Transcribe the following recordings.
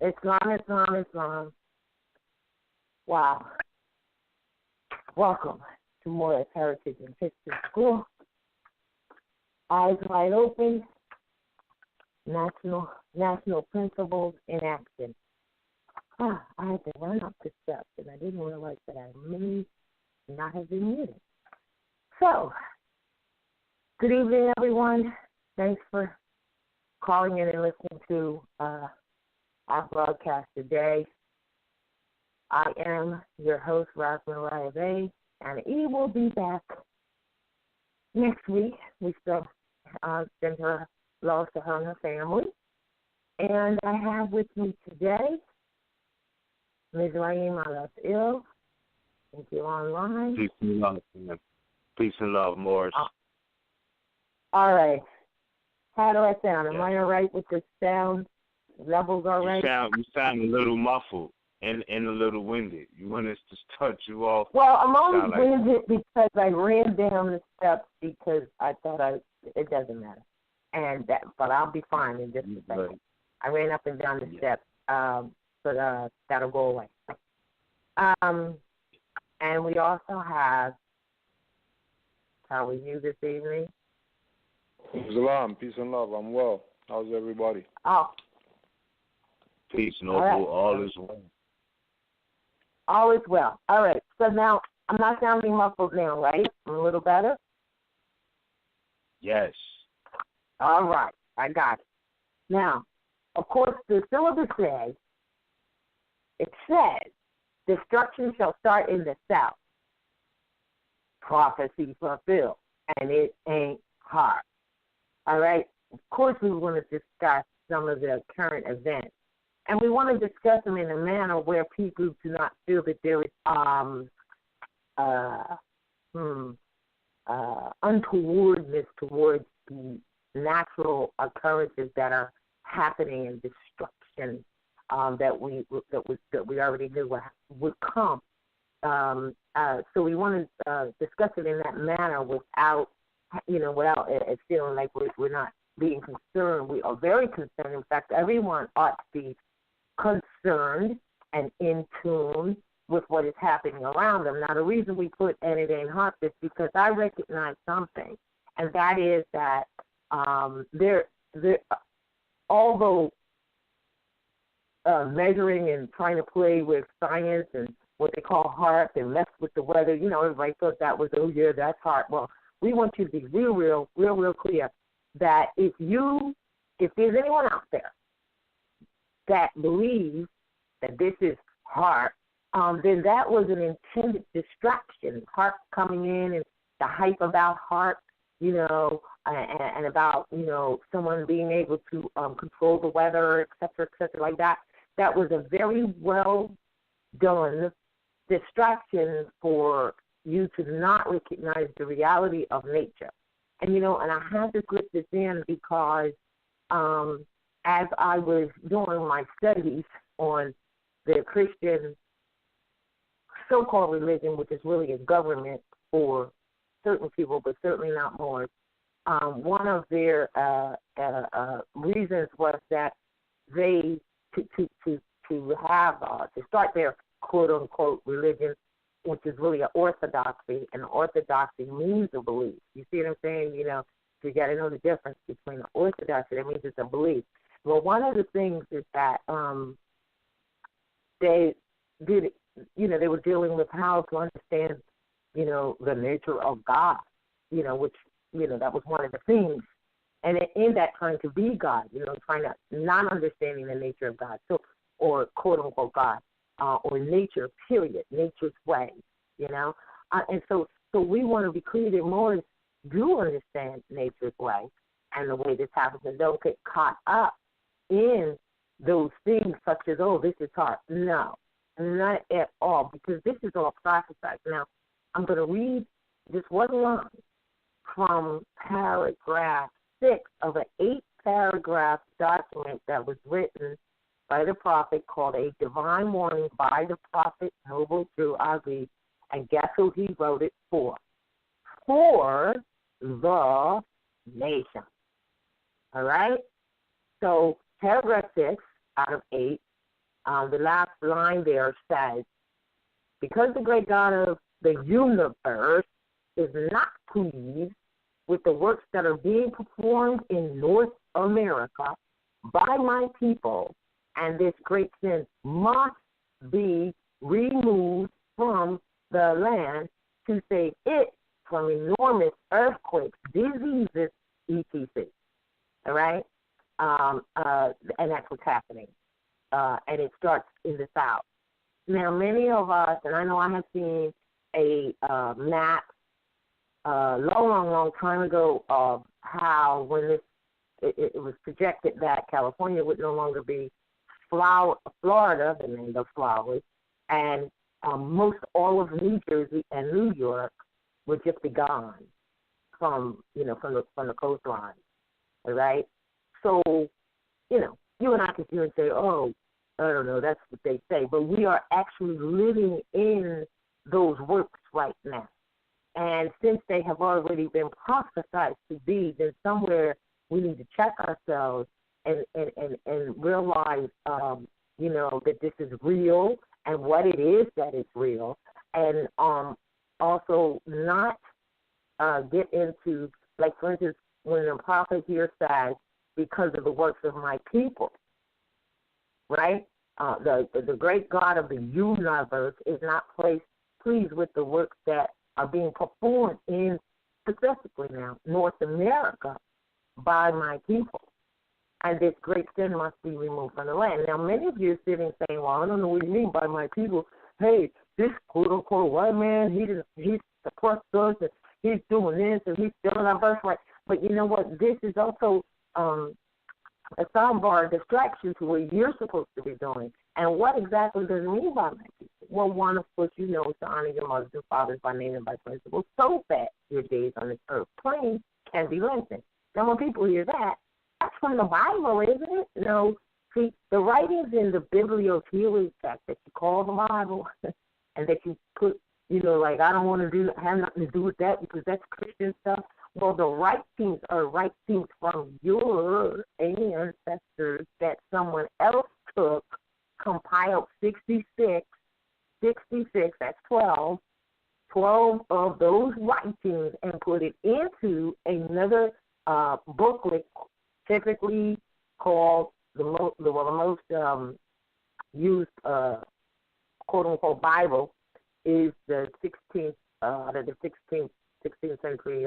Islam. Wow. Welcome to Moorish Heritage and History School. Eyes Wide Open, National Principles in Action. I had to run up the steps, and I didn't realize that I may not have been muted. So, good evening, everyone. Thanks for calling in and listening to our broadcast today. I am your host, RVBey, and he will be back next week. We still send her love to her and her family. And I have with me today Ms. Raheem Ill. Thank you online. Peace and love, man. Peace and love, Moorish. All right. How do I sound? Am I all right with the sound levels all right? You sound a little muffled and a little winded. You want us to start you off? Well, I'm only winded because I ran down the steps because I thought it doesn't matter. But I'll be fine in just a second. I ran up and down the steps, but that'll go away. And we also have, how are you this evening? Salam, peace and love. I'm well. How's everybody? Oh. Peace and all is well. All is well. All right. So now, I'm not sounding muffled now, right? I'm a little better? Yes. All right. I got it. Now, of course, the syllabus says, destruction shall start in the south. Prophecy fulfilled. And it ain't hard. All right? Of course, we want to discuss some of the current events. And we want to discuss them in a manner where people do not feel that there is untowardness towards the natural occurrences that are happening and destruction that we already knew would come. So we want to discuss it in that manner without feeling like we're not being concerned. We are very concerned. In fact, everyone ought to be concerned and in tune with what is happening around them. Now, the reason we put "and it ain't HARRP" is because I recognize something, and that is that although measuring and trying to play with science and what they call HARRP and mess with the weather, everybody thought that was, oh yeah, that's HARRP. Well, we want you to be real clear that if there's anyone out there that believes that this is HARRP, then that was an intended distraction. HARRP coming in and the hype about HARRP, and about, someone being able to control the weather, et cetera, like that. That was a very well done distraction for you to not recognize the reality of nature. And, and I had to slip this in because as I was doing my studies on the Christian so-called religion, which is really a government for certain people, but certainly not more, one of their reasons was that they, to start their quote-unquote religion, which is really an orthodoxy, and orthodoxy means a belief. You see what I'm saying? You got to know the difference between an orthodoxy, that means it's a belief. Well, one of the things is that they did, they were dealing with how to understand, the nature of God, which, that was one of the things. And in that trying to be God, trying to not understanding the nature of God, or quote-unquote God, or nature, period, nature's way, and so we want to be clear that Moors do understand nature's way and the way this happens, and don't get caught up in those things such as, oh, this is HARRP. No, not at all, because this is all prophesied. Now, I'm going to read just one line from paragraph 6 of an 8-paragraph document that was written by the prophet called A Divine Warning by the Prophet Noble True Agreed. And guess who he wrote it for? For the nation. All right? So paragraph 6 out of 8 The last line there says, because the great God of the universe is not pleased with the works that are being performed in North America by my people, and this great sin must be removed from the land to save it from enormous earthquakes, diseases, etc. All right? And that's what's happening. And it starts in the South. Now, many of us, and I know I have seen a map long time ago of how when it was projected that California would no longer be Florida, the land of flowers, and most all of New Jersey and New York would just be gone from the coastline, all right? So, you and I can hear and say, oh, I don't know, that's what they say, but we are actually living in those works right now. And since they have already been prophesied to be, then somewhere we need to check ourselves and realize, that this is real and what it is that is real, and also not get into, like, for instance, when the prophet here says, because of the works of my people, right? The great God of the universe is not pleased with the works that are being performed in, specifically now, North America by my people. And this great sin must be removed from the land. Now, many of you are sitting saying, well, I don't know what you mean by my people. Hey, this quote-unquote white man, he supports us, and he's doing this, and he's stealing our birthright. But you know what? This is also a sidebar distraction to what you're supposed to be doing. And what exactly does it mean by my people? Well, one, of course, is to honor your mothers and fathers by name and by principle, so that your days on this earth plane can be lengthened. Now, when people hear that, that's from the Bible, isn't it? No. See, the writings in the bibliotheory text that you call the Bible and that you put, like, I don't want to have nothing to do with that because that's Christian stuff. Well, the writings are writings from your ancestors that someone else took, compiled 66, that's 12 of those writings and put it into another booklet, typically called the most used quote-unquote Bible is the 16th century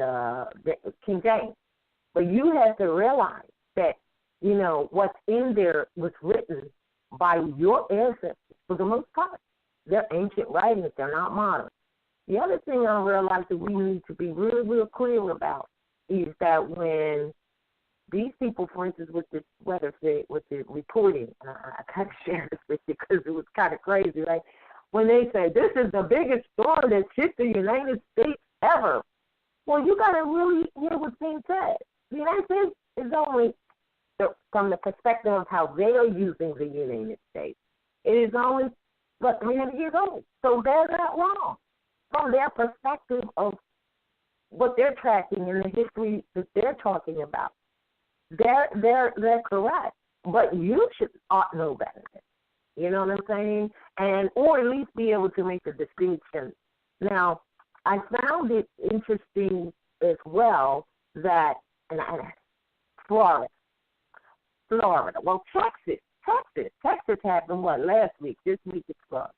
King James. But you have to realize that, what's in there was written by your ancestors for the most part. They're ancient writings. They're not modern. The other thing I realize that we need to be real, real clear about is that when these people, for instance, with this weather, with the reporting, I kind of share this with you because it was kind of crazy, right? When they say, this is the biggest storm that's hit the United States ever. Well, you got to really hear what's being said. The United States is only, from the perspective of how they are using the United States, it is only, 300 years old. So they're not wrong. From their perspective of what they're tracking in the history that they're talking about, they're correct. But you ought know better. You know what I'm saying? Or at least be able to make the distinction. Now, I found it interesting as well that Florida. Well, Texas happened last week. This week it's Florida,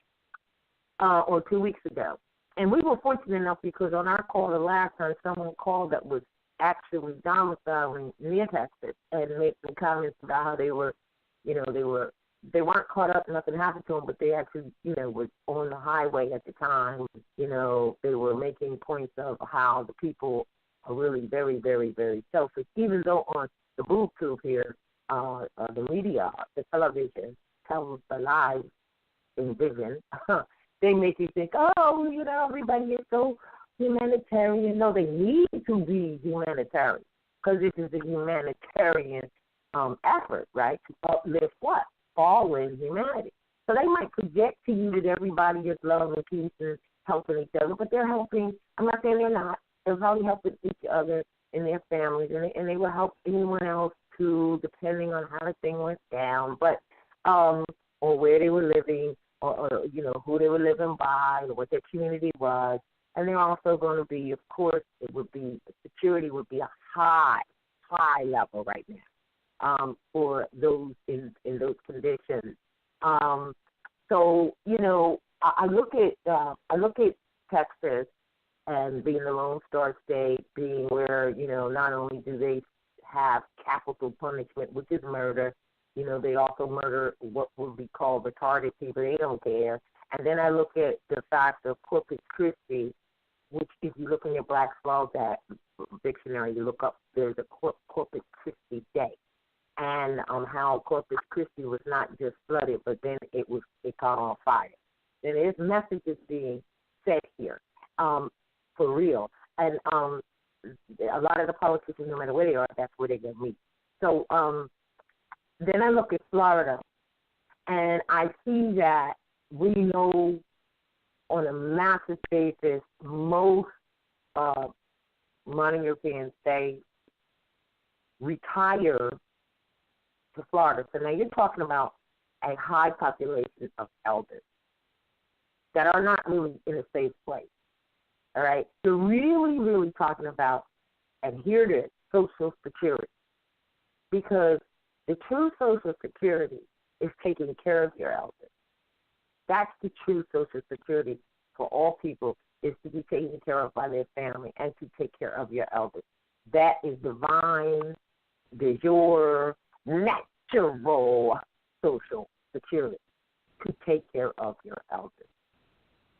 or 2 weeks ago. And we were fortunate enough because on our call the last time, someone called that was actually domiciling near Texas and made some comments about how they were, they weren't caught up, nothing happened to them, but they actually, was on the highway at the time. They were making points of how the people are really very, very, very selfish, even though on the booth tube here, the media, the television, tells the lies in vision. They make you think, everybody is so humanitarian. No, they need to be humanitarian because this is a humanitarian effort, right, to uplift what? Fallen humanity. So they might project to you that everybody is love and peace and helping each other, but they're helping. I'm not saying they're not. They're probably helping each other and their families, and they will help anyone else too, depending on how the thing went down. But or or where they were living, or who they were living by, or what their community was. And they're also going to be, of course, security would be a high level right now for those in those conditions. So I look at Texas and being the Lone Star State, being where not only do they have capital punishment, which is murder, they also murder what would be called retarded people. They don't care. And then I look at the fact of Corpus Christi, which if you look in your Black's Law dictionary, you look up, there's a Corpus Christi Day. And how Corpus Christi was not just flooded, but then it caught on fire. And there's messages being said here, for real. And a lot of the politicians, no matter where they are, that's where they're going to meet. So then I look at Florida, and I see that we know on a massive basis most modern European states retire to Florida. So now you're talking about a high population of elders that are not really in a safe place. All right? You're really, really talking about, and here it is, Social Security. Because the true Social Security is taking care of your elders. That's the true Social Security for all people, is to be taken care of by their family and to take care of your elders. That is divine, de jure, natural Social Security, to take care of your elders.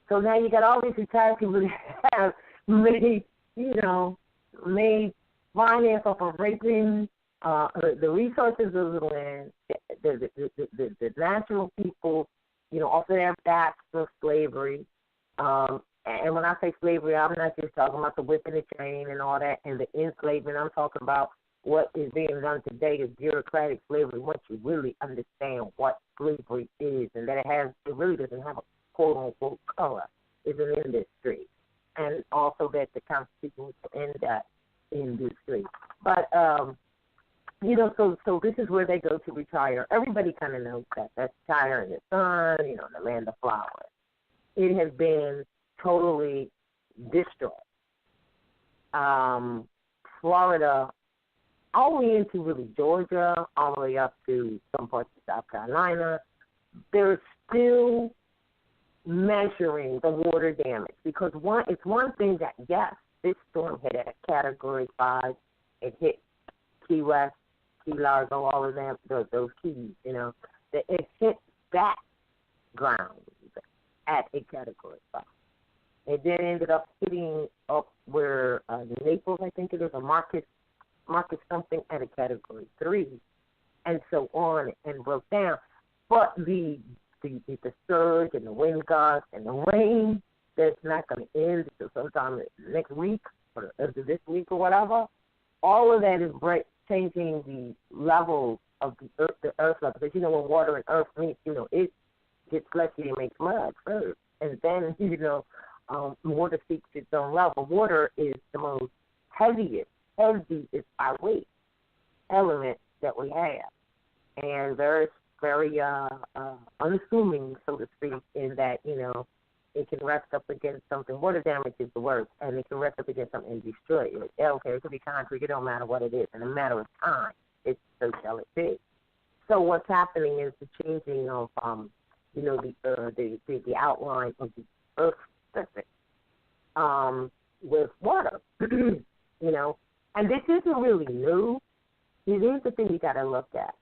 So now you got all these retired people that have made finance off of raping the resources of the land, the natural people, off of their backs for slavery. And when I say slavery, I'm not just talking about the whip and the chain and all that and the enslavement. I'm talking about what is being done today is bureaucratic slavery once you really understand what slavery is, and that it really doesn't have a quote-unquote color. It's an industry. And also that the Constitution will end that industry. But, so this is where they go to retire. Everybody kind of knows that. That's Tyre in the sun, the land of flowers. It has been totally destroyed. Florida, all the way into really Georgia, all the way up to some parts of South Carolina, they're still measuring the water damage, because it's one thing that, yes, this storm hit at a Category 5. It hit Key West, Key Largo, all of them, those keys, it hit that ground at a Category 5. It then ended up hitting up where Naples, I think it is, a Marcus something at a Category 3, and so on, and broke down. But the surge and the wind gusts and the rain that's not going to end until sometime next week or this week or whatever, all of that is changing the levels of the earth level. Because, when water and earth meet, it gets fleshy and makes mud first. And then, water seeks its own level. Water is the most heavy is our weight element that we have. And very unassuming, so to speak, in that, it can rest up against something. Water damage is the worst, and it can rest up against something and destroy it. Okay, it could be concrete. It don't matter what it is. In a matter of time, so shall it be. So what's happening is the changing of, the outline of the Earth's surface with water, And this isn't really new. It is the thing you got to look at.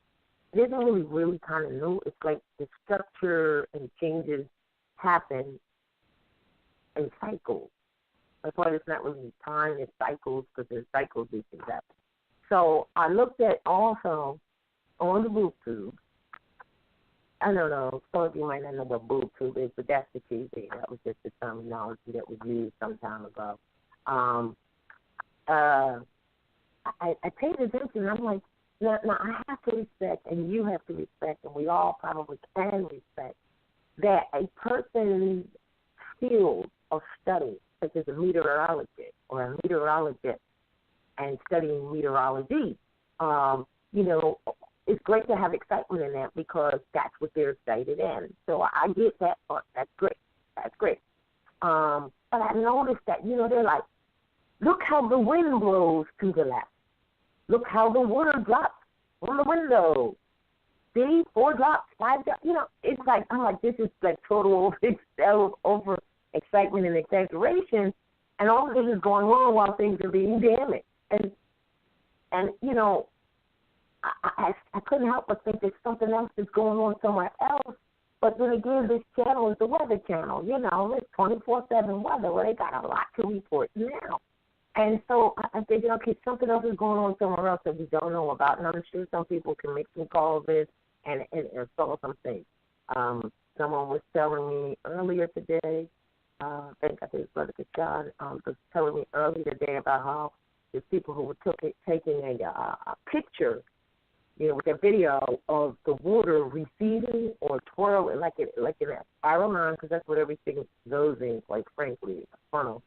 It isn't really kind of new. It's like the structure and changes happen in cycles. That's why it's not really time, it's cycles, because there's cycles these things happen. So I looked at also on the boob tube. I don't know, some of you might not know what boob tube is, but that's the TV. That was just the terminology that was used some time ago. I paid attention, and I'm like, now I have to respect, and you have to respect, and we all probably can respect, that a person's field of study, such as a meteorologist or a meteorologist and studying meteorology, it's great to have excitement in that because that's what they're excited in. So I get that part. That's great. That's great. But I noticed that, they're like, look how the wind blows to the left. Look how the water drops from the window. See, 4 drops, 5 drops. It's like, I'm like, this is like total over excitement and exaggeration. And all of this is going on while things are being damaged. And I couldn't help but think there's something else that's going on somewhere else. But then again, this channel is the Weather Channel. It's 24/7 weather. Well, they got a lot to report now. And so I figured, okay, something else is going on somewhere else that we don't know about. And I'm sure some people can make some calls in and solve some things. Someone was telling me earlier today, I think his brother John was telling me earlier today about how there's people who were taking a picture, with a video of the water receding or twirling like in a spiral line, because that's what everything goes in, quite frankly, a funnel,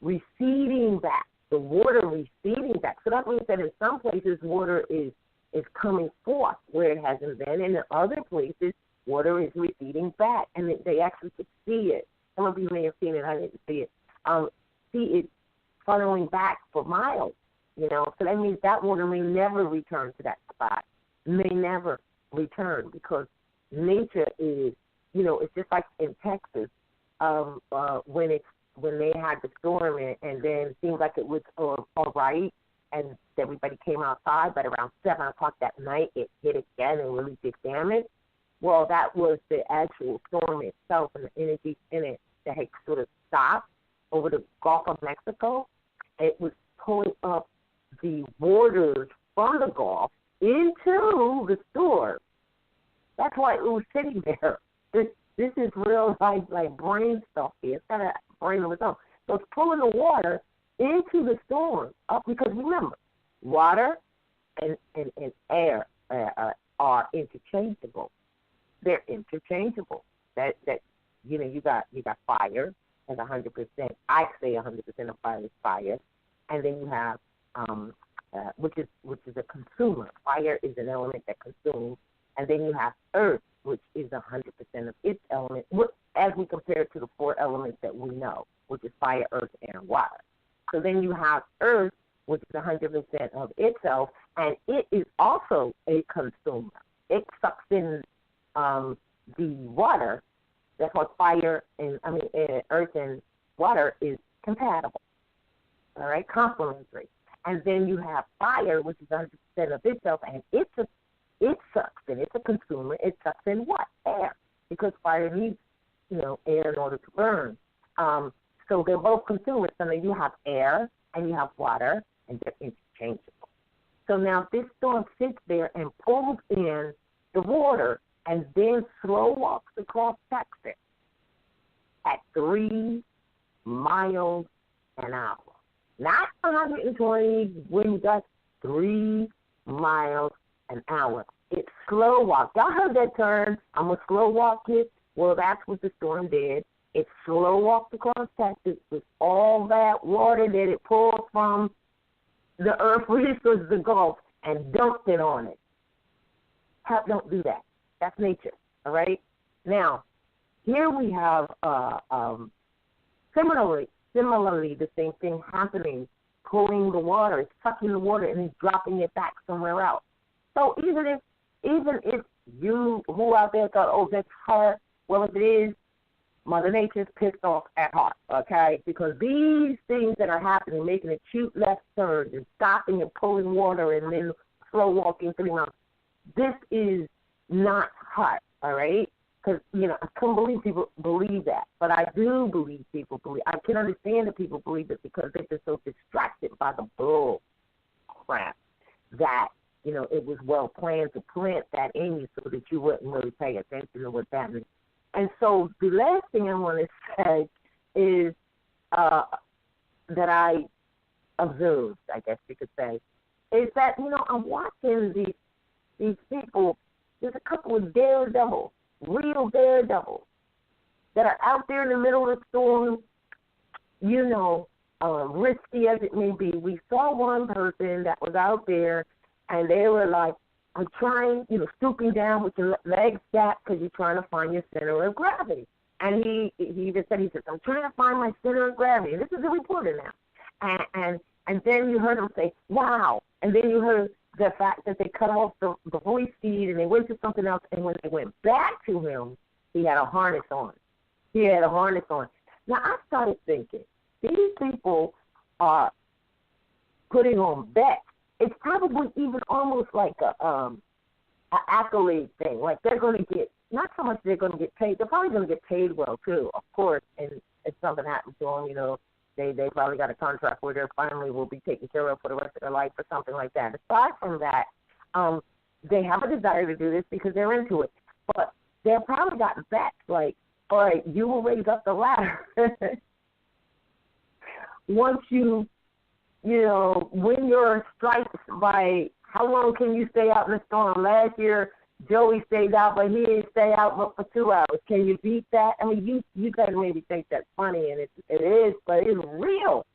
receding back, the water receding back. So that means that in some places water is coming forth where it hasn't been, and in other places water is receding back, and they actually could see it. Some of you may have seen it. I didn't see it. See it funneling back for miles. So that means that water may never return to that spot, may never return, because nature is, it's just like in Texas, when they had the storm and then it seemed like it was all right and everybody came outside, but around 7 o'clock that night it hit again and really did damage. Well, that was the actual storm itself and the energy in it that had sort of stopped over the Gulf of Mexico. It was pulling up the waters from the Gulf into the storm. That's why it was sitting there. This is real like brain stuff here. It's got a brain of its own. So it's pulling the water into the storm up, because remember, water and air are interchangeable. They're interchangeable. That you got fire as 100%. I say 100% of fire is fire, and then you have which is a consumer. Fire is an element that consumes, and then you have earth, which is 100% of its element, as we compare it to the 4 elements that we know, which is fire, earth, air, and water. So then you have earth, which is 100% of itself, and it is also a consumer. It sucks in the water. That's why earth and water is compatible. All right, complementary. And then you have fire, which is 100% of itself, and it sucks in. It's a consumer. It sucks in what? Air, because fire needs, air in order to burn. So they're both consumers. So then you have air and you have water, and they're interchangeable. So now this storm sits there and pulls in the water and then slow walks across Texas at 3 miles an hour. Not 120 when you got 3 miles an hour. It's slow walk. Y'all heard that term, I'm a slow walk it? Well, that's what the storm did. It slow walked across Texas with all that water that it pulled from the earth resources, the Gulf, and dumped it on it. Don't do that. That's nature, all right? Now, here we have similarly the same thing happening, pulling the water, sucking the water, and then dropping it back somewhere else. So even if you who out there thought, oh, that's HARRP, well, if it is, Mother Nature's pissed off at HARRP, okay? Because these things that are happening, making a cute left turn and stopping and pulling water and then slow walking 3 miles, this is not HARRP, all right? Because, I couldn't believe people believe that. But I do believe people believe. I can understand that people believe it because they're just so distracted by the bull crap that, it was well planned to plant that in you so that you wouldn't really pay attention to what's happening. And so the last thing I want to say is that I observed, I guess you could say, is that, I'm watching these people. There's a couple of daredevils, real daredevils, that are out there in the middle of the storm, risky as it may be. We saw one person that was out there, and they were like I'm trying, stooping down with your legs stacked because you're trying to find your center of gravity. And he just said, I'm trying to find my center of gravity. And this is a reporter now. And then you heard him say, wow. And then you heard the fact that they cut off the voice feed and they went to something else. And when they went back to him, he had a harness on. Now, I started thinking, these people are putting on bets. It's probably even almost like an accolade thing. Like they're going to get, not so much they're going to get paid, they're probably going to get paid well too, of course. And if something happens to them, they probably got a contract where their family will be taken care of for the rest of their life or something like that. Aside from that, they have a desire to do this because they're into it. But they've probably got bets like, all right, you will raise up the ladder once you win your stripes by how long can you stay out in the storm. Last year, Joey stayed out, but he didn't stay out but for 2 hours. Can you beat that? I mean, you guys maybe think that's funny, and it is, but it's real.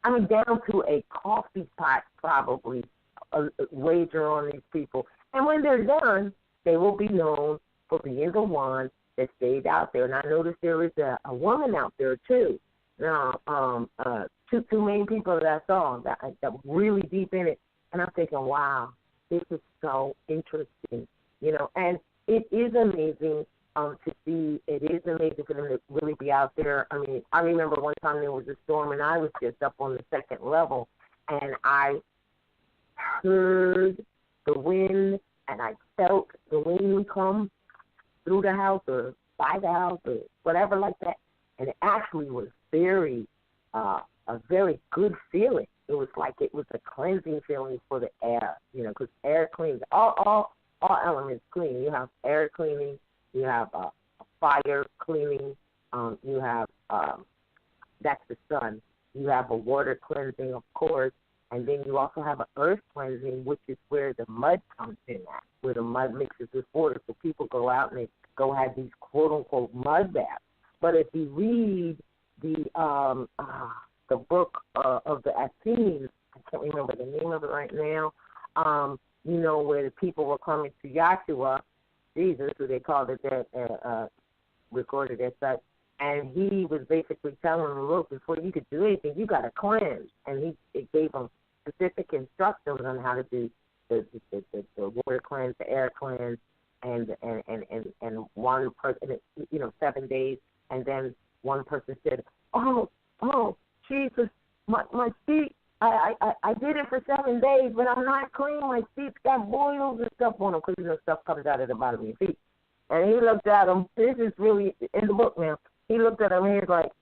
I mean, down to a coffee pot probably a wager on these people. And when they're done, they will be known for being the one that stayed out there. And I noticed there is a woman out there, too. Now, two main people that I saw that were really deep in it. And I'm thinking, wow, this is so interesting. And it is amazing to see. It is amazing for them to really be out there. I mean, I remember one time there was a storm, and I was just up on the second level, and I heard the wind, and I felt the wind come through the house or by the house or whatever like that. And it actually was a very good feeling. It was like it was a cleansing feeling for the air, because air cleans. All elements clean. You have air cleaning, you have fire cleaning, you have, that's the sun. You have a water cleansing, of course, and then you also have an earth cleansing, which is where the mud comes in at, where the mud mixes with water. So people go out and they go have these quote-unquote mud baths. But if you read the book of the Essenes, I can't remember the name of it right now, where the people were coming to Yahshua, Jesus, who they called it that, recorded as such, and he was basically telling them, look, before you could do anything, you got to cleanse. And it gave them specific instructions on how to do the water cleanse, the air cleanse, and one person, 7 days. And then one person said, oh, Jesus, my feet, I did it for 7 days, but I'm not clean. My feet got boils and stuff on them because, stuff comes out of the bottom of your feet. And he looked at him. This is really in the book now. He looked at him and he was like,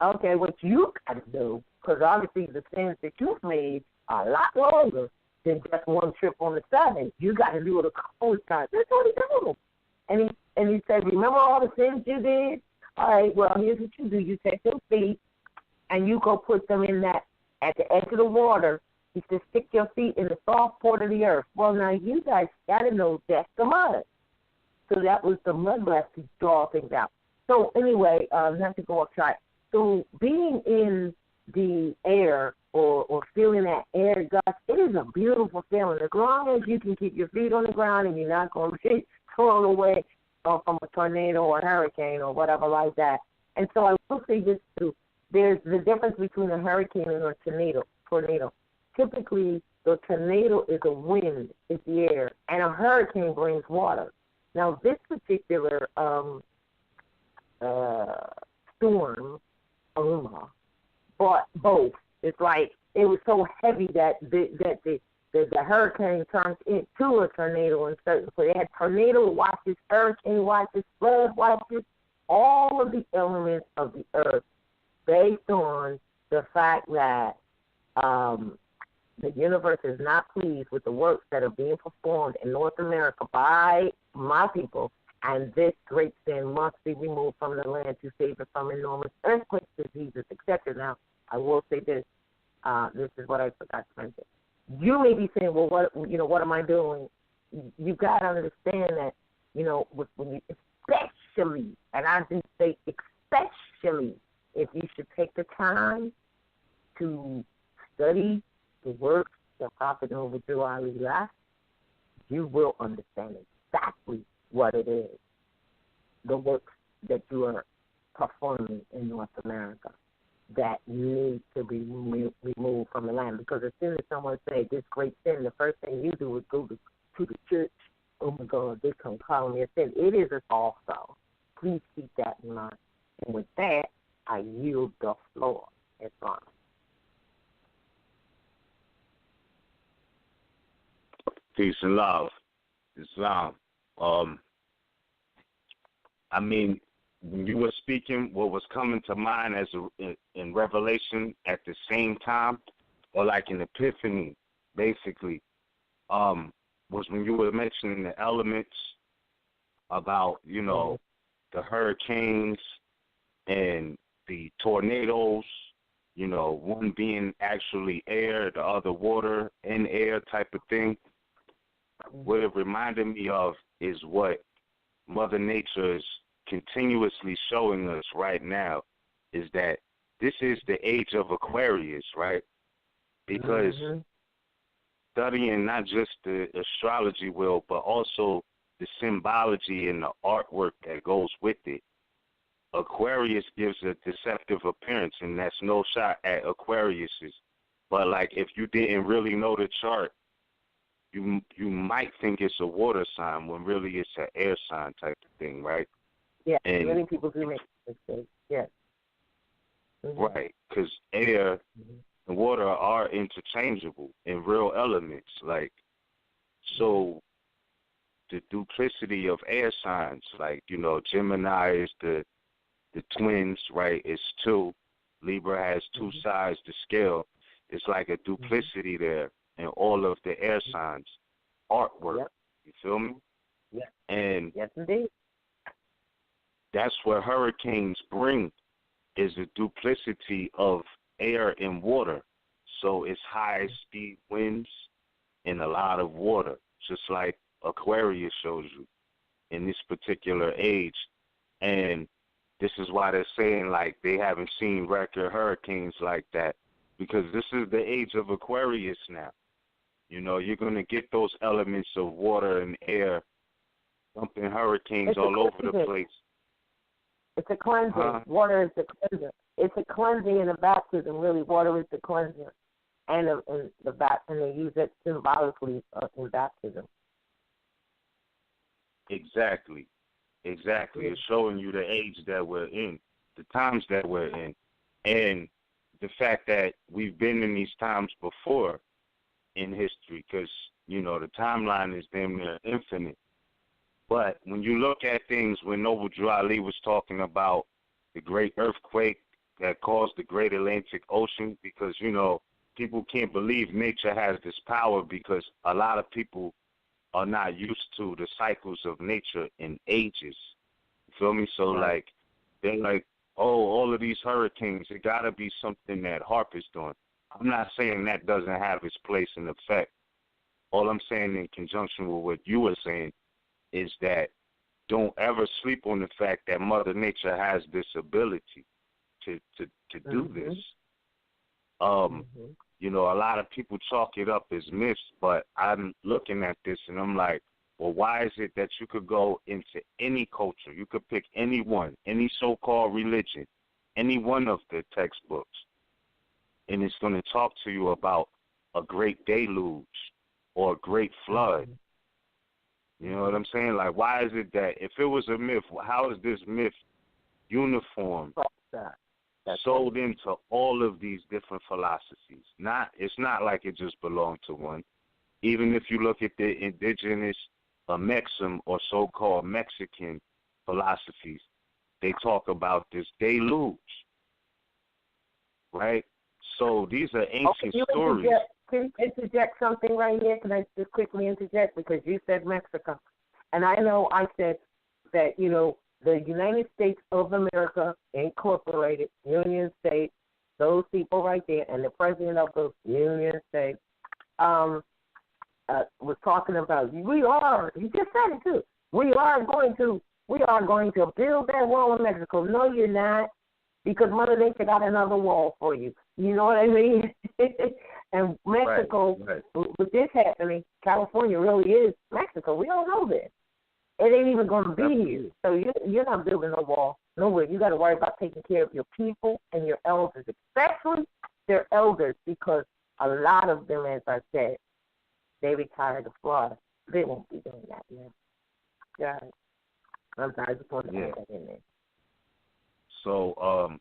okay, what you got to do, because obviously the sins that you've made are a lot longer than just one trip on the 7. You got to do it a couple of times. That's what he told him. And he said, remember all the sins you did? All right, well, here's what you do. You take your feet and you go put them in that, at the edge of the water. You just stick your feet in the soft part of the earth. Well, now you guys got to know that's the mud. So that was the mud bath to draw things out. So anyway, not to go off track. So being in the air or feeling that air gust, it is a beautiful feeling. As long as you can keep your feet on the ground and you're not going to be thrown away from a tornado or a hurricane or whatever like that. And so I will say this too. There's the difference between a hurricane and a tornado. Typically, the tornado is a wind, it's the air, and a hurricane brings water. Now, this particular storm, Irma, brought both. It's like it was so heavy that the hurricane turns into a tornado in certain places. They had tornado watches, hurricane watches, flood watches, all of the elements of the earth based on the fact that the universe is not pleased with the works that are being performed in North America by my people, and this great sin must be removed from the land to save it from enormous earthquakes, diseases, etc. Now, I will say this. This is what I forgot to mention. You may be saying, well, what am I doing? You got to understand that, when you, especially, and I do say especially, if you should take the time to study the works of Prophet Noble Drew Ali left, you will understand exactly what it is, the works that you are performing in North America that need to be removed from the land. Because as soon as someone says this great sin, the first thing you do is go to the church. Oh, my God, they come calling me a sin. It is also. Please keep that in mind. And with that, I yield the floor. Islam. Peace and love. Islam. I mean, when you were speaking, what was coming to mind as in Revelation at the same time, or like an epiphany, basically, was when you were mentioning the elements about, you know, the hurricanes and the tornadoes, you know, one being actually air, the other water and air type of thing. What it reminded me of is what Mother Nature is continuously showing us right now, is that this is the age of Aquarius, right? Because studying not just the astrology wheel, but also the symbology and the artwork that goes with it. Aquarius gives a deceptive appearance, and that's no shot at Aquariuses. But like, if you didn't really know the chart, you might think it's a water sign when really it's an air sign type of thing, right? Yeah, and many people do make mistakes. Yes. Right, because air and water are interchangeable in real elements. Like, so the duplicity of air signs, like, you know, Gemini is the twins, right? It's 2. Libra has 2 sides to scale. It's like a duplicity there in all of the air signs, artwork. Yep. You feel me? Yeah. And yes, indeed. That's what hurricanes bring, is the duplicity of air and water. So it's high-speed winds and a lot of water, just like Aquarius shows you in this particular age. And this is why they're saying, like, they haven't seen record hurricanes like that, because this is the age of Aquarius now. You know, you're going to get those elements of water and air dumping hurricanes all over the place. It's a cleansing. Water is the cleanser. It's a cleansing and a baptism, really. Water is the cleanser. And they use it symbolically in baptism. Exactly. It's showing you the age that we're in, the times that we're in, and the fact that we've been in these times before in history, because, you know, the timeline is damn near infinite. But when you look at things, when Noble Drew Ali was talking about the great earthquake that caused the great Atlantic Ocean, because, you know, people can't believe nature has this power, because a lot of people are not used to the cycles of nature in ages. You feel me? So, like, they're like, oh, all of these hurricanes, it got to be something that HARRP is doing. I'm not saying that doesn't have its place and effect. All I'm saying in conjunction with what you were saying is that don't ever sleep on the fact that Mother Nature has this ability to do this. You know, a lot of people chalk it up as myths, but I'm looking at this and I'm like, well, why is it that you could go into any culture, you could pick any one, any so-called religion, any one of the textbooks, and it's going to talk to you about a great deluge or a great flood. You know what I'm saying? Like, why is it that if it was a myth, how is this myth uniform, sold into all of these different philosophies? It's not like it just belonged to one. Even if you look at the indigenous Mexim or so-called Mexican philosophies, they talk about this deluge, right? So these are ancient stories. Can you interject something right here? Can I just quickly interject? Because you said Mexico. And I know I said that, you know, the United States of America Incorporated, Union States, those people right there, and the president of those Union States was talking about, he just said it too, we are going to build that wall in Mexico. No, you're not, because Mother Nature got another wall for you. You know what I mean? And Mexico, with this happening, California really is Mexico. We don't know this. It ain't even going to be here. So you're not building a wall nowhere. You got to worry about taking care of your people and your elders, especially their elders, because a lot of them, as I said, they retired to Florida. They won't be doing that now. Yeah. I'm sorry, I just want to add that in there. So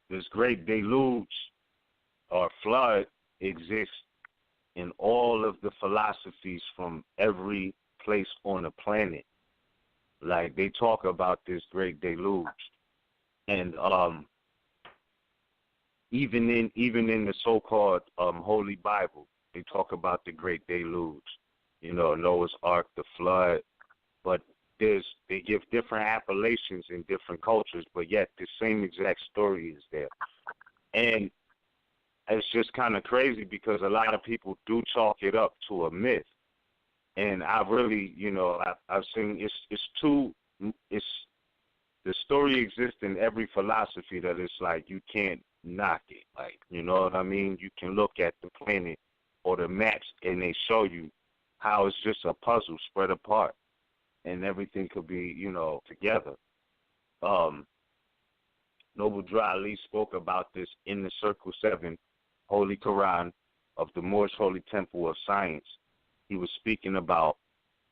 this great deluge or flood exists in all of the philosophies from every place on the planet. Like, they talk about this great deluge. And even in the so-called Holy Bible, they talk about the great deluge. You know, Noah's Ark, the flood. But they give different appellations in different cultures, but yet the same exact story is there. And it's just kind of crazy because a lot of people do chalk it up to a myth. And I've really, you know, I've seen it's the story exists in every philosophy that it's like you can't knock it. Like, you know what I mean? You can look at the planet or the maps and they show you how it's just a puzzle spread apart and everything could be, you know, together. Noble Dra Ali spoke about this in the Circle 7 Holy Quran of the Moorish Holy Temple of Science. He was speaking about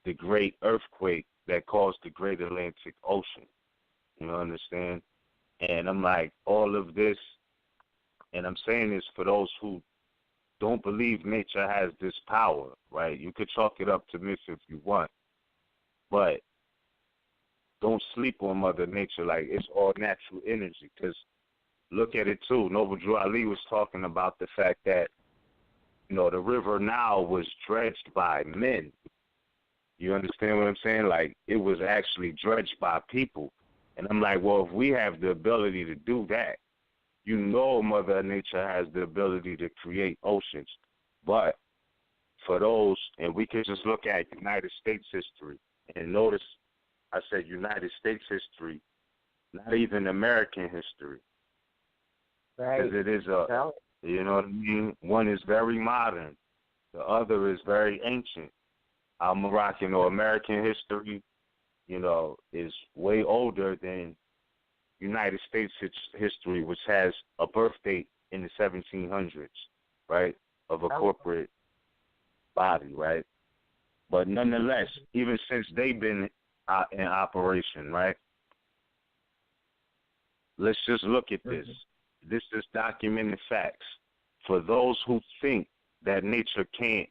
the great earthquake that caused the Great Atlantic Ocean. You know, understand? And I'm like, all of this, and I'm saying this for those who don't believe nature has this power, right? You could chalk it up to myth if you want, but don't sleep on Mother Nature. Like, it's all natural energy. Because look at it, too. Noble Drew Ali was talking about the fact that, you know, the river Nile was dredged by men. You understand what I'm saying? Like, it was actually dredged by people. And I'm like, well, if we have the ability to do that, you know Mother Nature has the ability to create oceans. But for those, and we can just look at United States history and notice, I said United States history, not even American history. Right. Because it is you know what I mean? One is very modern. The other is very ancient. Our Moroccan or American history, you know, is way older than United States history, which has a birth date in the 1700s, right, of a corporate body, right? But nonetheless, even since they've been in operation, right, let's just look at this. This is documented facts. For those who think that nature can't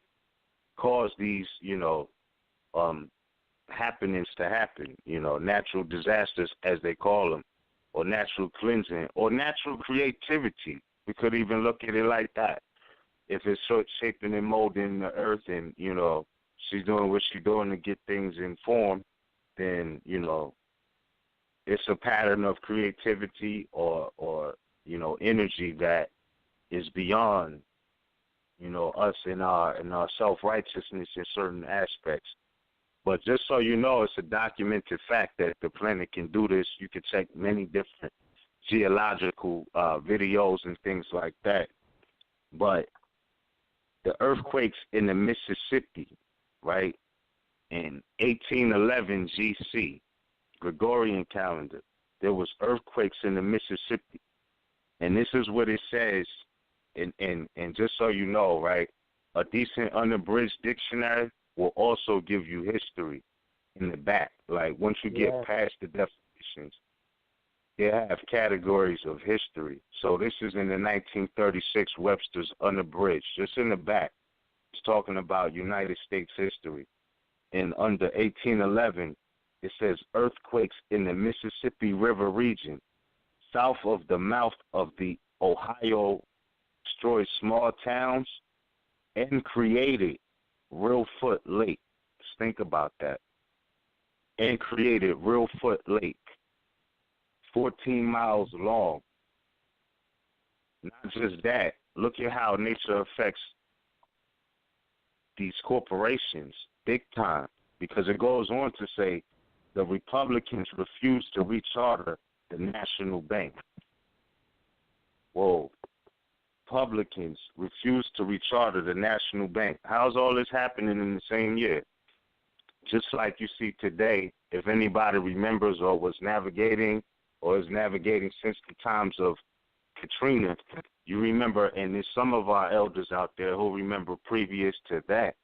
cause these, you know, happenings to happen, you know, natural disasters as they call them, or natural cleansing, or natural creativity. We could even look at it like that. If it's shaping and molding the earth and, you know, she's doing what she's doing to get things in form, then, you know, it's a pattern of creativity or you know, energy that is beyond, you know, us and our self-righteousness in certain aspects. But just so you know, it's a documented fact that the planet can do this. You can check many different geological videos and things like that. But the earthquakes in the Mississippi, right, in 1811 GC, Gregorian calendar, there was earthquakes in the Mississippi. And this is what it says, and just so you know, right, a decent unabridged dictionary will also give you history in the back. Like, once you get past the definitions, they have categories of history. So this is in the 1936 Webster's Unabridged. Just in the back, it's talking about United States history. And under 1811, it says earthquakes in the Mississippi River region, south of the mouth of the Ohio, destroyed small towns and created Reelfoot Lake. Just think about that. And created Reelfoot Lake, 14 miles long. Not just that, look at how nature affects these corporations big time, because it goes on to say the Republicans refused to recharter the National Bank. Whoa. Republicans refused to recharter the National Bank. How's all this happening in the same year? Just like you see today, if anybody remembers or was navigating or is navigating since the times of Katrina, you remember, and there's some of our elders out there who remember previous to that,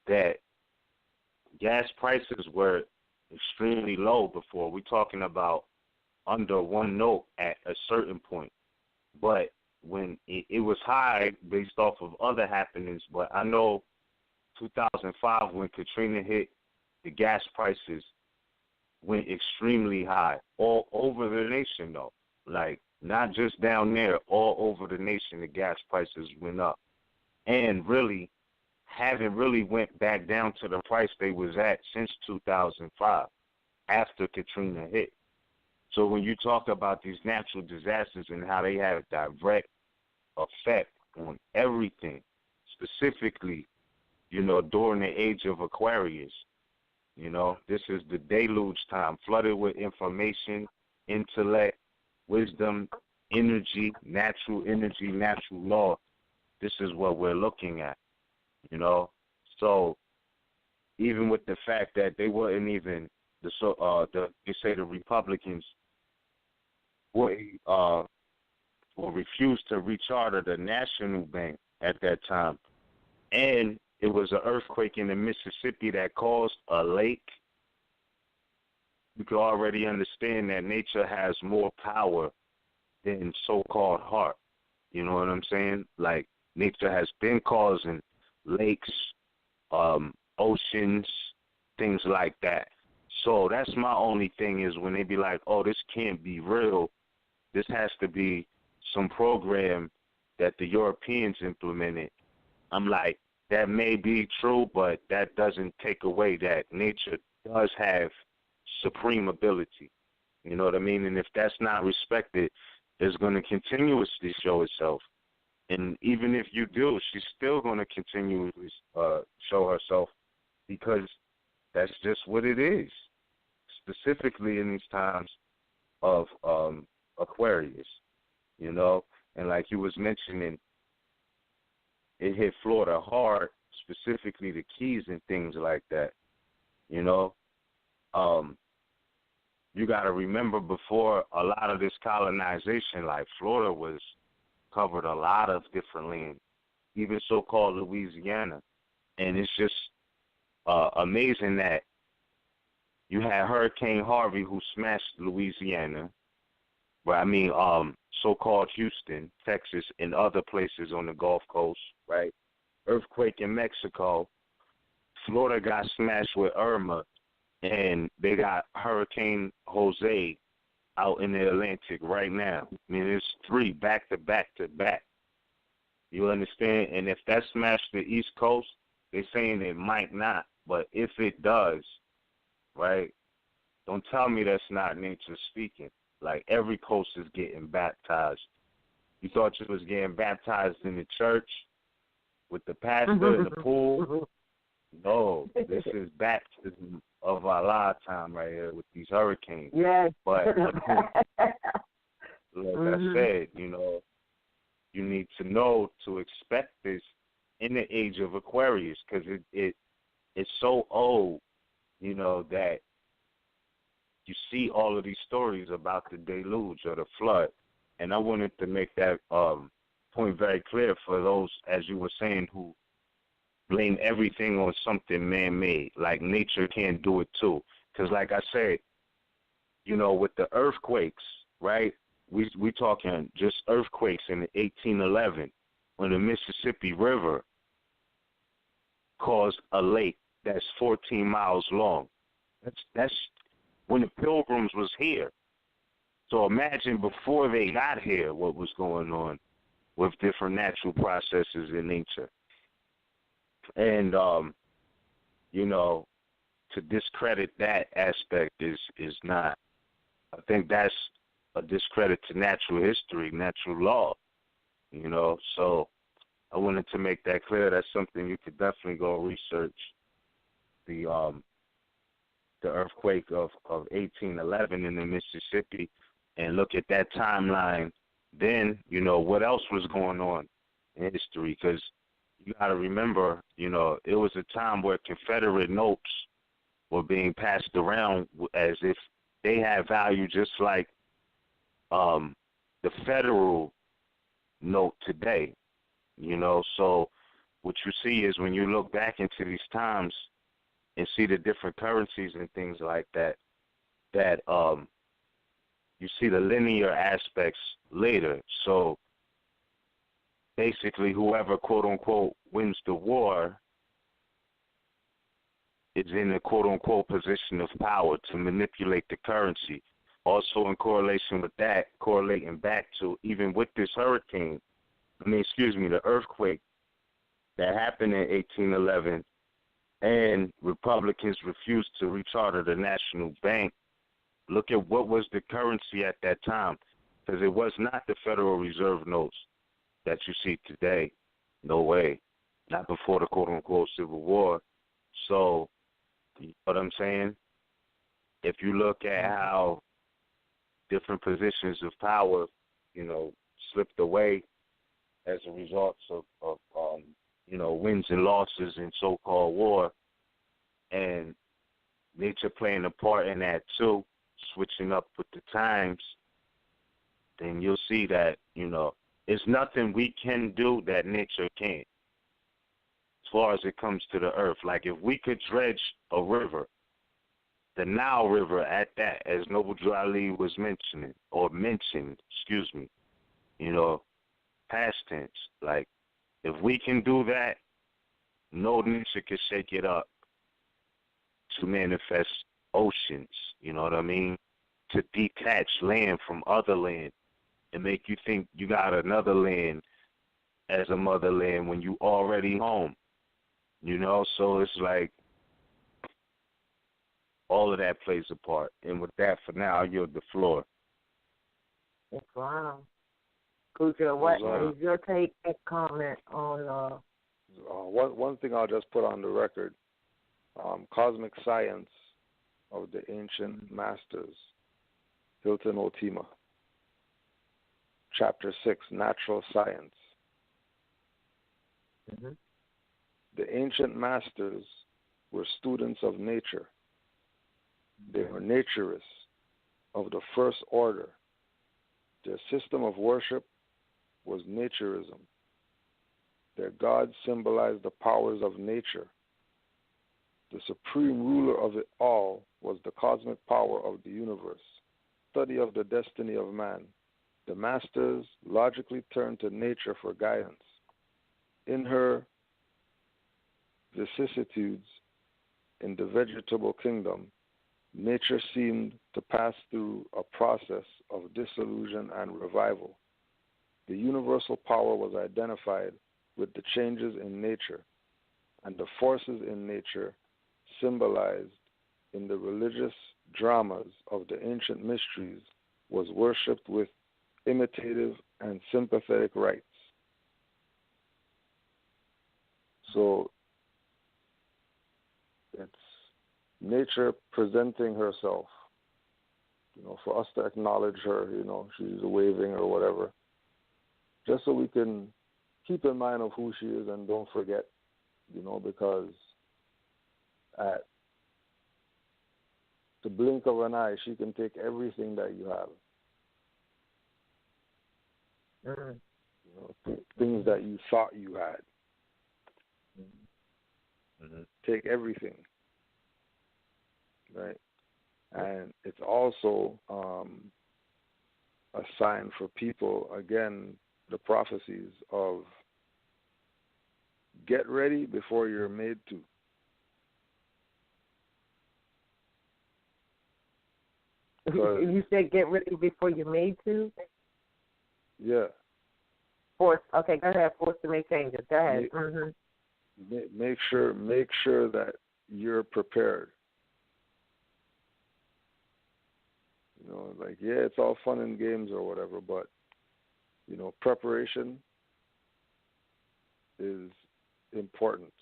that gas prices were extremely low before. We're talking about under 1 note at a certain point. But when it was high based off of other happenings, but I know 2005 when Katrina hit, the gas prices went extremely high all over the nation, though. Like, not just down there, all over the nation, the gas prices went up. And really, haven't really went back down to the price they was at since 2005, after Katrina hit. So when you talk about these natural disasters and how they have a direct effect on everything, specifically, you know, during the age of Aquarius, you know, this is the deluge time, flooded with information, intellect, wisdom, energy, natural law. This is what we're looking at, you know. So even with the fact that they weren't even you say the Republicans were refused to recharter the National Bank at that time, and it was an earthquake in the Mississippi that caused a lake. You can already understand that nature has more power than so-called HARRP. You know what I'm saying? Like, nature has been causing lakes, oceans, things like that. So that's my only thing is when they be like, oh, this can't be real. This has to be some program that the Europeans implemented. I'm like, that may be true, but that doesn't take away that nature does have supreme ability. You know what I mean? And if that's not respected, it's going to continuously show itself. And even if you do, she's still going to continuously show herself because that's just what it is, specifically in these times of Aquarius, you know? And like you was mentioning, it hit Florida hard, specifically the Keys and things like that, you know? You got to remember before a lot of this colonization, like Florida was covered a lot of different land, even so-called Louisiana. And it's just amazing that you had Hurricane Harvey who smashed Louisiana, but I mean so-called Houston, Texas, and other places on the Gulf Coast, right? Earthquake in Mexico. Florida got smashed with Irma, and they got Hurricane Jose out in the Atlantic right now. I mean, it's 3 back to back to back. You understand? And if that smashed the East Coast, they're saying it might not. But if it does, right, don't tell me that's not nature speaking. Like, every coast is getting baptized. You thought you was getting baptized in the church with the pastor in the pool? No, this is baptism of our lifetime right here with these hurricanes. Yes. But like I said, you know, you need to know to expect this in the age of Aquarius because it's so old, you know, that you see all of these stories about the deluge or the flood. And I wanted to make that point very clear for those, as you were saying, who blame everything on something man-made, like nature can't do it too. Because like I said, you know, with the earthquakes, right, we talking just earthquakes in 1811 when the Mississippi River caused a lake that's 14 miles long. That's when the Pilgrims was here. So imagine before they got here what was going on with different natural processes in nature. And, you know, to discredit that aspect is not, I think that's a discredit to natural history, natural law, you know. So I wanted to make that clear. That's something you could definitely go research, the earthquake of 1811 in the Mississippi and look at that timeline. Then, you know, what else was going on in history, because you got to remember, it was a time where Confederate notes were being passed around as if they had value, just like the federal note today. So what you see is when you look back into these times and see the different currencies and things like that, you see the linear aspects later. So basically, whoever, quote unquote, wins the war is in a quote unquote position of power to manipulate the currency. Also, in correlation with that, correlating back to even with this the earthquake that happened in 1811, and Republicans refused to recharter the National Bank. Look at what was the currency at that time, because it was not the Federal Reserve notes that you see today. No way. Not before the quote-unquote Civil War. So, you know what I'm saying? If you look at how different positions of power, slipped away as a result of wins and losses in so-called war, and nature playing a part in that too, switching up with the times, then you'll see that, it's nothing we can do that nature can't, as far as it comes to the earth. Like if we could dredge a river, the Nile River at that, as Noble Drew Ali was mentioned, past tense. Like, if we can do that, no nature can shake it up to manifest oceans, you know what I mean? To detach land from other land and make you think you got another land as a motherland when you already home, So it's like all of that plays a part. And with that, for now, I yield the floor. Wow. Kuja, what is your take and comment on... One thing I'll just put on the record, Cosmic Science of the Ancient Masters, Hilton Otima, Chapter 6, Natural Science. Mm-hmm. The ancient masters were students of nature. They were naturists of the first order. Their system of worship was naturism. Their gods symbolized the powers of nature. The supreme ruler of it all was the cosmic power of the universe. Study of the destiny of man. The masters logically turned to nature for guidance. In her vicissitudes in the vegetable kingdom, nature seemed to pass through a process of dissolution and revival. The universal power was identified with the changes in nature, and the forces in nature symbolized in the religious dramas of the ancient mysteries was worshipped with imitative and sympathetic rites. So it's nature presenting herself, for us to acknowledge her, she's waving or whatever, just so we can keep in mind of who she is and don't forget, because at the blink of an eye, she can take everything that you have. Mm-hmm. Things that you thought you had. Mm-hmm. Take everything. Right? And it's also a sign for people, again, the prophecies of get ready before you're made to. You said get ready before you're made to? Yeah. Force. Okay, go ahead. Forced to make changes. Go ahead. Make sure that you're prepared. It's all fun and games or whatever, but preparation is important,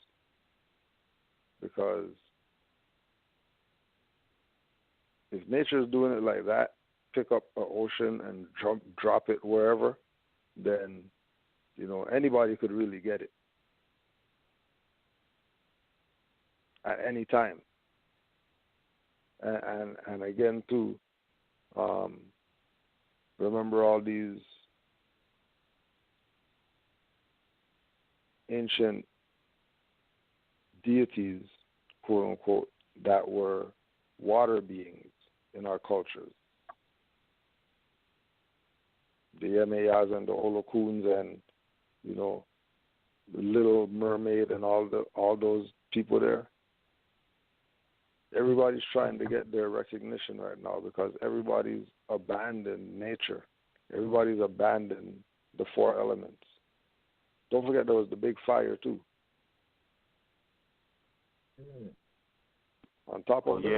because if nature is doing it like that, pick up an ocean and drop it wherever, then anybody could really get it at any time. And again, too, remember all these ancient deities, quote unquote, that were water beings in our cultures. The Yemayas and the Olokuns and, the Little Mermaid and all those people there. Everybody's trying to get their recognition right now because everybody's abandoned nature. Everybody's abandoned the four elements. Don't forget there was the big fire too. On top of the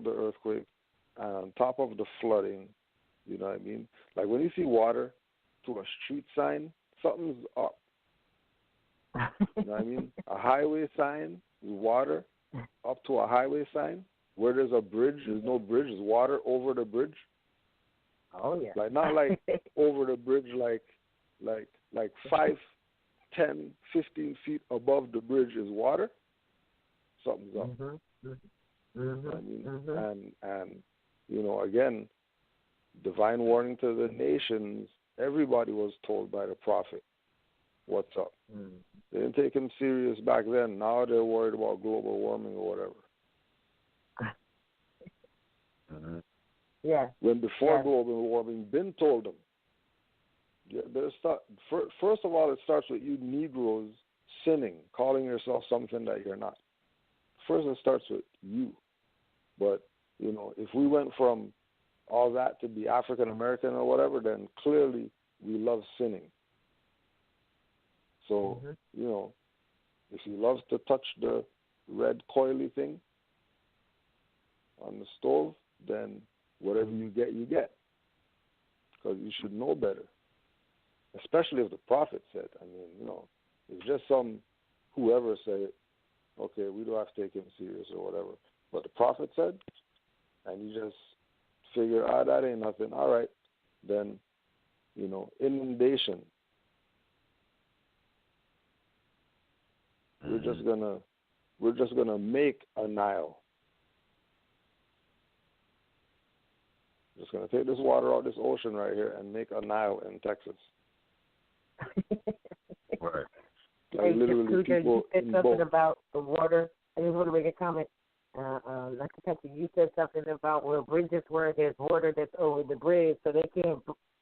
earthquake, and on top of the flooding, you know what I mean? Like when you see water to a street sign, something's up. You know what I mean? A highway sign is water up to a highway sign. Where there's a bridge, there's no bridge, there's water over the bridge. Oh yeah. Like not like over the bridge, like 5, 10, 15 feet above the bridge is water. Something's up. I mean, and again, divine warning to the nations. Everybody was told by the prophet what's up. They didn't take him serious back then. Now they're worried about global warming or whatever. Yeah. When before global warming, been told them. Yeah, first of all, it starts with you Negroes sinning, calling yourself something that you're not. First, it starts with you. But, if we went from all that to be African American or whatever, then clearly we love sinning. So, if he loves to touch the red coily thing on the stove, then whatever you get, you get. Because you should know better. Especially if the prophet said. I mean, it's just whoever said it, okay, we don't have to take him serious or whatever. But the prophet said, and you just figure, that ain't nothing. All right, then, inundation. We're just gonna make a Nile. Just gonna take this water out of this ocean right here and make a Nile in Texas. Right. Like literally, people you said in something boats. About the water. I just want to make a comment. Like you said something about where bridges were. There's water that's over the bridge, so they can't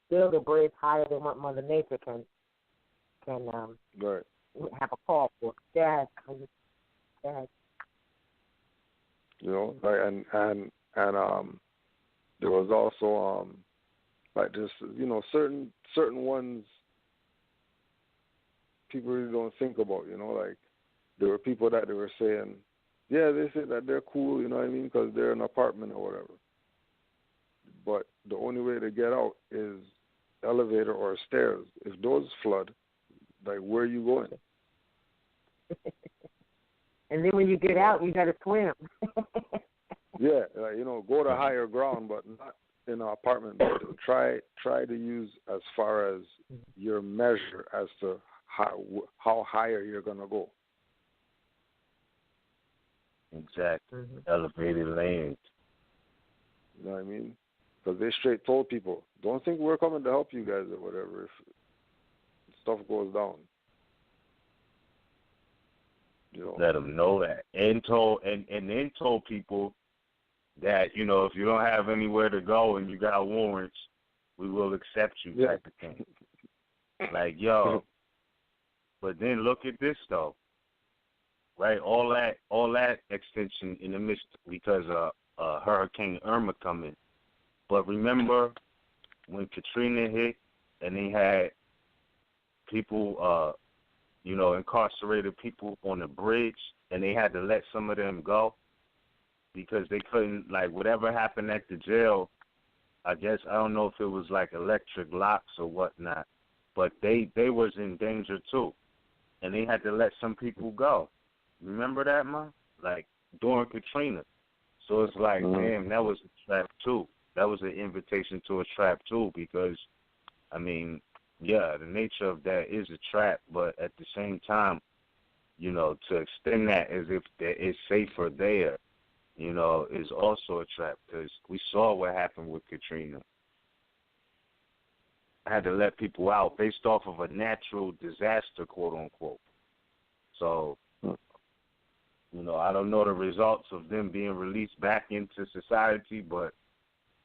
build a bridge higher than what Mother Nature can Right. have a call for. Yeah. And there was also like just certain ones people really don't think about. Like there were people that they were saying, yeah, they say that they're cool. You know what I mean? Because they're in an apartment or whatever. But the only way to get out is elevator or stairs. If those flood, like where are you going? And then when you get out, you got to swim. Yeah, like, go to higher ground, but not in an apartment building. Try to use as far as your measure as to how higher you're gonna go. Exactly. Elevated land. You know what I mean? Because they straight told people, don't think we're coming to help you guys or whatever if stuff goes down. Let them know that, and then told people that if you don't have anywhere to go and you got warrants, we will accept you, type of thing. Like, yo, but then look at this though, right? All that extension in the midst because Hurricane Irma coming. But remember when Katrina hit and they had people, incarcerated people on the bridge, and they had to let some of them go because they couldn't, like, whatever happened at the jail, I guess, I don't know if it was like electric locks or whatnot, but they was in danger too, and they had to let some people go. Remember that, man? Like, during Katrina. So it's like, damn, that was a trap too. That was an invitation to a trap too because, I mean, yeah, the nature of that is a trap, but at the same time, you know, to extend that as if there is safer there, you know, is also a trap because we saw what happened with Katrina. I had to let people out based off of a natural disaster, quote unquote. So, you know, I don't know the results of them being released back into society, but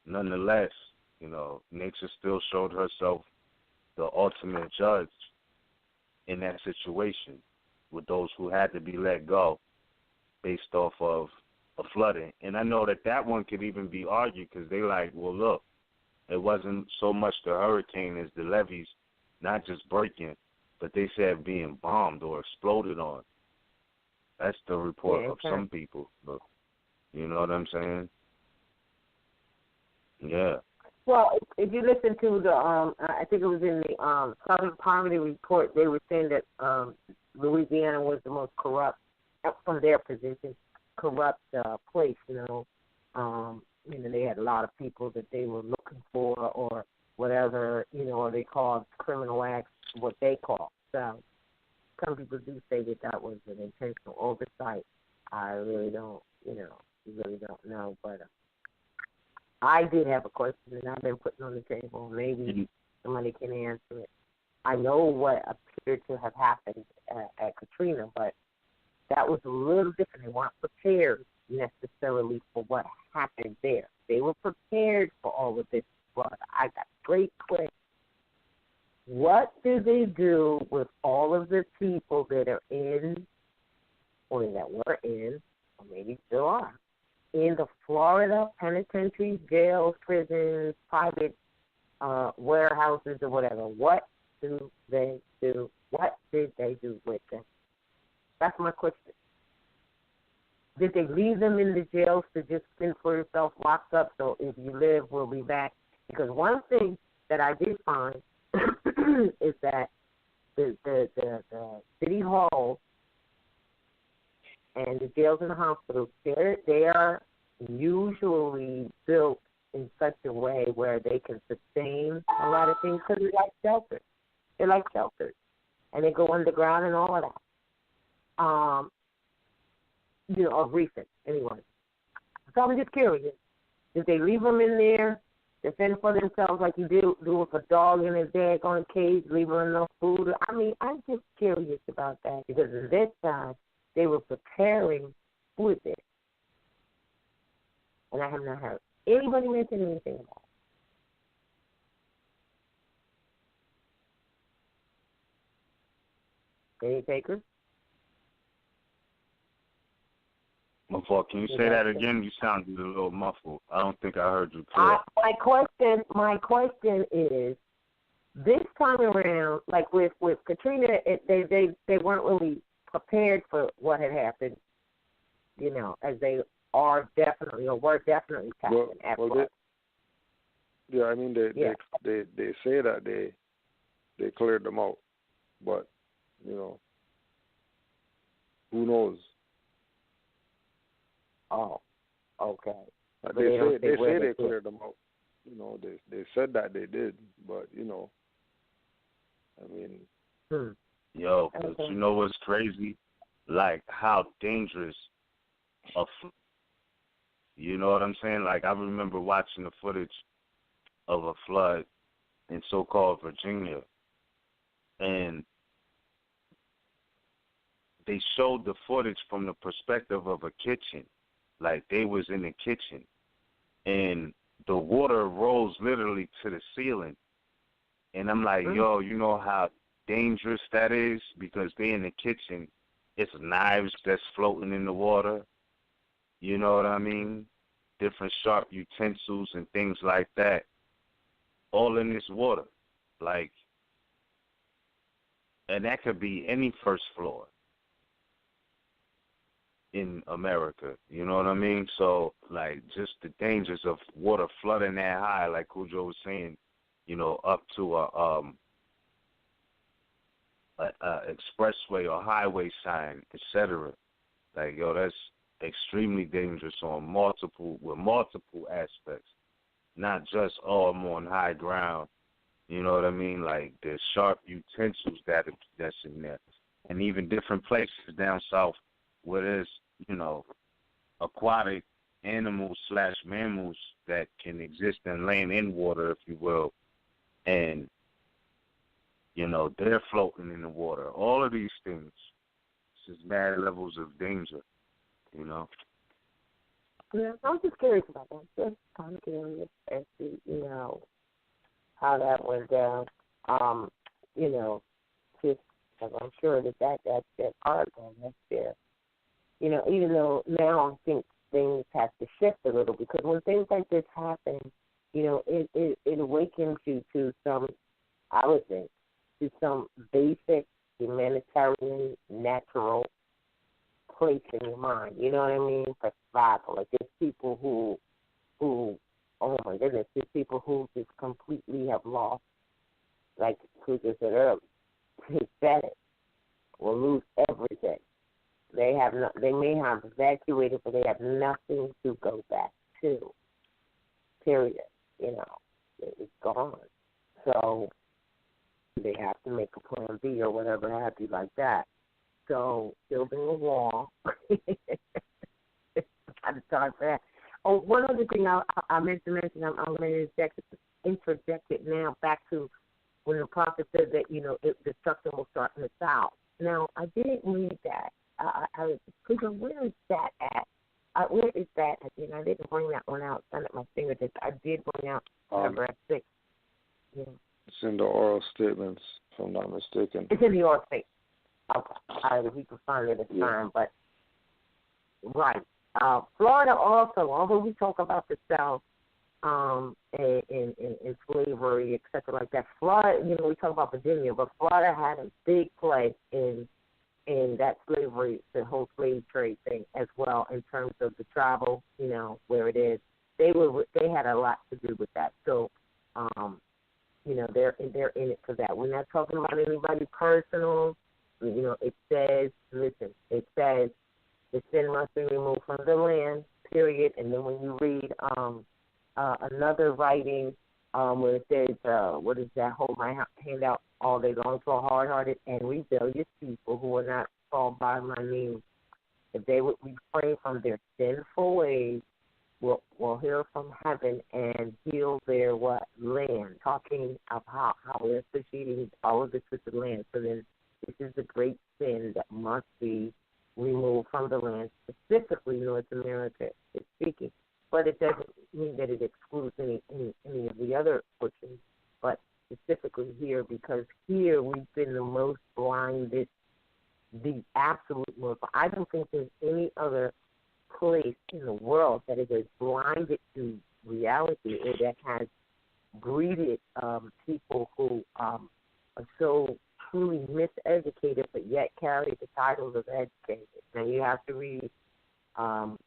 nonetheless, you know, nature still showed herself the ultimate judge in that situation with those who had to be let go based off of a flooding. And I know that one could even be argued because they like, well, look, it wasn't so much the hurricane as the levees not just breaking, but they said being bombed or exploded on. That's the report of some people. But you know what I'm saying? Yeah. Well, if you listen to the, I think it was in the Southern Poverty Report, they were saying that Louisiana was the most corrupt, from their position, corrupt place. You know, they had a lot of people that they were looking for, or whatever. You know, or they called criminal acts what they call. So some people do say that was an intentional oversight. I really don't. You know, really don't know, but. I did have a question that I've been putting on the table. Maybe somebody can answer it. I know what appeared to have happened at Katrina, but that was a little different. They weren't prepared necessarily for what happened there. They were prepared for all of this flood. I got a great question. What do they do with all of the people that are in, or that were in, or maybe still are, in the Florida penitentiaries, jails, prisons, private warehouses, or whatever? What do they do? What did they do with them? That's my question. Did they leave them in the jails to just fend for yourself, locked up, so if you live, we'll be back? Because one thing that I did find is that the city hall and the jails and the hospitals, they are usually built in such a way where they can sustain a lot of things because they're like shelters. They're like shelters. And they go underground and all of that. You know, of recent, anyway. So I'm just curious. Did they leave them in there to fend for themselves like you do with a dog in a daggone cage, leave them enough food? I mean, I'm just curious about that because at this time, they were preparing with it. And I have not heard anybody mention anything about it. Any takers? My fault. Can you say that again? You sounded a little muffled. I don't think I heard you clear. My question is, this time around, like with Katrina, they weren't really prepared for what had happened, you know, as they are definitely or were definitely happening after. Yeah, I mean they say that they cleared them out, but you know, who knows? Oh, okay. They say they cleared them out. You know, they said that they did, but you know, I mean. Yo, but you know what's crazy? Like how dangerous you know what I'm saying? Like I remember watching the footage of a flood in so-called Virginia, and they showed the footage from the perspective of a kitchen. Like they was in the kitchen, and the water rose literally to the ceiling. And I'm like, yo, you know how dangerous that is? Because they in the kitchen, it's knives that's floating in the water. You know what I mean? Different sharp utensils and things like that, all in this water. Like, and that could be any first floor in America. You know what I mean? So, like, just the dangers of water flooding that high, like Cujo was saying, you know, up to a expressway or highway sign, etc. Like, yo, that's extremely dangerous on multiple aspects, not just I'm on high ground You know what I mean? Like the sharp utensils that's in there, and even different places down south where there's, you know, aquatic animals / mammals that can exist in land and water, if you will, and you know they're floating in the water. All of these things, this is mad levels of danger. You know. Yeah, I'm just curious about that. Just kind of curious as to, you know, how that went down. You know, just because I'm sure that article that's there. You know, even though now I think things have to shift a little, because when things like this happen, you know, it awakens you to some, I would think, to some basic humanitarian, natural place in your mind. You know what I mean? For survival. Like there's people who, oh my goodness, there's people who just completely have lost, like Kruger said earlier, he said it, will lose everything. They may have evacuated, but they have nothing to go back to. Period. You know, it's gone. So they have to make a plan B or whatever have you like that. So building a wall. I just thought that. Oh, one other thing I meant to mention, I'm going to interject it now back to when the prophet said that, you know, destruction will start in the south. Now, I didn't read that. Where is that at? Where is that? Again, I didn't bring that one out. It's at my fingertips. I did bring out number 6. Yeah. It's in the oral statements, if I'm not mistaken. It's in the oral statement. Okay. All right, we can find it at time, but right. Florida also, although we talk about the South in slavery, et cetera, like that, Florida, you know, we talk about Virginia, but Florida had a big play in that slavery, the whole slave trade thing as well, in terms of the travel, you know, where it is. They had a lot to do with that. So, you know, they're in it for that. We're not talking about anybody personal. You know, it says the sin must be removed from the land, period. And then when you read another writing where it says, what is that, hold my hand out all day long to a hard-hearted and rebellious people who are not called by my name. If they would refrain from their sinful ways, will hear from heaven and heal their land, talking of how we're associating all of this with the land. So then this is the great sin that must be removed from the land, specifically North America is speaking. But it doesn't mean that it excludes any of the other portions, but specifically here, because here we've been the most blinded, the absolute most. I don't think there's any other place in the world that is as blinded to reality or that has breeded people who are so truly miseducated but yet carry the titles of educated. Now you have to read the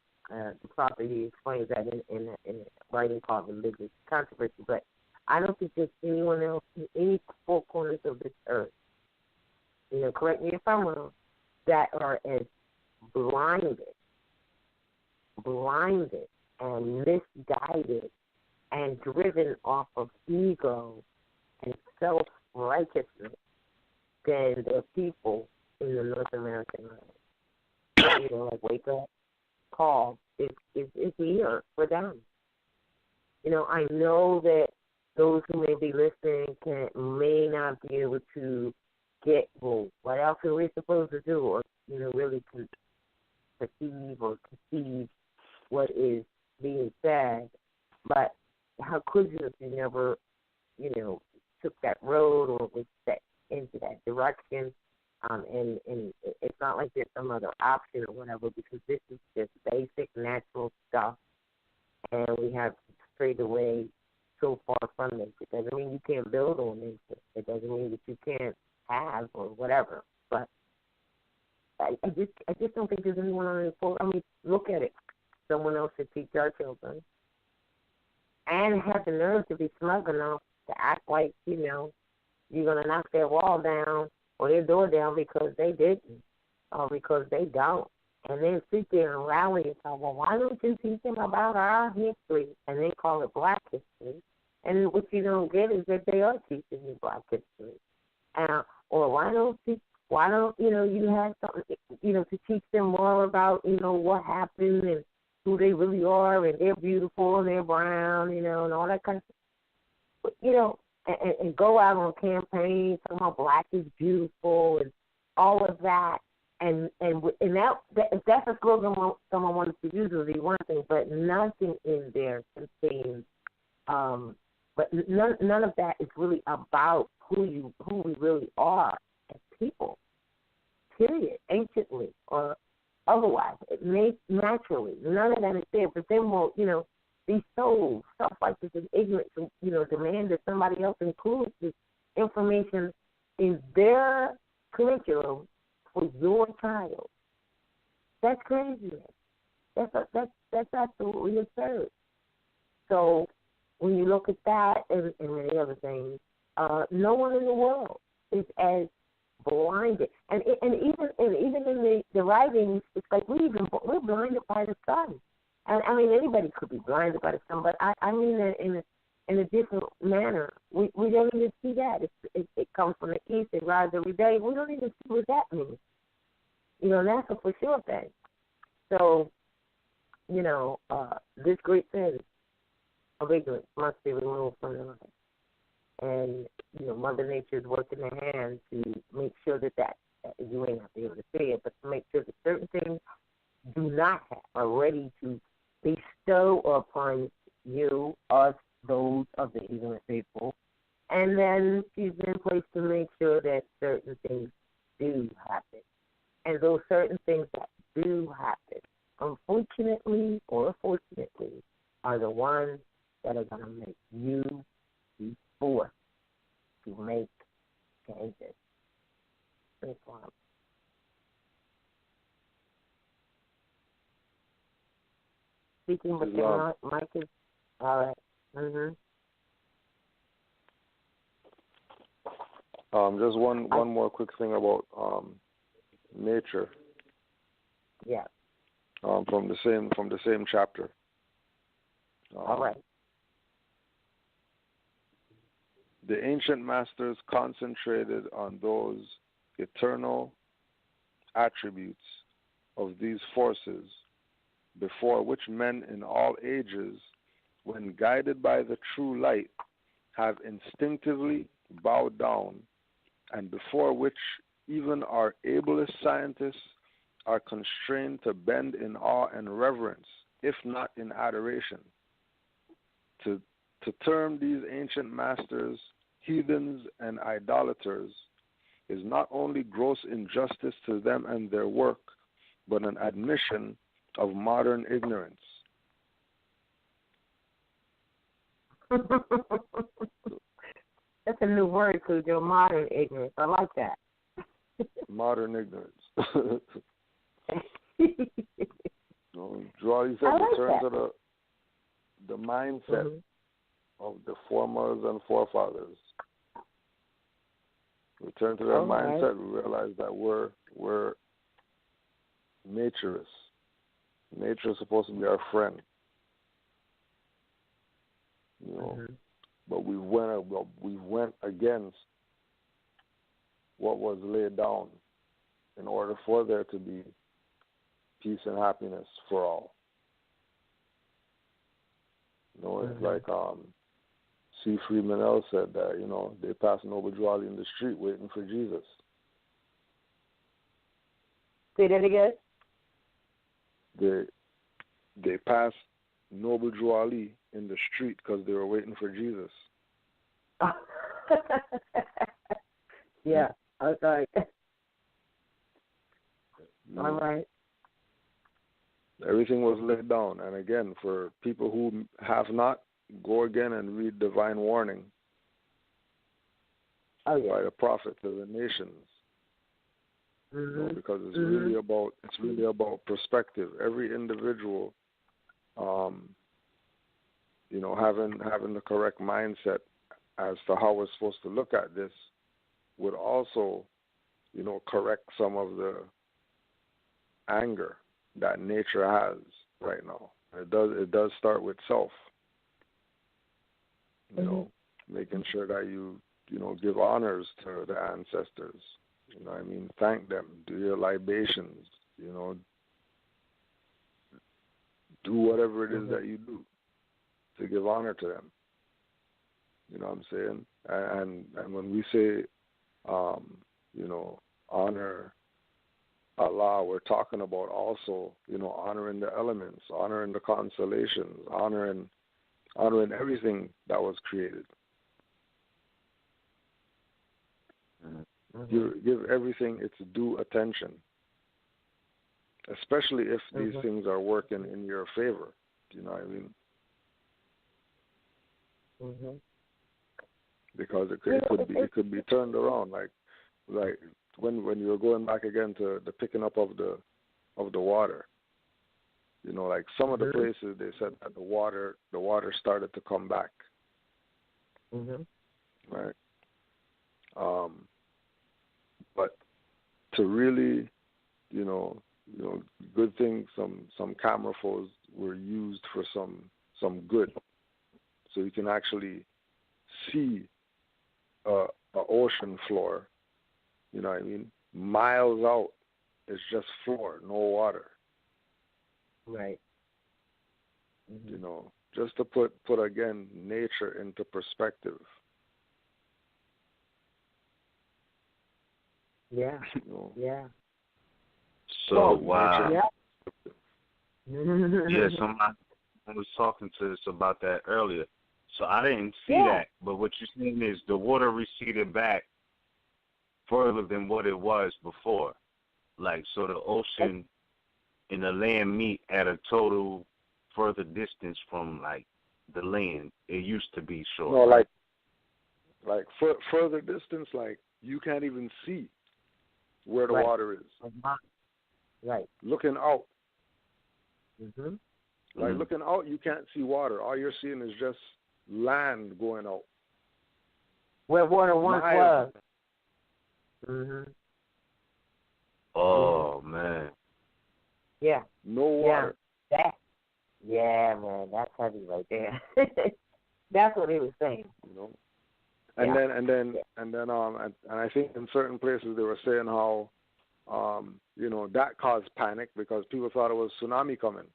prophet. He explains that in a writing called Religious Controversy. But I don't think there's anyone else in any four corners of this earth, you know, correct me if I'm wrong, that are as blinded and misguided and driven off of ego and self-righteousness than the people in the North American land. You know, like wake up, call is here for them. You know, I know that those who may be listening may not be able to get, well, what else are we supposed to do, or, you know, really perceive or conceive what is being said. But how could you if you never, you know, took that road or was set into that direction? And it's not like there's some other option or whatever, because this is just basic natural stuff, and we have strayed away so far from nature. It doesn't mean you can't build on nature. It doesn't mean that you can't have or whatever. But I just don't think there's anyone on the floor. I mean, look at it. Someone else should teach our children, and have the nerve to be smug enough to act like, you know, you're going to knock their wall down or their door down because they didn't or because they don't. And then sit there and rally and say, well, why don't you teach them about our history? And they call it black history. And what you don't get is that they are teaching you Black history. Or why don't you have something, to teach them more about, what happened and who they really are, and they're beautiful and they're brown, and all that kind of stuff. But, and go out on campaigns talking about Black is beautiful and all of that. And that if that's a slogan someone wants to use, it would be one thing, but nothing in there contains, but none of that is really about who we really are as people, period, anciently or otherwise. It made naturally. None of that is there. But then we'll, be so self-righteous and ignorant to, demand that somebody else includes this information in their curriculum for your child. That's craziness. That's absolutely absurd. So when you look at that and many other things, no one in the world is as blinded. And even in the writings, it's like we're blinded by the sun. And I mean, anybody could be blinded by the sun, but I mean that in a different manner. We don't even see that. It comes from the east. It rises every day. We don't even see what that means. That's a for sure thing. So, this great sin of ignorance must be removed from the life. And, Mother Nature is working her hands to make sure that you ain't not be able to say it, but to make sure that certain things do not have, are ready to bestow upon you, us, those of the ignorant faithful. And then she's in place to make sure that certain things do happen. And those certain things that do happen, unfortunately or fortunately, are the ones that are going to make you be forced to make changes. Speaking with the mic is all right. Mm-hmm. Just one more quick thing about nature. Yeah. From the same chapter. All right. The ancient masters concentrated on those eternal attributes of these forces before which men in all ages, when guided by the true light, have instinctively bowed down, and before which even our ablest scientists are constrained to bend in awe and reverence, if not in adoration. To term these ancient masters heathens and idolaters is not only gross injustice to them and their work, but an admission of modern ignorance. That's a new word, Cujo, modern ignorance. I like that. Modern ignorance. Draw, you said, return to the mindset of the foremothers and forefathers. Return to their mindset. We realize that we're naturists. Nature is supposed to be our friend. But we went against what was laid down in order for there to be peace and happiness for all. It's like C. Freeman L. said that, they passed Noble Drew Ali in the street waiting for Jesus. Say that again? They passed Noble Drew Ali in the street because they were waiting for Jesus. Yeah, okay. All right. Everything was laid down. And again, for people who have not, go again and read Divine Warning by the prophet to the nations. Because it's really about perspective. Every individual, having the correct mindset as to how we're supposed to look at this would also, correct some of the anger that nature has right now. It does start with self. You know, making sure that you give honors to the ancestors. You know what I mean? Thank them. Do your libations. You know, do whatever it is that you do to give honor to them. You know what I'm saying? And when we say, you know, honor Allah, we're talking about also, you know, honoring the elements, honoring the constellations, honoring everything that was created. Give everything its due attention, especially if these things are working in your favor. Do you know what I mean? Because it could be turned around, like when you're going back again to the picking up of the water. You know, like some of the places they said that the water started to come back. Right. But to really, you know, good thing, some camera photos were used for some good, so you can actually see a ocean floor. You know what I mean? Miles out, it's just floor, no water. Right. You know, just to put again nature into perspective. Yeah. You know? Yeah. So wow. Yeah. Somebody was talking to us about that earlier. So I didn't see that, but what you're saying is the water receded back further than what it was before. Like, so the ocean and the land meet at a total further distance from, like, the land. It used to be short. No, like further distance, like you can't even see where the water is. Right. Looking out. Like looking out, you can't see water. All you're seeing is just land going out. Where water once was. Oh man. Yeah. No water. Yeah, man, that's heavy right there. That's what he was saying. You know. And I think in certain places they were saying how you know, that caused panic because people thought it was tsunami coming.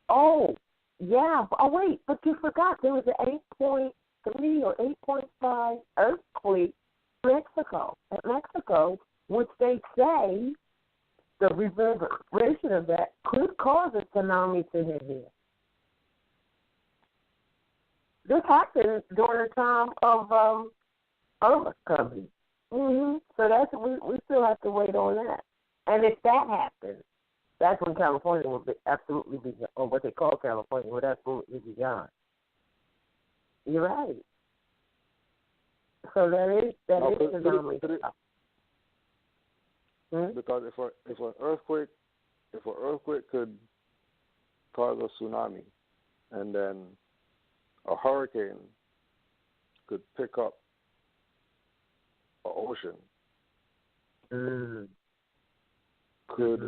Oh, yeah. Oh, wait, but you forgot there was an 8.3 or 8.5 earthquake in Mexico, which they say the reverberation of that could cause a tsunami to hit here. This happened during the time of Earth coming. So that's we still have to wait on that. And if that happens, that's when California will absolutely be, or what they call California, would absolutely be gone. You're right. So that is tsunami. Because if an earthquake could cause a tsunami, and then a hurricane could pick up an ocean, could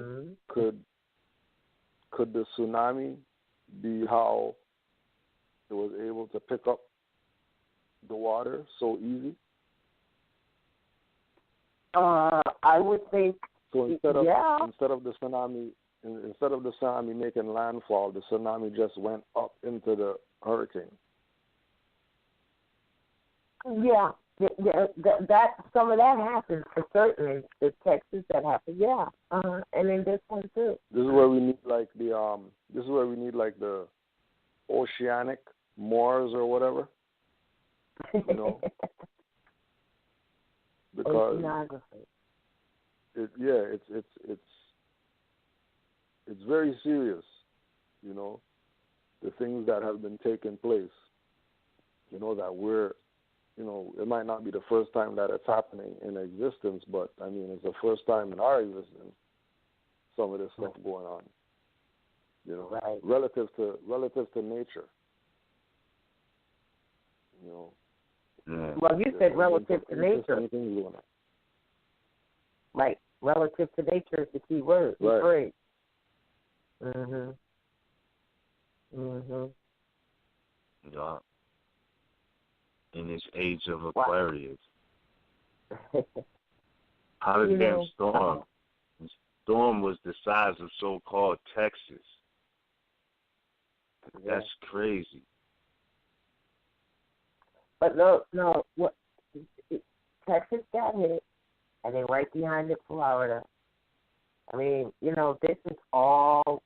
the tsunami be how it was able to pick up the water so easy? I would think. So instead of the tsunami making landfall, the tsunami just went up into the hurricane. Yeah, that some of that happens for certain. In Texas, that happens. Yeah, and in this one too. This is where we need the oceanic Moors or whatever. You know, because it's very serious. You know, the things that have been taking place. You know, that we're, you know, it might not be the first time that it's happening in existence, but I mean, it's the first time in our existence some of this stuff going on. You know, relative to nature. You know. Yeah. Well, you said relative to nature. Right. Relative to nature is the key word. Right. Yeah. in this age of Wow. Aquarius. How the damn storm? The storm was the size of so-called Texas. That's crazy. But no, what? Texas got hit, and then right behind it, Florida. I mean, this is all.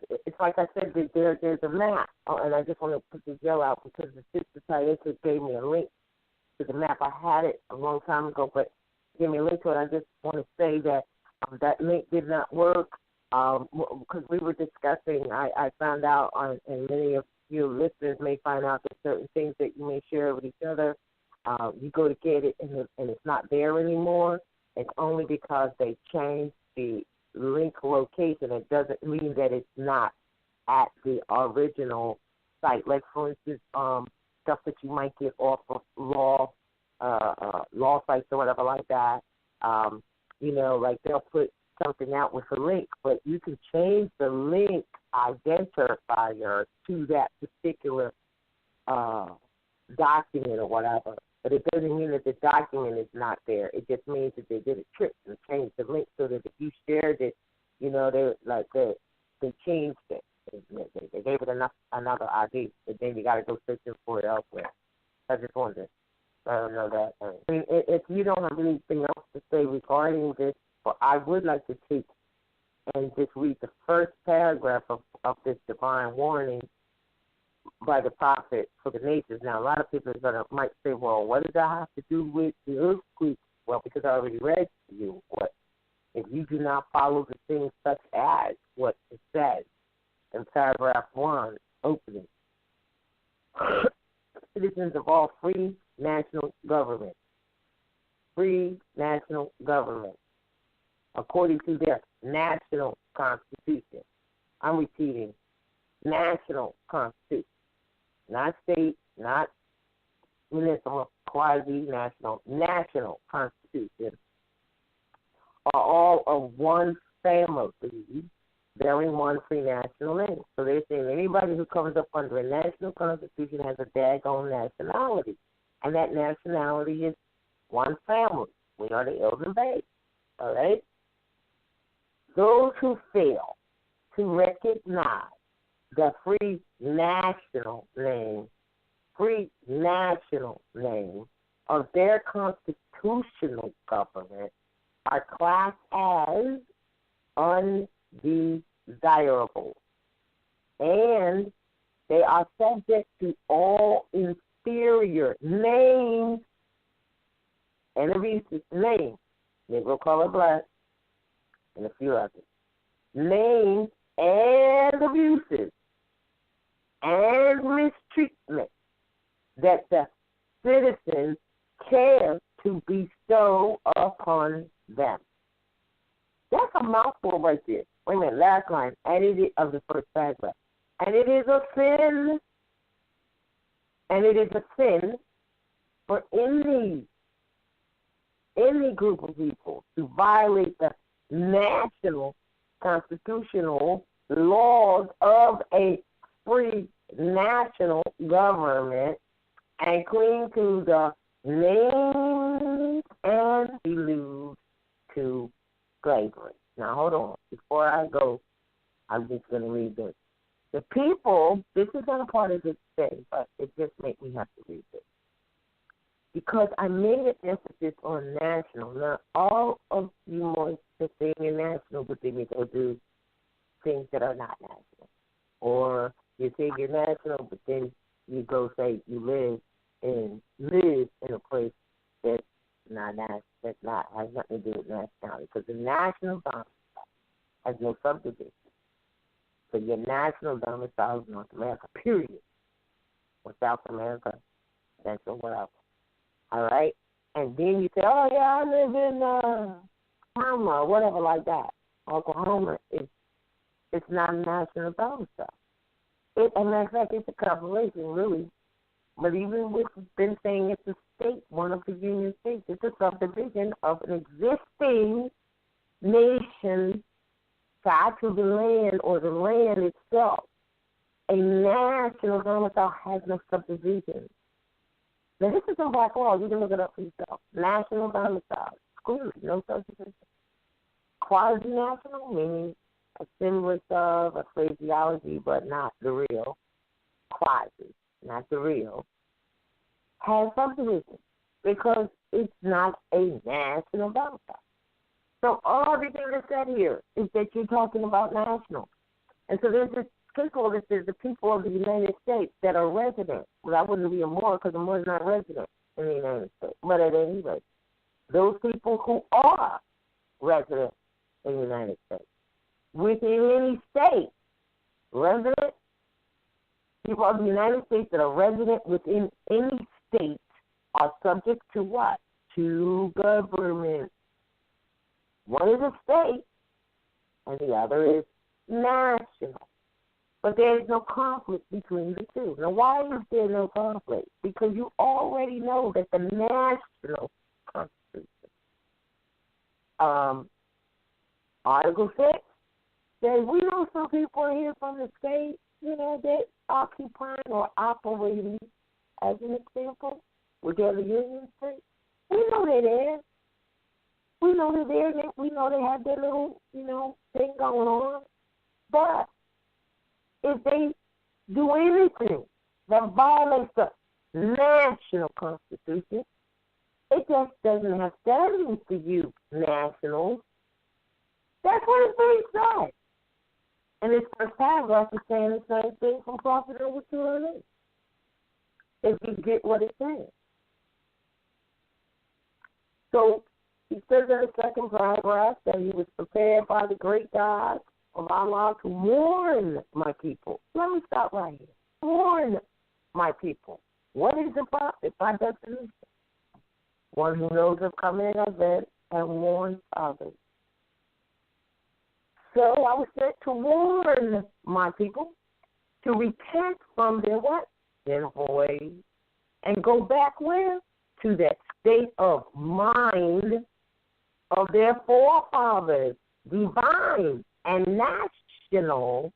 It's like I said, there's a map, and I just want to put the gel out because the sister Taisha gave me a link to the map. I had it a long time ago, but gave me a link to it. I just want to say that that link did not work because we were discussing. I found out, and many of you listeners may find out that certain things that you may share with each other, you go to get it, and it's not there anymore. It's only because they changed the link location. It doesn't mean that it's not at the original site. Like, for instance, stuff that you might get off of law sites or whatever like that. Like they'll put something out with a link, but you can change the link identifier to that particular document or whatever. But it doesn't mean that the document is not there. It just means that they did a trick and changed the link so that if you shared it, they changed it. They gave it another ID, but then you got to go searching for it elsewhere. I just wanted to know that. I mean, if you don't have anything else to say regarding this, but I would like to take and just read the first paragraph of this divine warning by the prophet for the nations. Now, a lot of people might say, well, what does that have to do with the earthquake? Well, because I already read to you what if you do not follow the things such as what it says in paragraph 1, opening. Citizens of all free national government, according to their national constitution. I'm repeating, national constitution. Not state, not municipal, quasi-national, national constitution, are all of one family, bearing one free national name. So they're saying anybody who comes up under a national constitution has a daggone nationality. And that nationality is one family. We are the RVBey. All right? Those who fail to recognize the free national name of their constitutional government are classed as undesirable, and they are subject to all inferior names and abuses. Names, Negro, color, black, and a few others. Names and abuses and mistreatment that the citizens care to bestow upon them. That's a mouthful right there. Wait a minute, last line, of the first paragraph. And it is a sin for any group of people to violate the national constitutional laws of a free national government and cling to the names and allude to slavery. Now, hold on. Before I go, I'm just going to read this. The people, this is not a part of this thing, but it just made me have to read this. Because I made an emphasis on national. Now, all of you more that say you're national, but then you go do things that are not national. Or you say you're national, but then you go say you live in a place that's not national, has nothing to do with nationality. Because the national domicile has no subdivision. So your national domicile is North America, period. Or South America, Central, whatever. All right? And then you say, oh, yeah, I live in Oklahoma, whatever like that. Oklahoma it's not a national domicile. As a matter of fact, it's a corporation, really. But even with been saying it's a state, one of the union states, it's a subdivision of an existing nation tied to the land or the land itself. A national domicile has no subdivision. Now, this is in black law. You can look it up for yourself. National domicile. Excluded. No substitution. Quasi-national, meaning a semblance of a phraseology, but not the real. Quasi, not the real. Has subdivision because it's not a national domicile. So everything that's said here is that you're talking about national. And so there's this people that says the people of the United States that are resident. Well, that wouldn't be a Moor because a Moor is not resident in the United States. But at any rate, those people who are resident in the United States, within any state, resident, people of the United States that are resident within any state are subject to what? To government. One is a state, and the other is national. But there is no conflict between the two. Now, why is there no conflict? Because you already know that the national Constitution, Article 6, says we know some people are here from the state, that occupying or operating, as an example, with the other Union states. We know they're there. We know they're there. We know they have their little, thing going on. But if they do anything that violates the national Constitution, it just doesn't have standing for you, nationals. That's what it's being said. And this first paragraph is saying the same thing from Prophet over to it. If you get what it's saying. So he says in the second paragraph that he was prepared by the great God of Allah to warn my people. Let me stop right here. Warn my people. What is the prophet by definition? One who knows of coming event and warns others. So I was sent to warn my people to repent from their what? Sinful ways. And go back where? To that state of mind of their forefathers, divine and national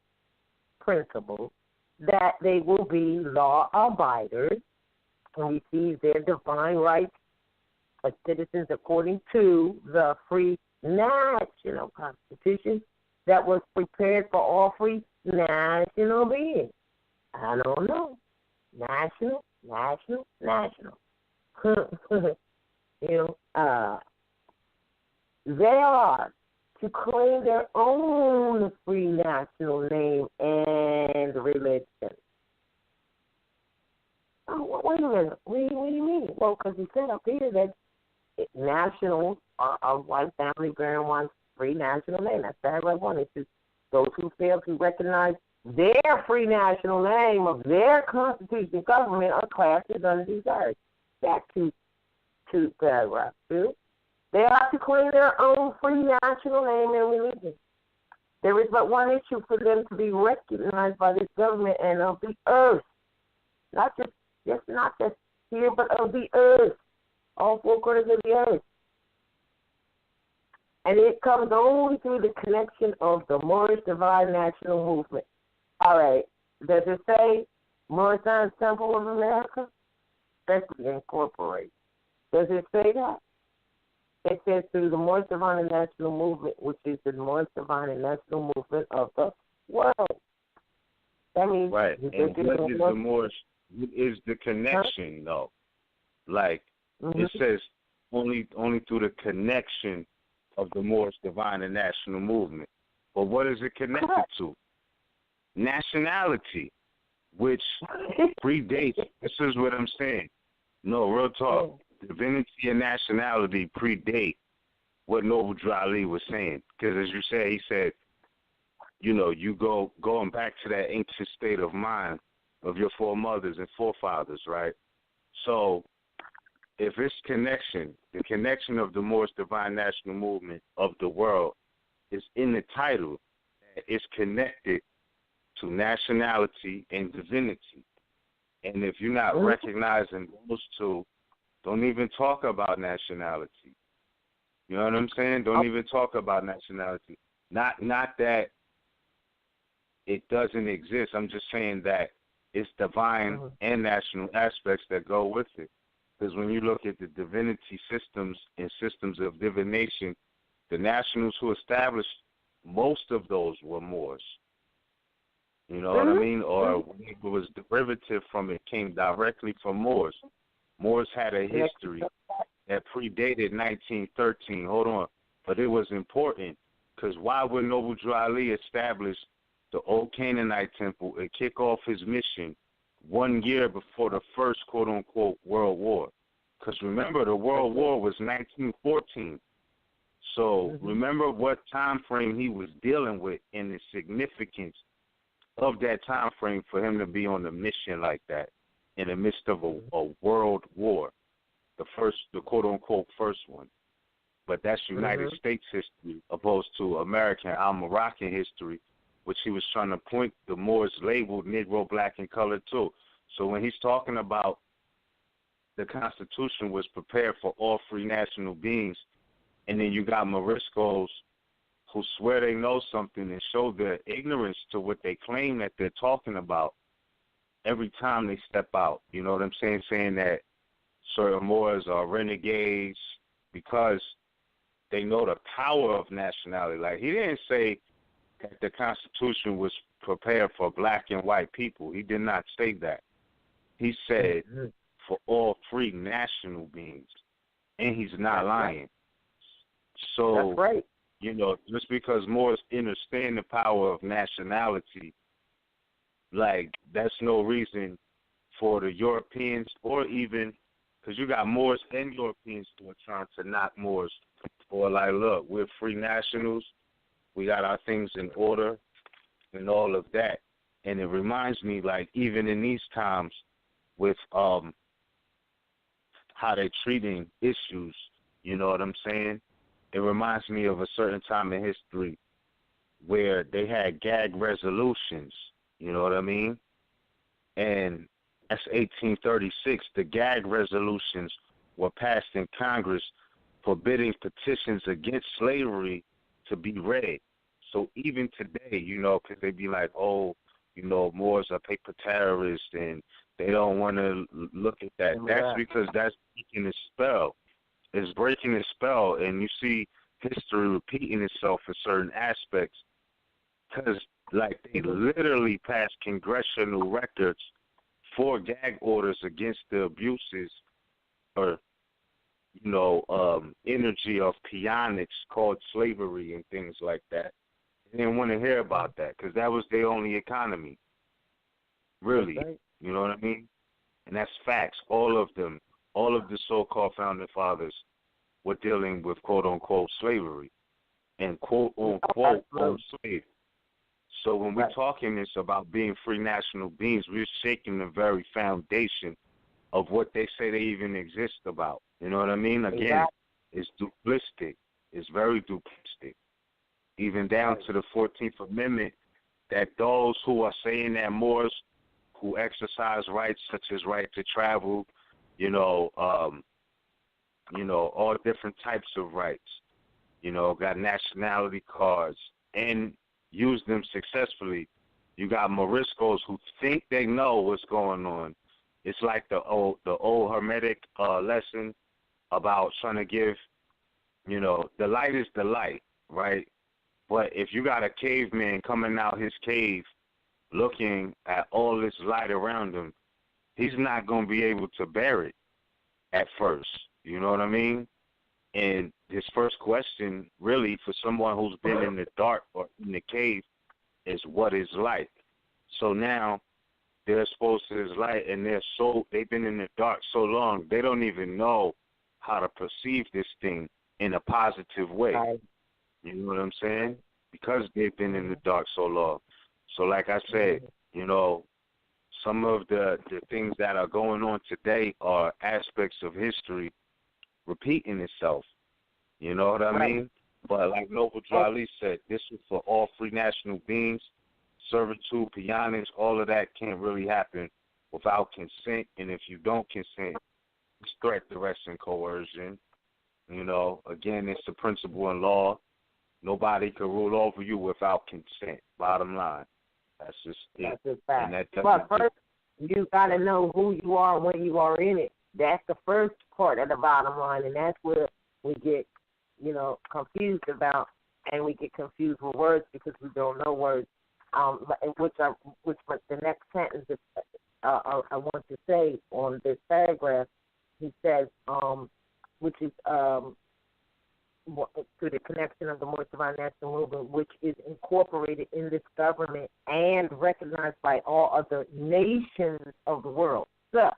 principles, that they will be law abiders and receive their divine rights as citizens according to the free national Constitution that was prepared for all free national beings. I don't know. National. They are to claim their own free national name and religion. Oh, wait a minute. What do you mean? Well, because he said up here that nationals are a white family bearing one free national name. That's paragraph 1. It says those who fail to recognize their free national name of their constitutional government are classed as undesirable. Back to paragraph 2. They have to claim their own free national name and religion. There is but one issue for them to be recognized by this government and of the earth. Not just here, but of the earth. All 4 quarters of the earth. And it comes only through the connection of the Moorish Divine National Movement. All right. Does it say Moorish Temple of America? Especially incorporated. Does it say that? It says through the Moorish Divine and National Movement, which is the Moorish Divine and National Movement of the world. That means right. And what is the Moorish? What is the connection, though? Like it says, only through the connection of the Moorish Divine and National Movement. But what is it connected to? Nationality, which predates. This is what I'm saying. No, real talk. Divinity and nationality predate what Noble Drew Ali was saying. Because as you said, he said, you going back to that ancient state of mind of your foremothers and forefathers, right? So if it's the connection of the Moorish Divine National Movement of the world is in the title, it's connected to nationality and divinity. And if you're not recognizing those two, don't even talk about nationality. You know what I'm saying? Don't even talk about nationality. Not that it doesn't exist. I'm just saying that it's divine and national aspects that go with it. Because when you look at the divinity systems and systems of divination, the nationals who established most of those were Moors. You know what I mean? Or it was derivative from it, came directly from Moors. Moors had a history that predated 1913. Hold on. But it was important because why would Noble Drew Ali establish the old Canaanite temple and kick off his mission 1 year before the first quote-unquote World War? Because remember, the World War was 1914. So remember what time frame he was dealing with and the significance of that time frame for him to be on a mission like that in the midst of a world war, the quote-unquote first one. But that's United States history opposed to American Al-Moroccan history, which he was trying to point the Moors labeled Negro, black, and colored too. So when he's talking about the Constitution was prepared for all free national beings, and then you got Moriscos who swear they know something and show their ignorance to what they claim that they're talking about every time they step out. You know what I'm saying? Saying that certain Moors are renegades because they know the power of nationality. Like, he didn't say that the Constitution was prepared for black and white people. He did not say that. He said for all free national beings, and he's not lying. So, that's right. You know, just because Moors understand the power of nationality, like, that's no reason for the Europeans or even, because you got Moors and Europeans who are trying to knock Moors, or like, look, we're free nationals, we got our things in order and all of that. And it reminds me, like, even in these times with how they're treating issues, you know what I'm saying? It reminds me of a certain time in history where they had gag resolutions, you know what I mean? And that's 1836. The gag resolutions were passed in Congress forbidding petitions against slavery to be read. So even today, you know, because they be like, oh, you know, Moors are paper terrorists and they don't want to look at that. That's because that's breaking the spell. It's breaking the spell, and you see history repeating itself in certain aspects because, like, they literally passed congressional records for gag orders against the abuses or, you know, energy of pionics called slavery and things like that. They didn't want to hear about that because that was their only economy, really. Right. You know what I mean? And that's facts. All of them, all of the so-called founding fathers were dealing with quote-unquote slavery and quote-unquote owned slaves. So when we're talking this about being free national beings, we're shaking the very foundation of what they say they even exist about. You know what I mean? Again, it's duplistic. It's very duplistic. Even down to the 14th Amendment, that those who are saying that Moors who exercise rights such as right to travel, all different types of rights, got nationality cards and use them successfully. You got Moriscos who think they know what's going on. It's like the old Hermetic lesson about trying to give, the light is the light, right? But if you got a caveman coming out his cave looking at all this light around him, he's not going to be able to bear it at first. You know what I mean? And his first question, really, for someone who's been in the dark or in the cave, is what is light? So now they're exposed to this light, and they've been in the dark so long, they don't even know how to perceive this thing in a positive way. You know what I'm saying? Because they've been in the dark so long. So like I said, some of the things that are going on today are aspects of history repeating itself. You know what I mean? But like Noble Drew Ali said, this is for all free national beings. Servitude, pionics, all of that can't really happen without consent. And if you don't consent, it's threat, duress, and coercion. Again, it's the principle in law. Nobody can rule over you without consent. Bottom line. That's just it. That's a fact. But first, you got to know who you are when you are in it. That's the first part of the bottom line, and that's where we get, confused about, and we get confused with words because we don't know words. Which the next sentence is, I want to say on this paragraph, he says, which is through the connection of the Moorish Divine National Movement, which is incorporated in this government and recognized by all other nations of the world. So,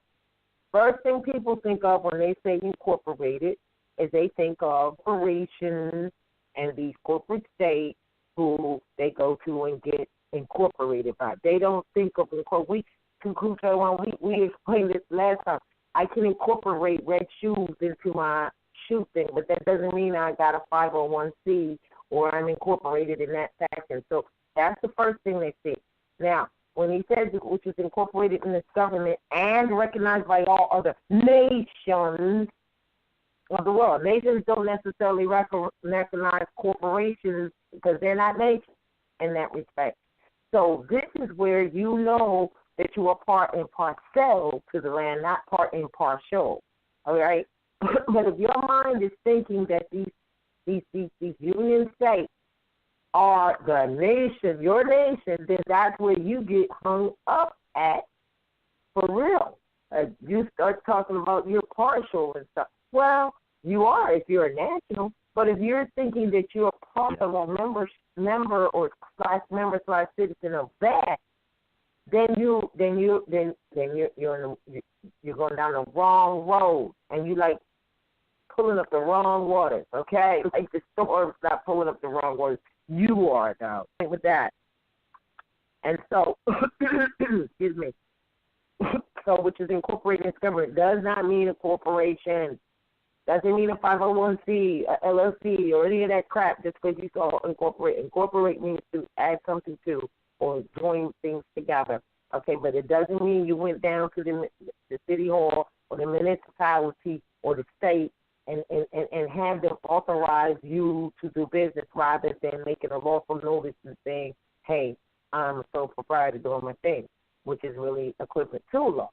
first thing people think of when they say incorporated is they think of corporations and these corporate states who they go to and get incorporated by. They don't think of we explained this last time. I can incorporate red shoes into my shoe thing, but that doesn't mean I got a 501c or I'm incorporated in that fashion. So that's the first thing they see. Now, when he says which is incorporated in this government and recognized by all other nations of the world. Nations don't necessarily recognize corporations because they're not nations in that respect. So this is where you know that you are part and parcel to the land, not part and partial. All right? But if your mind is thinking that these union states are the nation, your nation, then that's where you get hung up at for real. You start talking about you're partial and stuff. Well, you are if you're a national, but if you're thinking that you're part of a member or /member/citizen of that, then you're going down the wrong road, and you like pulling up the wrong waters. Okay, like the storm's not pulling up the wrong waters. You are now with that, and so excuse me. So, which is incorporated in this government does not mean a corporation. Doesn't mean a 501c, a LLC, or any of that crap just because you saw incorporate. Incorporate means to add something to or join things together. Okay, but it doesn't mean you went down to the city hall or the municipality or the state and have them authorize you to do business rather than making a lawful notice and saying, hey, I'm a sole proprietor doing my thing, which is really equivalent to law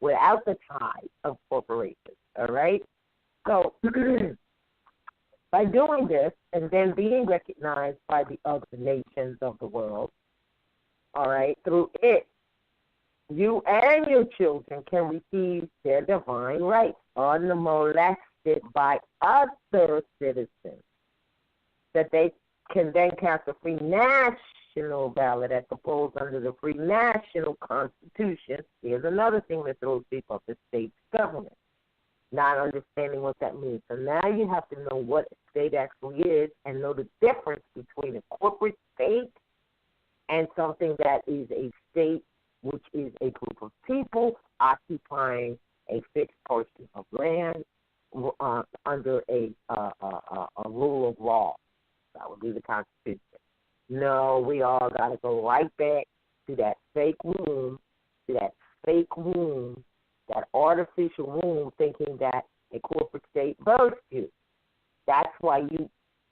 without the tie of corporations. All right? So, by doing this and then being recognized by the other nations of the world, all right, through it, you and your children can receive their divine rights unmolested by other citizens, that they can then cast a free national ballot at the polls under the free national constitution. Here's another thing that throws people off the state government. Not understanding what that means. So now you have to know what a state actually is and know the difference between a corporate state and something that is a state, which is a group of people occupying a fixed portion of land under a rule of law. That would be the Constitution. No, we all got to go right back to that fake womb, that artificial womb, thinking that a corporate state birthed you. That's why you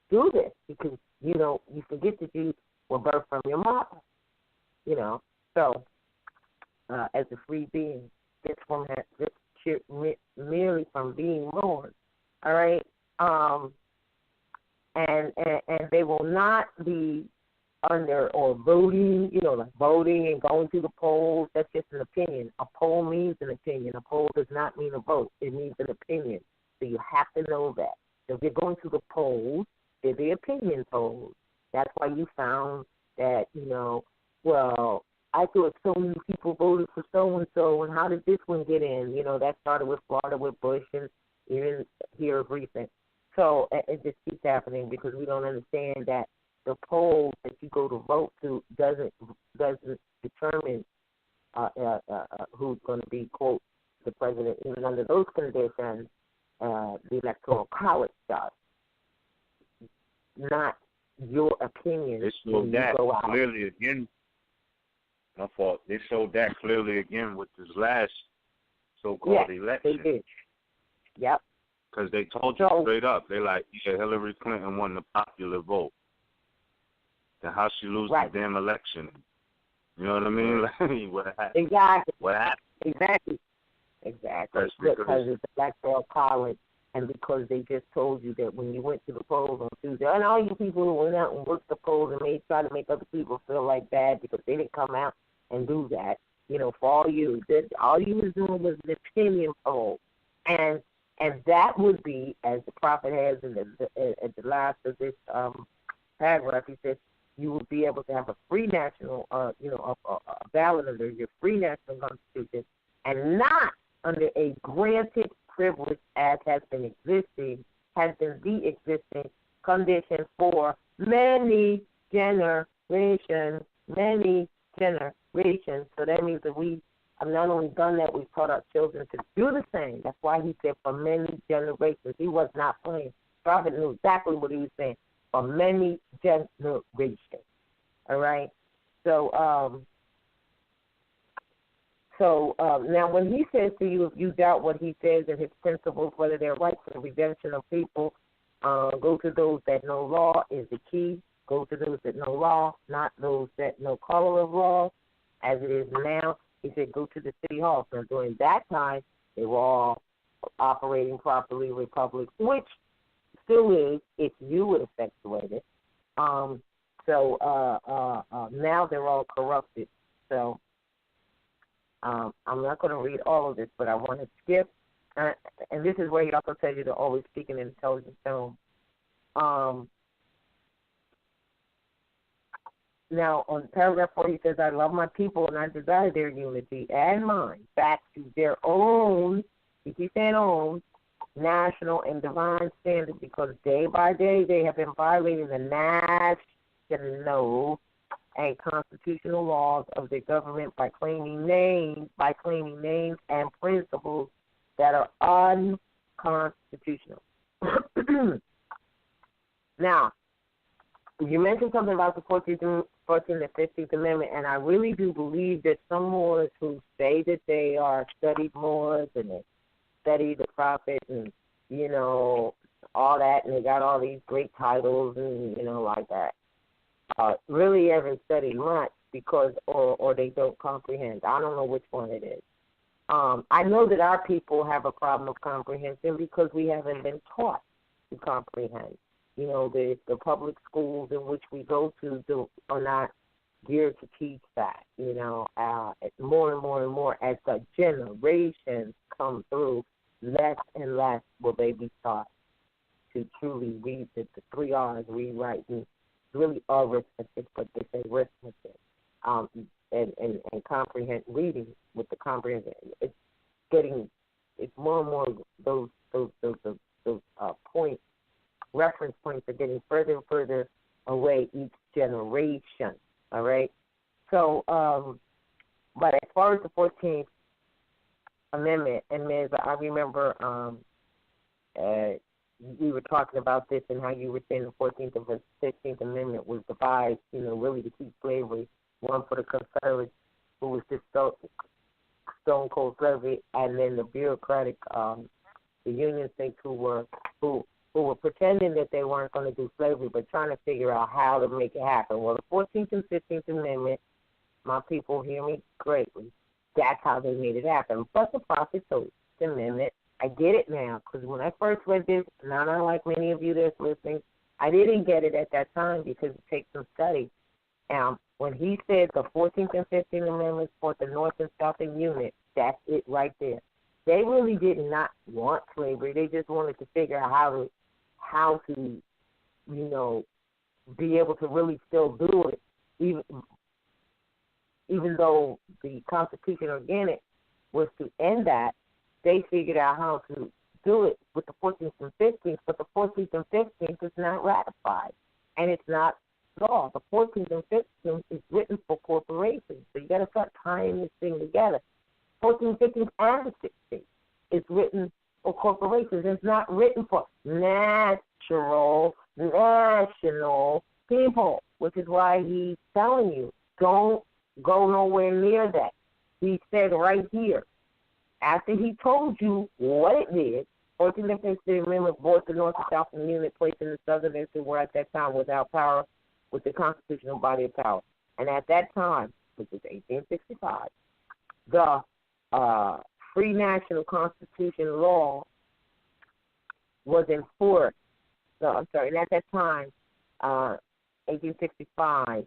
do this, because, you forget that you were birthed from your mother, So, as a free being, just from that, merely from being born, all right? And they will not be under or voting, like voting and going to the polls. That's just an opinion. A poll means an opinion. A poll does not mean a vote. It means an opinion. So you have to know that. So if you're going to the polls, they're the opinion polls. That's why you found that, well, I thought so many people voted for so-and-so, and how did this one get in? That started with Florida with Bush and even here of recent. So it just keeps happening because we don't understand that the polls that you go to vote to doesn't determine who's going to be, quote, the president. Even under those conditions, the Electoral College does. Not your opinion. They showed that clearly again. My fault. They showed that clearly again with this last so-called election. They did. Yep. Because they told you straight up. They like, Hillary Clinton won the popular vote. Then how she lose the damn election? You know what I mean? Like, what happened? Exactly. What happened? Exactly. Exactly. That's because it's electoral college, and because they just told you that when you went to the polls on Tuesday, and all you people who went out and worked the polls and try to make other people feel like bad because they didn't come out and do that, for all you was doing was an opinion poll, and that would be, as the prophet has at the last of this paragraph, he says, you will be able to have a free national, a ballot under your free national constitution, and not under a granted privilege as has been the existing condition for many generations. So that means that we have not only done that, we've taught our children to do the same. That's why he said for many generations. He was not playing. The prophet knew exactly what he was saying. For many generations. All right? So, now when he says to you, if you doubt what he says and his principles, whether they're right for the redemption of people, go to those that know law is the key. Go to those that know law, not those that know color of law, as it is now. He said go to the city hall. So during that time, they were all operating properly, republics, which still is if you would effectuate it. Now they're all corrupted. So I'm not going to read all of this, but I want to skip. And this is where he also tells you to always speak in an intelligent tone. Now, on paragraph 4, he says, I love my people and I desire their unity and mine back to their own, he keeps saying own, national and divine standard, because day by day they have been violating the national and constitutional laws of their government by claiming names and principles that are unconstitutional. Now, you mentioned something about the 14th and 15th Amendment, and I really do believe that some Moors who say that they are studied Moors and they study the prophet and, all that, and they got all these great titles and, like that, really haven't studied much because, or they don't comprehend. I don't know which one it is. I know that our people have a problem of comprehension because we haven't been taught to comprehend. The public schools in which we go to are not geared to teach that. More and more and more as the generations come through, less and less will they be taught to truly read the 3 R's, read, write, and really arithmetic, but they say arithmetic, and comprehend reading with the comprehension. It's more and more those points. Reference points are getting further and further away each generation, all right? So, but as far as the 14th Amendment, and I remember we were talking about this and how you were saying the 14th and 15th Amendment was devised, really to keep slavery, one for the Confederates, who was just stone cold slavery, and then the bureaucratic, the Union states who were pretending that they weren't going to do slavery, but trying to figure out how to make it happen. Well, the 14th and 15th Amendment, my people hear me greatly, that's how they made it happen. But the prophet told the amendment, I get it now, because when I first read this, not unlike many of you that's listening, I didn't get it at that time because it takes some study. When he said the 14th and 15th Amendments for the North and Southern unit, that's it right there. They really did not want slavery. They just wanted to figure out how to, be able to really still do it, even though the Constitution organic was to end that. They figured out how to do it with the 14th and 15th, but the 14th and 15th is not ratified, and it's not law. The 14th and 15th is written for corporations, so you got to start tying this thing together. 14th, 15th, and the 16th is written for corporations. It's not written for national people, which is why he's telling you, don't go nowhere near that. He said right here, after he told you what it did, 14th and 15th Amendment brought the North and South unit, placing the Southerners who were at that time without power with the constitutional body of power. And at that time, which is 1865, the free national constitution law was enforced. So, I'm sorry, and at that time, 1865, I'm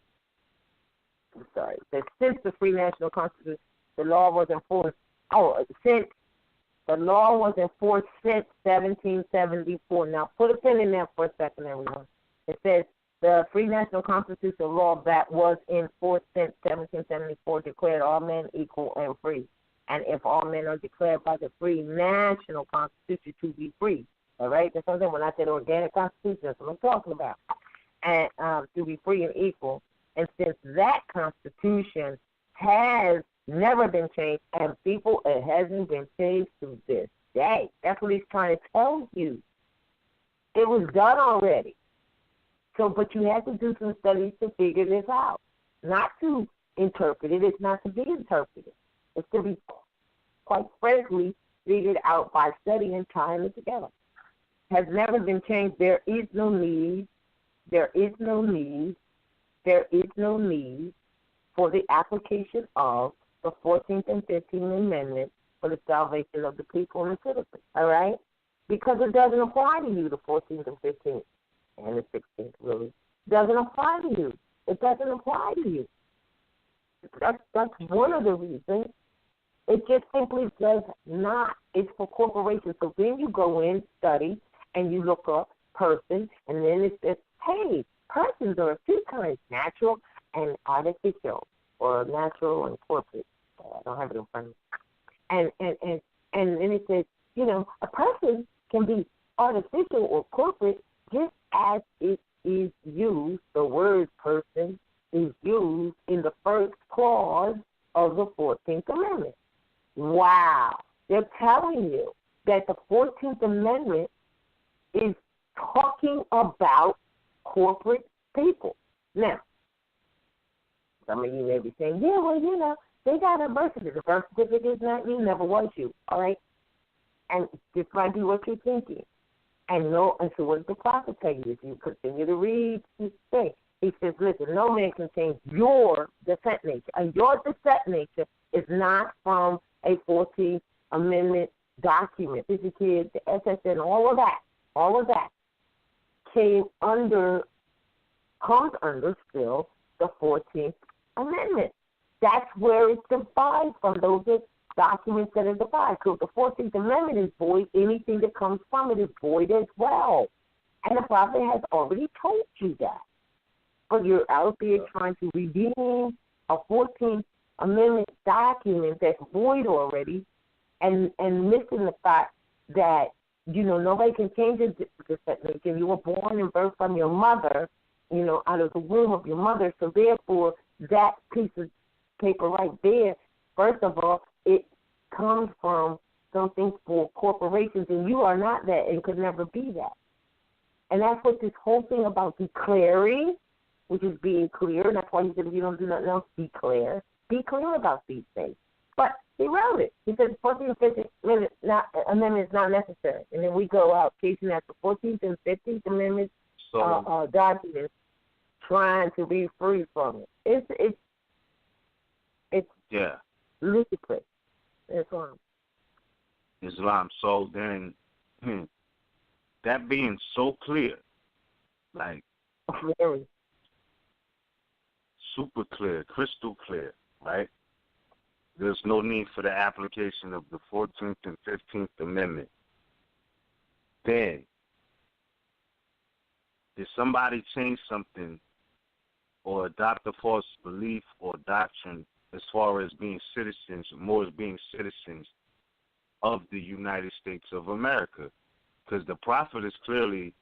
sorry, that since the free national constitution, the law was enforced, since the law was enforced since 1774. Now, put a pin in there for a second, everyone. It says the free national constitutional law that was in force since 1774 declared all men equal and free. And if all men are declared by the free national constitution to be free, all right? That's something when I said organic constitution, that's what I'm talking about. And to be free and equal. And since that constitution has never been changed, and people, it hasn't been changed to this day. That's what he's trying to tell you. It was done already. So, but you have to do some studies to figure this out. Not to interpret it. It's not to be interpreted. It's to be, quite frankly, figured out by studying, tying it together. Has never been changed. There is no need. There is no need. There is no need for the application of the 14th and 15th Amendment for the salvation of the people and the citizens. All right? Because it doesn't apply to you, the 14th and 15th. And the 16th, really. Doesn't apply to you. It doesn't apply to you. That's one of the reasons. It just simply does not. It's for corporations. So then you go in, study, and you look up person, and then it says, hey, persons are a few kinds, natural and artificial, or natural and corporate. I don't have it in front of me. And then it says, you know, a person can be artificial or corporate just as it is used, the word person is used in the first clause of the 14th Amendment. Wow. They're telling you that the 14th Amendment is talking about corporate people. Now, some of you may be saying, yeah, well, you know, they got a birth certificate. The birth certificate is not you, never was you, all right? And this might be what you're thinking. And so what does the prophet tell you? If you continue to read his thing, he says, listen, no man can change your descent nature. And your descent nature is not from a 14th Amendment document. This is here, the SSN, all of that comes under still the 14th Amendment. That's where it's defined from. Those are documents that are defined. So if the 14th Amendment is void, anything that comes from it is void as well. And the prophet has already told you that. But you're out there trying to redeem a 14th Amendment document that's void already and missing the fact that, you know, nobody can change your descent nature. You were born and birthed from your mother, you know, out of the womb of your mother. So therefore, that piece of paper right there, first of all, it comes from something for corporations, and you are not that and could never be that. And that's what this whole thing about declaring, which is being clear, and that's why he said if you don't do nothing else, declare. Be clear about these things. But he wrote it. He said the 14th and 15th Amendment is not necessary. And then we go out chasing at the 14th and 15th Amendment documents, trying to be free from it. It's ludicrous. Islam. So then, that being so clear, like very super clear, crystal clear, right? There's no need for the application of the 14th and 15th Amendment. Then, did somebody change something or adopt a false belief or doctrine as far as being citizens, Moors being citizens of the United States of America? Because the prophet is clearly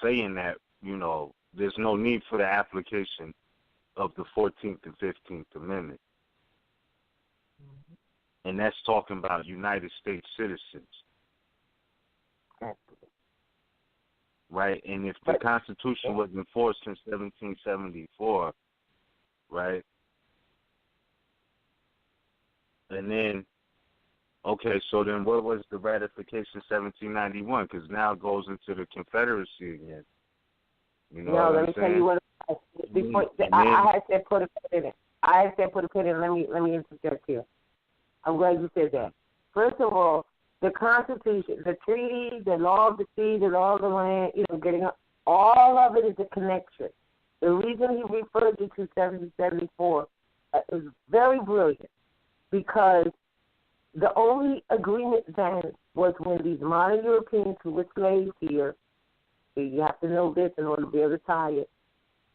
saying that, you know, there's no need for the application of the 14th and 15th Amendment. Mm-hmm. And that's talking about United States citizens. Right? And if the Constitution was enforced since 1774, right? And then, okay, so then what was the ratification 1791? Because now it goes into the Confederacy again. You know let me tell you what. Before, I had said put a pin in it. Let me interject here. I'm glad you said that. First of all, the Constitution, the treaty, the law of the sea, the law of the land, getting up, all of it is a connection. The reason he referred to 1774 is very brilliant, because the only agreement then was when these modern Europeans who were slaves here, you have to know this in order to be able to tie it,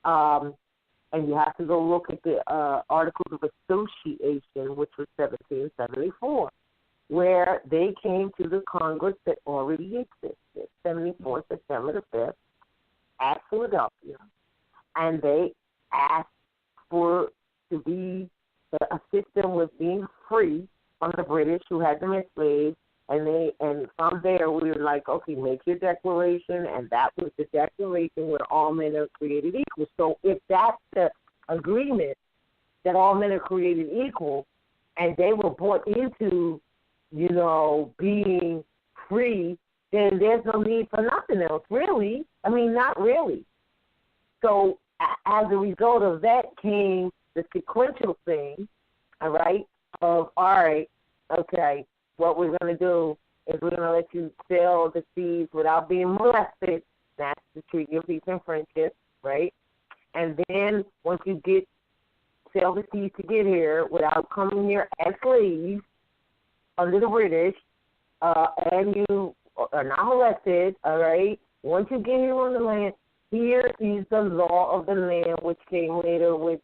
and you have to go look at the Articles of Association, which was 1774, where they came to the Congress that already existed, 74, September the 5th, at Philadelphia, and they asked for to be a system with being free from the British who had them as slaves, and from there we were like, okay, make your declaration, and that was the declaration where all men are created equal. So if that's the agreement that all men are created equal, and they were brought into, being free, then there's no need for nothing else, really. I mean, not really. So as a result of that came the sequential thing, all right, of, all right, okay, what we're going to do is we're going to let you sail the seas without being molested. That's the Treaty of Peace and Friendship, right? And then once you sail the seas to get here without coming here as slaves under the British, and you are not molested, all right? Once you get here on the land, here is the law of the land, which came later, which,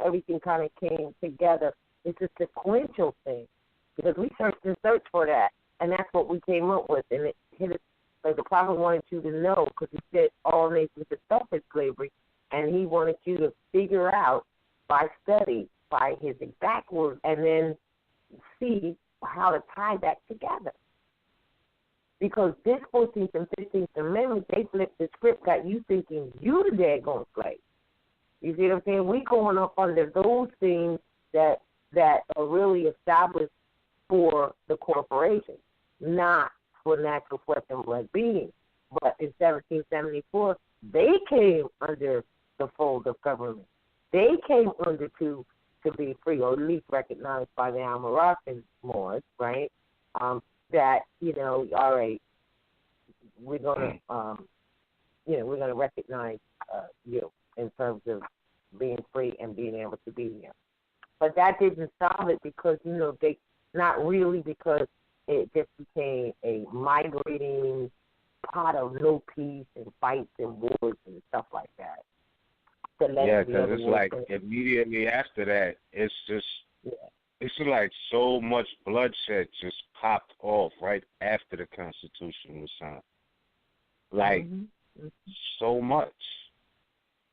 everything kind of came together. It's a sequential thing, because we searched and searched for that, and that's what we came up with. And it hit us, like the prophet wanted you to know, because he said all nations have suffered slavery, and he wanted you to figure out by study, by his exact words, and then see how to tie that together. Because this 14th and 15th Amendment, they flipped the script, got you thinking you the daggone slave. You see what I'm saying? We going up under those things that are really established for the corporation, not for natural flesh and blood beings. But in 1774, they came under the fold of government. They came under to be free, or at least recognized by the Almoravian Moors, right? That, all right, we're gonna we're gonna recognize you in terms of being free and being able to be here. But that didn't solve it, because they not really, because it just became a migrating pot of no peace and fights and wars and stuff like that. Yeah, because it's like immediately after that, it's just it's like so much bloodshed just popped off right after the Constitution was signed. Like, so much.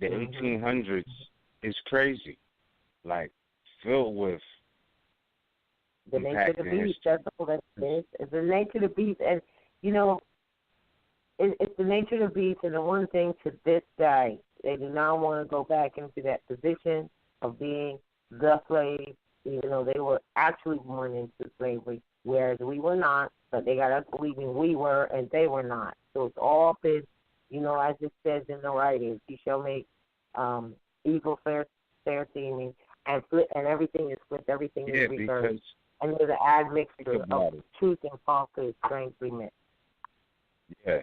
The 1800s is crazy. Like, filled with the nature of the beast. That's all that is. It's the nature of the beast. And, it's the nature of the beast. And the one thing to this day, they do not want to go back into that position of being the slave, even though they were actually born into slavery, whereas we were not. But they got us believing we were and they were not. So it's all been, as it says in the writings, he shall make evil fair seeming, and everything is flipped, everything is reversed. And there's an admixture of truth and falsehood strangely mixed. Yeah,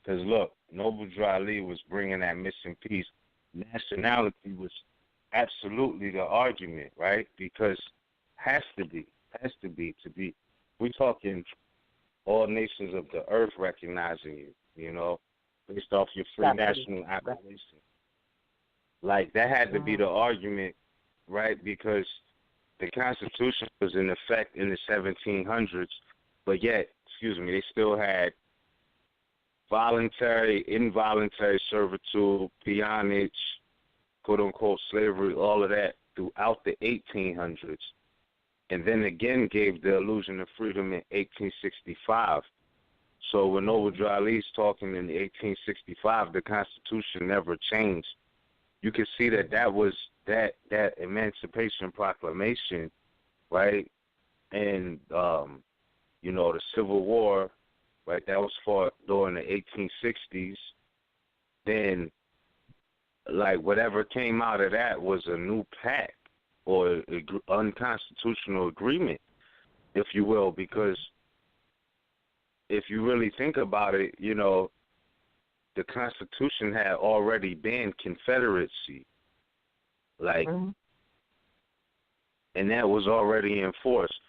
because look, Noble Drew Ali was bringing that missing piece. Nationality was absolutely the argument, right? Because has to be. We're talking all nations of the earth recognizing you, based off your free national appellation. Like, that had to be the argument, right? Because the Constitution was in effect in the 1700s, but yet, they still had voluntary, involuntary servitude, peonage, quote-unquote slavery, all of that throughout the 1800s. And then again gave the illusion of freedom in 1865. So when Noble Drew Ali's talking in 1865, the Constitution never changed. You can see that was that Emancipation Proclamation, right? And, the Civil War, right, that was fought during the 1860s. Then, like, whatever came out of that was a new pact or unconstitutional agreement. if you will, because if you really think about it, you know, the Constitution had already banned Confederacy, like, and that was already enforced.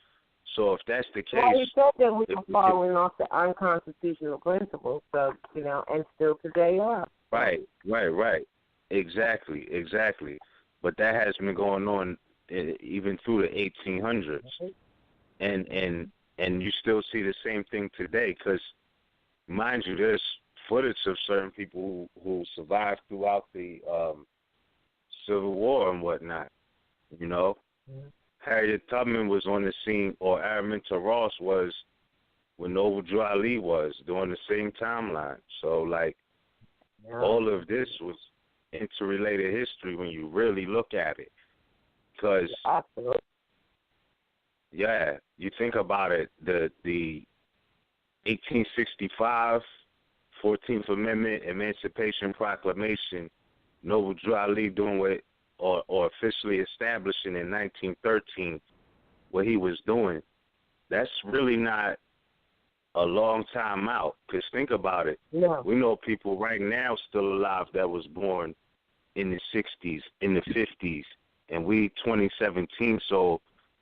So if that's the case, well, he said that we were following off the unconstitutional principles, so you know, and still today are. Right. Exactly. But that has been going on even through the 1800s, and you still see the same thing today. Because, mind you, there's footage of certain people who survived throughout the Civil War and whatnot. You know, Harriet Tubman was on the scene, or Araminta Ross was when Noble Drew Ali was during the same timeline. So, like, all of this was interrelated history when you really look at it. Because, you think about it, the 1865 14th Amendment Emancipation Proclamation, Noble Drew Ali doing what, or officially establishing in 1913 what he was doing, that's really not a long time out. Because think about it. Yeah. We know people right now still alive that was born in the 60s, in the 50s, and we 2017. So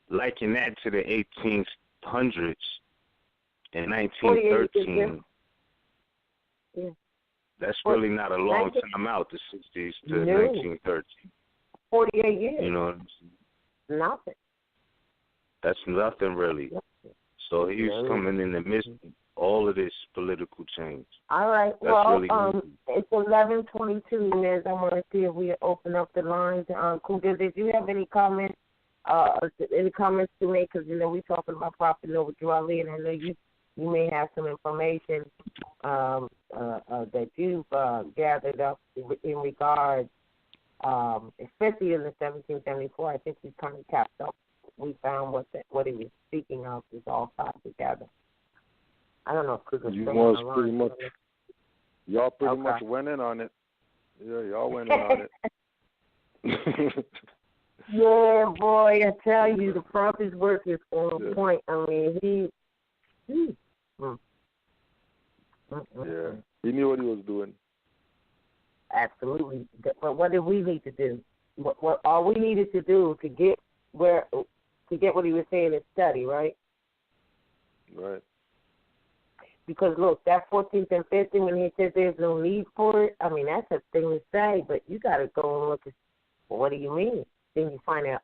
liken that to the 1800s and 1913. Yeah. That's really not a long time out, the 60s to 1913. 48 years. You know, nothing. That's nothing really. So he's coming in the midst of all of this political change. All right. That's well, really it's 11:22 minutes. I want to see if we open up the lines. Cougar, did you have any comments? Any comments to make? Because you know we're talking about Prophet Noble Drew Ali, and I know you may have some information that you've gathered up in regards, especially in the 1774. I think we kind of tapped up. We found what he was speaking of is all tied together. I don't know if Cougar's you was pretty much. Y'all pretty much went in on it. Yeah, y'all went in on it. Yeah, boy, I tell you, the prophet's work is on point. I mean, yeah, he knew what he was doing. Absolutely. But what did we need to do? What all we needed to do to get what he was saying is study, right? Right. Because look, that 14th and 15th, when he says there's no need for it, I mean that's a thing to say, but you got to go and look at, well, what do you mean? Then you find out,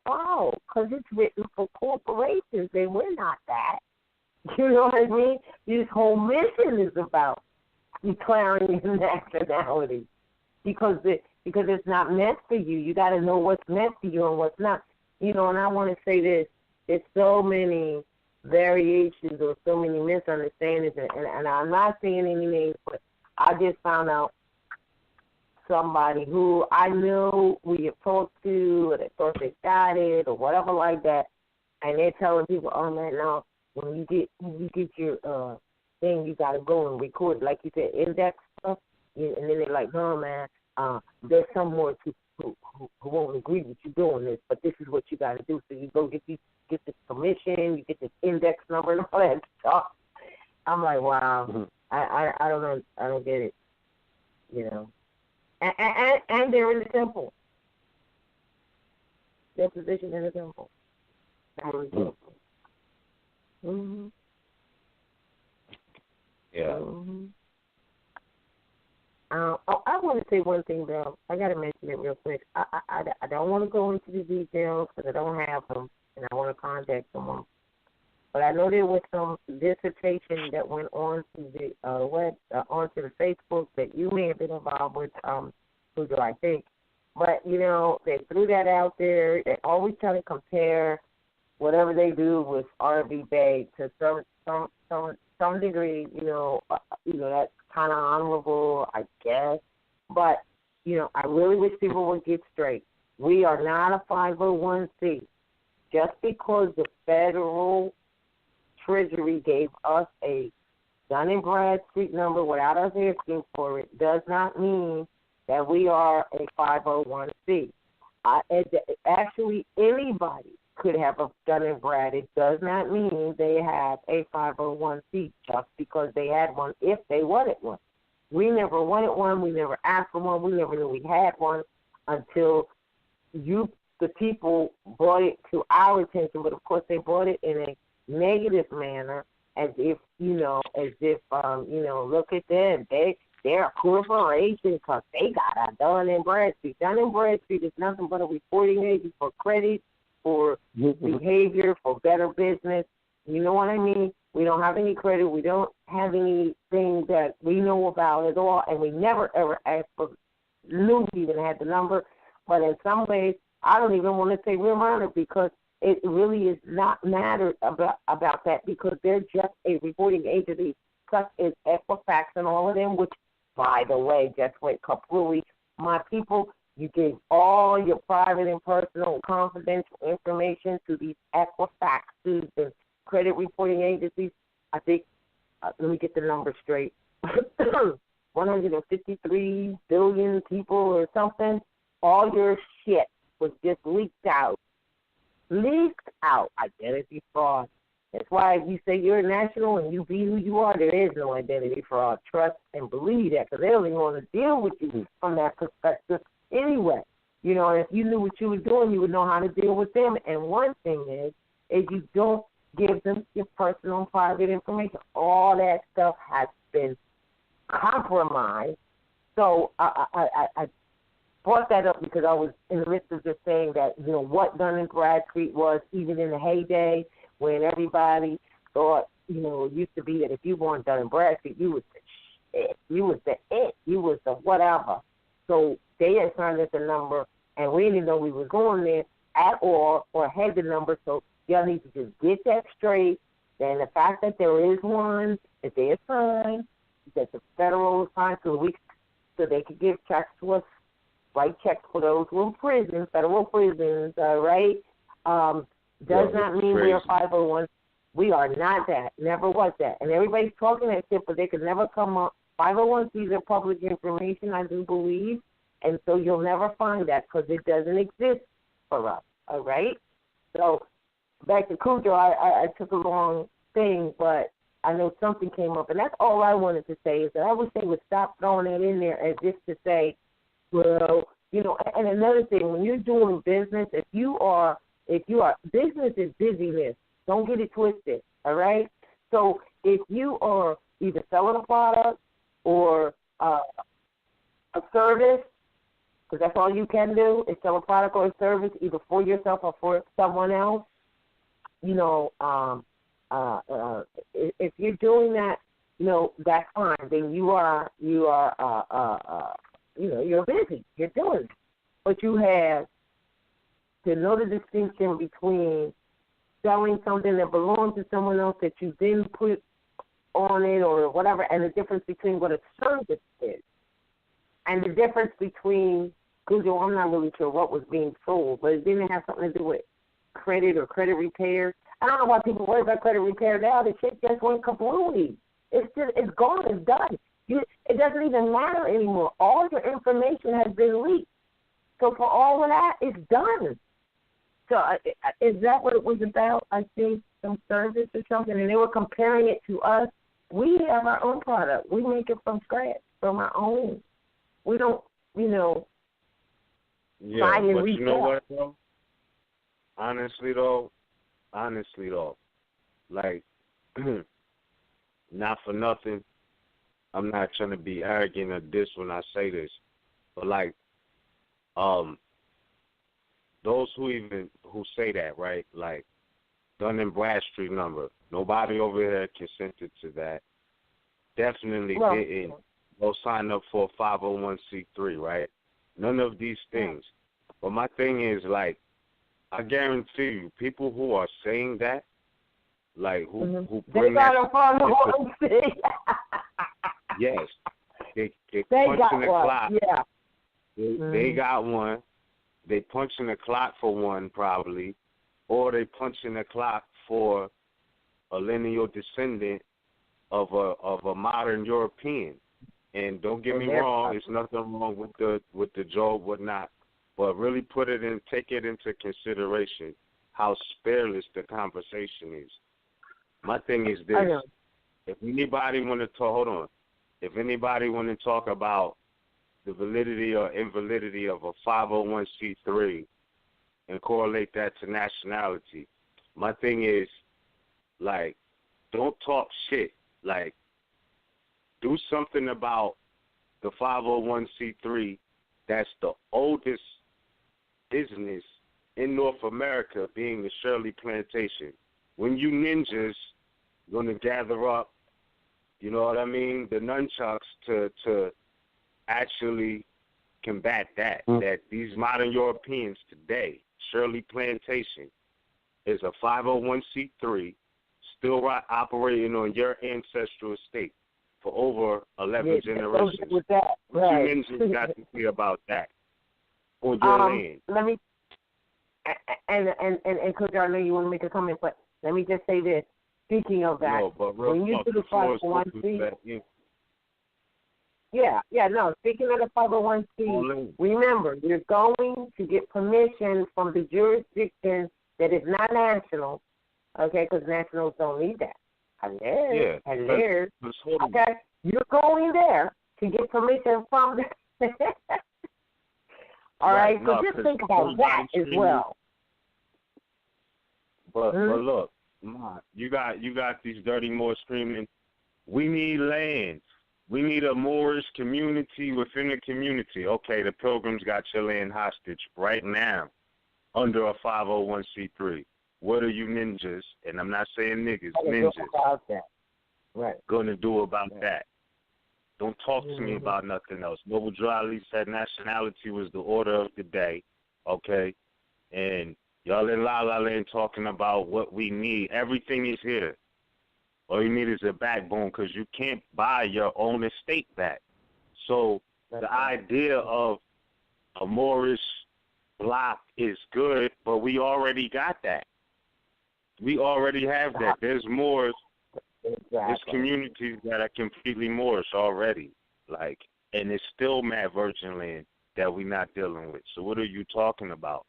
because it's written for corporations, and we're not that. You know what I mean? This whole mission is about declaring your nationality, because it's not meant for you. You got to know what's meant for you and what's not. You know, and I want to say this: there's so many variations or so many misunderstandings, and I'm not saying any names, but I just found out somebody who I knew we have talked to, or they thought they got it, or whatever like that, and they're telling people, oh man, no, when you get your thing, you gotta go and record, like you said, index stuff, and then they're like, no man, there's some more who won't agree with you doing this, but this is what you gotta do. So you go get this permission, you get this index number and all that stuff. I'm like, wow, I don't know, I don't get it, you know. And they're in the temple. Their position in the temple. Mm-hmm. Yeah. Mm-hmm. I want to say one thing, though. I got to mention it real quick. I don't want to go into the details because I don't have them, and I want to contact someone. But I know there was some dissertation that went on to the onto the Facebook that you may have been involved with, Pluto, I think. But, you know, they threw that out there. They always try to compare whatever they do with RVBey to some degree, you know, that's kind of honorable, I guess. But, you know, I really wish people would get straight. We are not a 501c. Just because the federal Treasury gave us a Dun & Bradstreet number without us asking for it does not mean that we are a 501c. Actually, anybody could have a Dun and Brad. It does not mean they have a 501c just because they had one if they wanted one. We never wanted one. We never asked for one. We never knew we had one until the people brought it to our attention. But, of course, they brought it in a negative manner as if, look at them. They're a corporation because they got a Dun and Bradstreet. Dun and Bradstreet is nothing but a reporting agent for credit, for behavior, for better business. You know what I mean? We don't have any credit. We don't have anything that we know about at all, and we never, ever asked for, knew we even had the number. But in some ways, I don't even want to say we're honored because it really is not matter about that because they're just a reporting agency, such as Equifax and all of them, which, by the way, just went completely. My people, you gave all your private and personal and confidential information to these Equifaxes and credit reporting agencies. I think, let me get the number straight, 153 billion people or something. All your shit was just leaked out. Identity fraud. That's why if you say you're a national and you be who you are, there is no identity fraud. Trust and believe that because they don't even want to deal with you from that perspective anyway. You know, and if you knew what you were doing, you would know how to deal with them. And one thing is you don't give them your personal and private information. All that stuff has been compromised. So I brought that up because I was in the midst of just saying that, what Dun and Bradstreet was, even in the heyday when everybody thought, it used to be that if you weren't Dun and Bradstreet, you was the shit. You was the it. You was the whatever. So they assigned us a number, and we didn't know we was going there at all or had the number. So y'all need to just get that straight. And the fact that there is one, that they assigned, that the federal assigned so they could give checks to us, write checks for those who are in prison, federal prisons, right? Does not mean we are 501. We are not that. Never was that. And everybody's talking that shit, but they could never come up. 501Cs are public information, I do believe, and so you'll never find that because it doesn't exist for us, all right? So back to Cujo, I took a long thing, but I know something came up, and that's all I wanted to say is that I wish they would stop throwing that in there as if to say, well, and another thing, when you're doing business, if you are, business is busyness. Don't get it twisted, all right? So if you are either selling a product or a service, because that's all you can do is sell a product or a service either for yourself or for someone else, if you're doing that, that's fine. Then you're busy. You're doing it. But you have to know the distinction between selling something that belongs to someone else that you then put on it or whatever, and the difference between what a service is. And the difference between, Cujo, I'm not really sure what was being sold, but it didn't have something to do with credit or credit repair. I don't know why people worry about credit repair now. The shit just went completely. It's gone. It's done. It doesn't even matter anymore. All your information has been leaked. So for all of that, it's done. So is that what it was about? I think some service or something, and they were comparing it to us. We have our own product. We make it from scratch, from our own. We don't, Yeah, but you know what, though? Honestly, though, like, not for nothing, I'm not trying to be arrogant or this when I say this, but like, those who say that, right? Like, Dun and Bradstreet number. Nobody over here consented to that. Definitely didn't go sign up for a 501c3, right? None of these things. But my thing is, like, I guarantee you, people who are saying that, like, who bring that, yes, they punch in the clock. Yeah. They got one. They punch in the clock for one, probably, or they punch in the clock for a lineal descendant of a modern European. And don't get me wrong, there's nothing wrong with the Job, whatnot. But really take it into consideration. how spareless the conversation is. My thing is this: if anybody want to talk, if anybody want to talk about the validity or invalidity of a 501c3 and correlate that to nationality, my thing is, like, don't talk shit. Like, do something about the 501c3 that's the oldest business in North America, being the Shirley Plantation. When you ninjas going to gather up, you know what I mean, the nunchucks to actually combat that, that these modern Europeans today, Shirley Plantation is a 501c3 still operating on your ancestral estate for over 11 generations. With that, right. You ninjas got to see about that on your land. Let me, and Coach, I know you want to make a comment, but let me just say this. Speaking of that, when you do the 501c, speaking of the 501c, remember, you're going to get permission from the jurisdiction that is not national, okay, because nationals don't need that. Hello. Okay, you're going there to get permission from the all right, so just think about that as well. But look, you got these dirty Moors screaming, we need land. We need a Moorish community within the community. Okay, the Pilgrims got your land hostage right now under a 501c3. What are you ninjas, and I'm not saying niggas, ninjas, going to do about that? Don't talk to me about nothing else. Noble Dryly said nationality was the order of the day, okay? And y'all in La La Land talking about what we need. Everything is here. All you need is a backbone, because you can't buy your own estate back. So the idea of a Moorish block is good, but we already got that. We already have that. There's Moors. There's communities that are completely Moorish already, like, and it's still mad virgin land that we're not dealing with. So what are you talking about?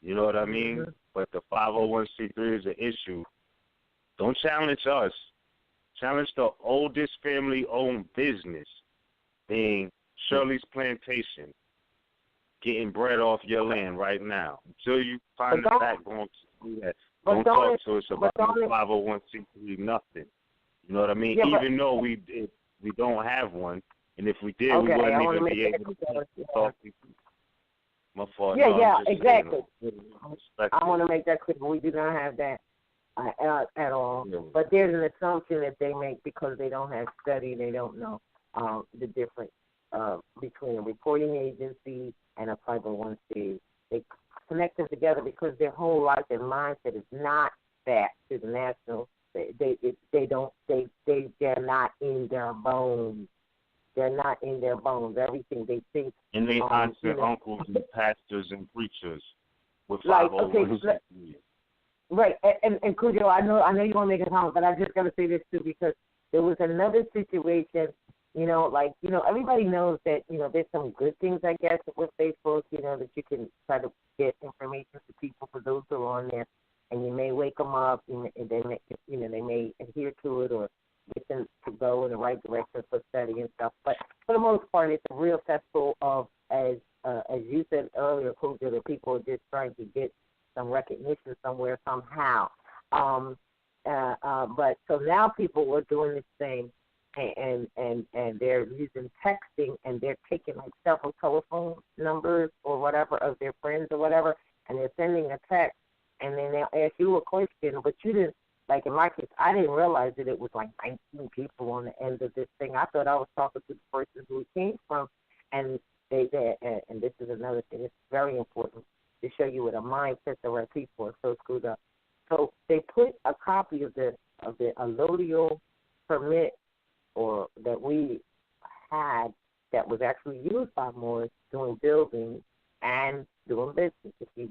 You know what I mean? But the 501c3 is an issue. Don't challenge us. Challenge the oldest family-owned business, being Shirley's Plantation, getting bread off your land right now. Until you find the backbone to do that, don't talk to us about the 501c3 nothing. You know what I mean? Even though we don't have one, and if we did, we wouldn't even be able to talk to people. My fault. Exactly. I want to make that clear. We do not have that at all. Yeah. But there's an assumption that they make because they don't have study. They don't know the difference between a reporting agency and a 501c. They connect them together because their whole life and mindset is not that to the national. They're not in their bones. They're not in their bones. Everything they think. And they aunts and uncles and pastors and preachers with 501c3. Right, and Cujo, I know you want to make a comment, but I just got to say this too, because there was another situation. Everybody knows that there's some good things, I guess, with Facebook. That you can try to get information to people for those who are on there. And you may wake them up, and they may adhere to it or get them to go in the right direction for study and stuff. But for the most part, it's a real cesspool of, as you said earlier, Cujo, that people are just trying to get some recognition somewhere somehow. But so now people are doing this thing, and they're using texting, and they're taking like several telephone numbers or whatever of their friends or whatever, and they're sending a text. And then they'll ask you a question, but you didn't, like in my case, I didn't realize that it was like 19 people on the end of this thing. I thought I was talking to the person who it came from, and and this is another thing, it's very important to show you what a mindset the right people are so screwed up. So they put a copy of the allodial permit or that we had that was actually used by Moors doing building and doing business. If you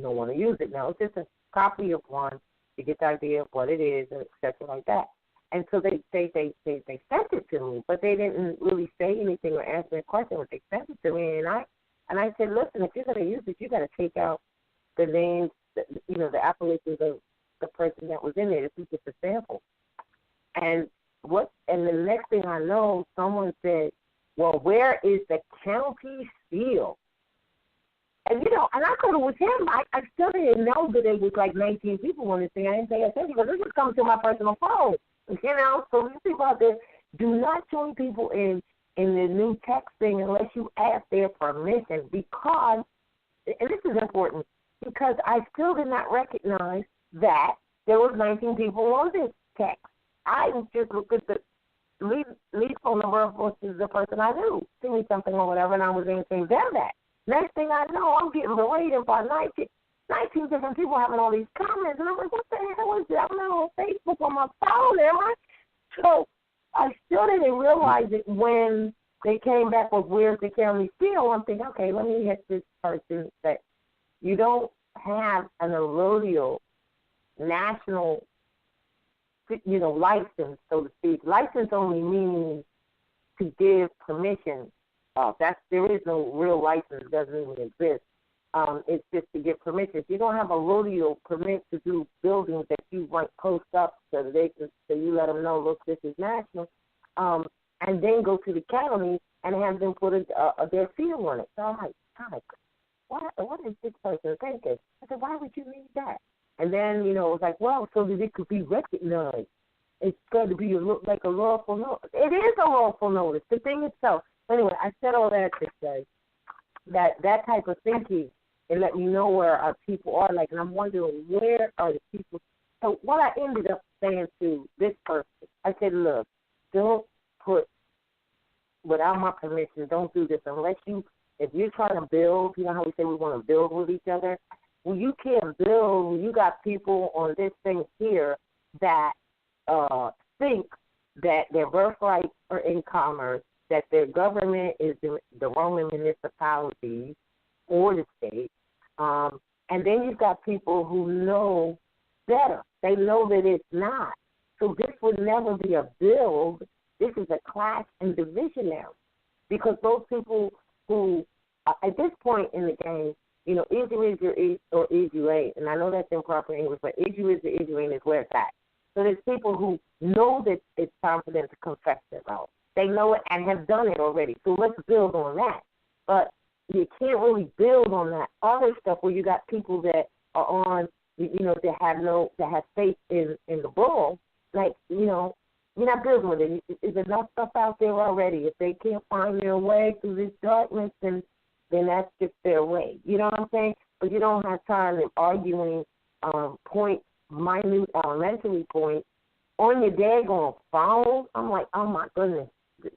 don't want to use it now, it's just a copy of one to get the idea of what it is, and etc. like that. And so they sent it to me, but they didn't really say anything or answer a question. But they sent it to me, and I said, listen, if you're going to use it, you got to take out the names, the appellations of the person that was in there. This is just a sample. And the next thing I know, someone said, well, where is the county seal? And, and I thought it was him. I still didn't know that it was like 19 people on this thing. I didn't pay attention because this was coming to my personal phone. So these people out there, do not join people in the new text thing unless you ask their permission, because, and this is important, because I still did not recognize that there was 19 people on this text. I just looked at the lead phone number of the person I knew, send me something or whatever, and I was answering them that. Next thing I know, I'm getting berated by 19 different people having all these comments, and I'm like, what the hell is that? I'm not on Facebook on my phone, am I? So I still didn't realize it when they came back with where's the county seal. I'm thinking, okay, let me hit this person that you don't have an allodial national, license, so to speak. License only means to give permission. There is no real license, doesn't even exist. It's just to give permission. If you don't have a rodeo permit to do buildings that you might post up so you let them know, look, this is national, and then go to the county and have them put their seal on it. So I'm like, God, what is this person thinking? I said, why would you need that? And then, it was like, well, so that it could be recognized. It's got to be like a lawful notice. It is a lawful notice, the thing itself. Anyway, I said all that to say that type of thinking, it let me know where our people are, and I'm wondering, where are the people? So what I ended up saying to this person, I said, look, don't put, without my permission, don't do this unless if you're trying to build, how we say we want to build with each other? Well, you can't build when you got people on this thing here that think that their birthrights are in commerce, that their government is the Roman municipalities or the state, and then you've got people who know better. They know that it's not. So this would never be a build. This is a clash and divisionary, because those people who, at this point in the game, is you is or is you ain't, and I know that's improper English, but is you ain't is where it's at. So there's people who know that it's time for them to confess their mouth. They know it and have done it already. So let's build on that. But you can't really build on that other stuff where you got people that are on, that have faith in the bull. You're not building with it. There's enough stuff out there already. If they can't find their way through this darkness, then that's just their way. You know what I'm saying? But you don't have time in arguing minute elementary points on your daggone phone. I'm like, oh my goodness.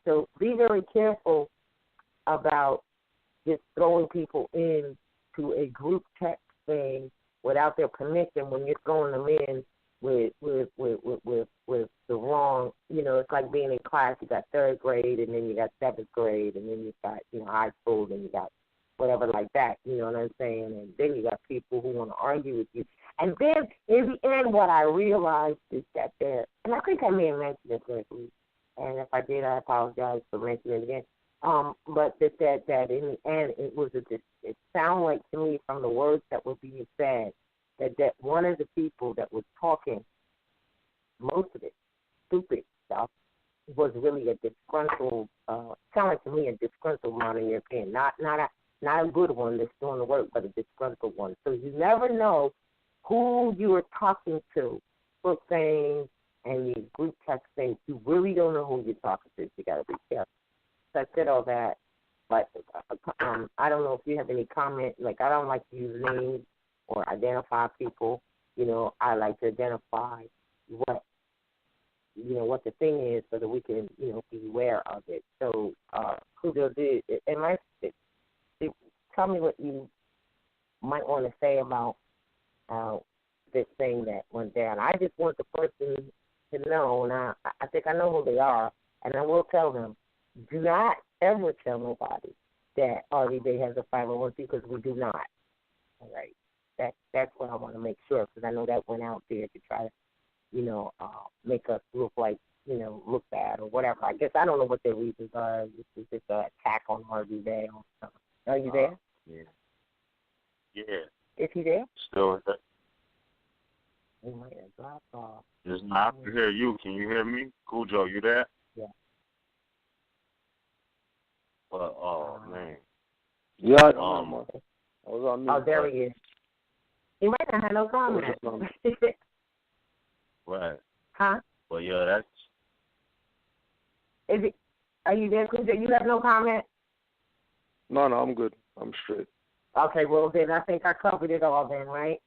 So be very careful about just throwing people into a group text thing without their permission when you're throwing them in with the wrong, it's like being in class. You got third grade, and then you got seventh grade, and then you got, high school, and you got whatever like that, you know what I'm saying? And then you got people who want to argue with you. And then in the end, what I realized is that and I think I may have mentioned this correctly, and if I did, I apologize for mentioning it again. But that in the end, it sounded like to me from the words that were being said that one of the people that was talking, most of it, stupid stuff, was really a disgruntled, sounded like to me a disgruntled modern European, not a good one that's doing the work, but a disgruntled one. So you never know who you are talking to, book things and these group text things. You really don't know who you're talking to. You got to be careful. So I said all that, but I don't know if you have any comment. I don't like to use names or identify people. I like to identify what the thing is so that we can, be aware of it. So, Kudo, tell me what you might want to say about this thing that went down. I just want the person to know, and I think I know who they are, and I will tell them, do not ever tell nobody that RVBey has a 501c, because we do not. All right. That's what I want to make sure, because I know that went out there to try to, make us look like, look bad or whatever. I guess I don't know what their reasons are. This is just an attack on RVBey or something. Are you there? Yeah. Is he there? Still with us. He might have dropped off. Just I can hear you. Can you hear me? Cool Joe, you there? Yeah. But man. Yeah, I was on mute. Oh, there he is. He might not have no comment. Right. Huh? Well, yeah, that's. Is it? Are you there, Kuja? You have no comment? No, I'm good. I'm straight. Okay, well then I think I covered it all then, right?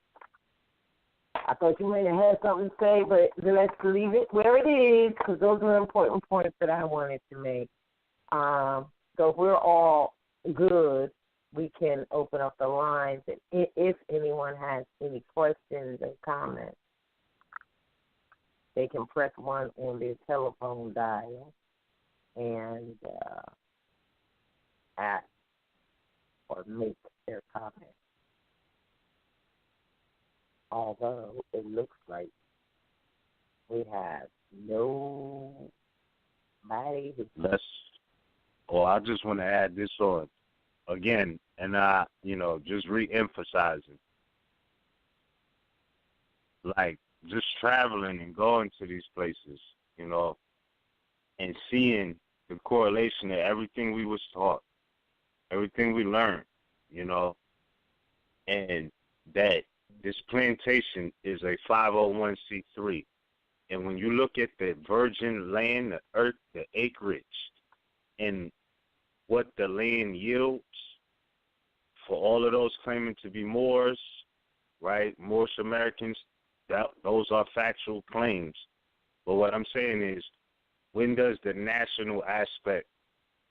I thought you might have had something to say, but let's leave it where it is because those are important points that I wanted to make. So if we're all good, we can open up the lines. And if anyone has any questions and comments, they can press 1 on their telephone dial and ask or make their comment. Although it looks like we have nobody. I just want to add this on again, and just re-emphasizing, like just traveling and going to these places, and seeing the correlation of everything we was taught, everything we learned, and that this plantation is a 501c3. And when you look at the virgin land, the earth, the acreage, and what the land yields for all of those claiming to be Moors, right, Moorish Americans, those are factual claims. But what I'm saying is, when does the national aspect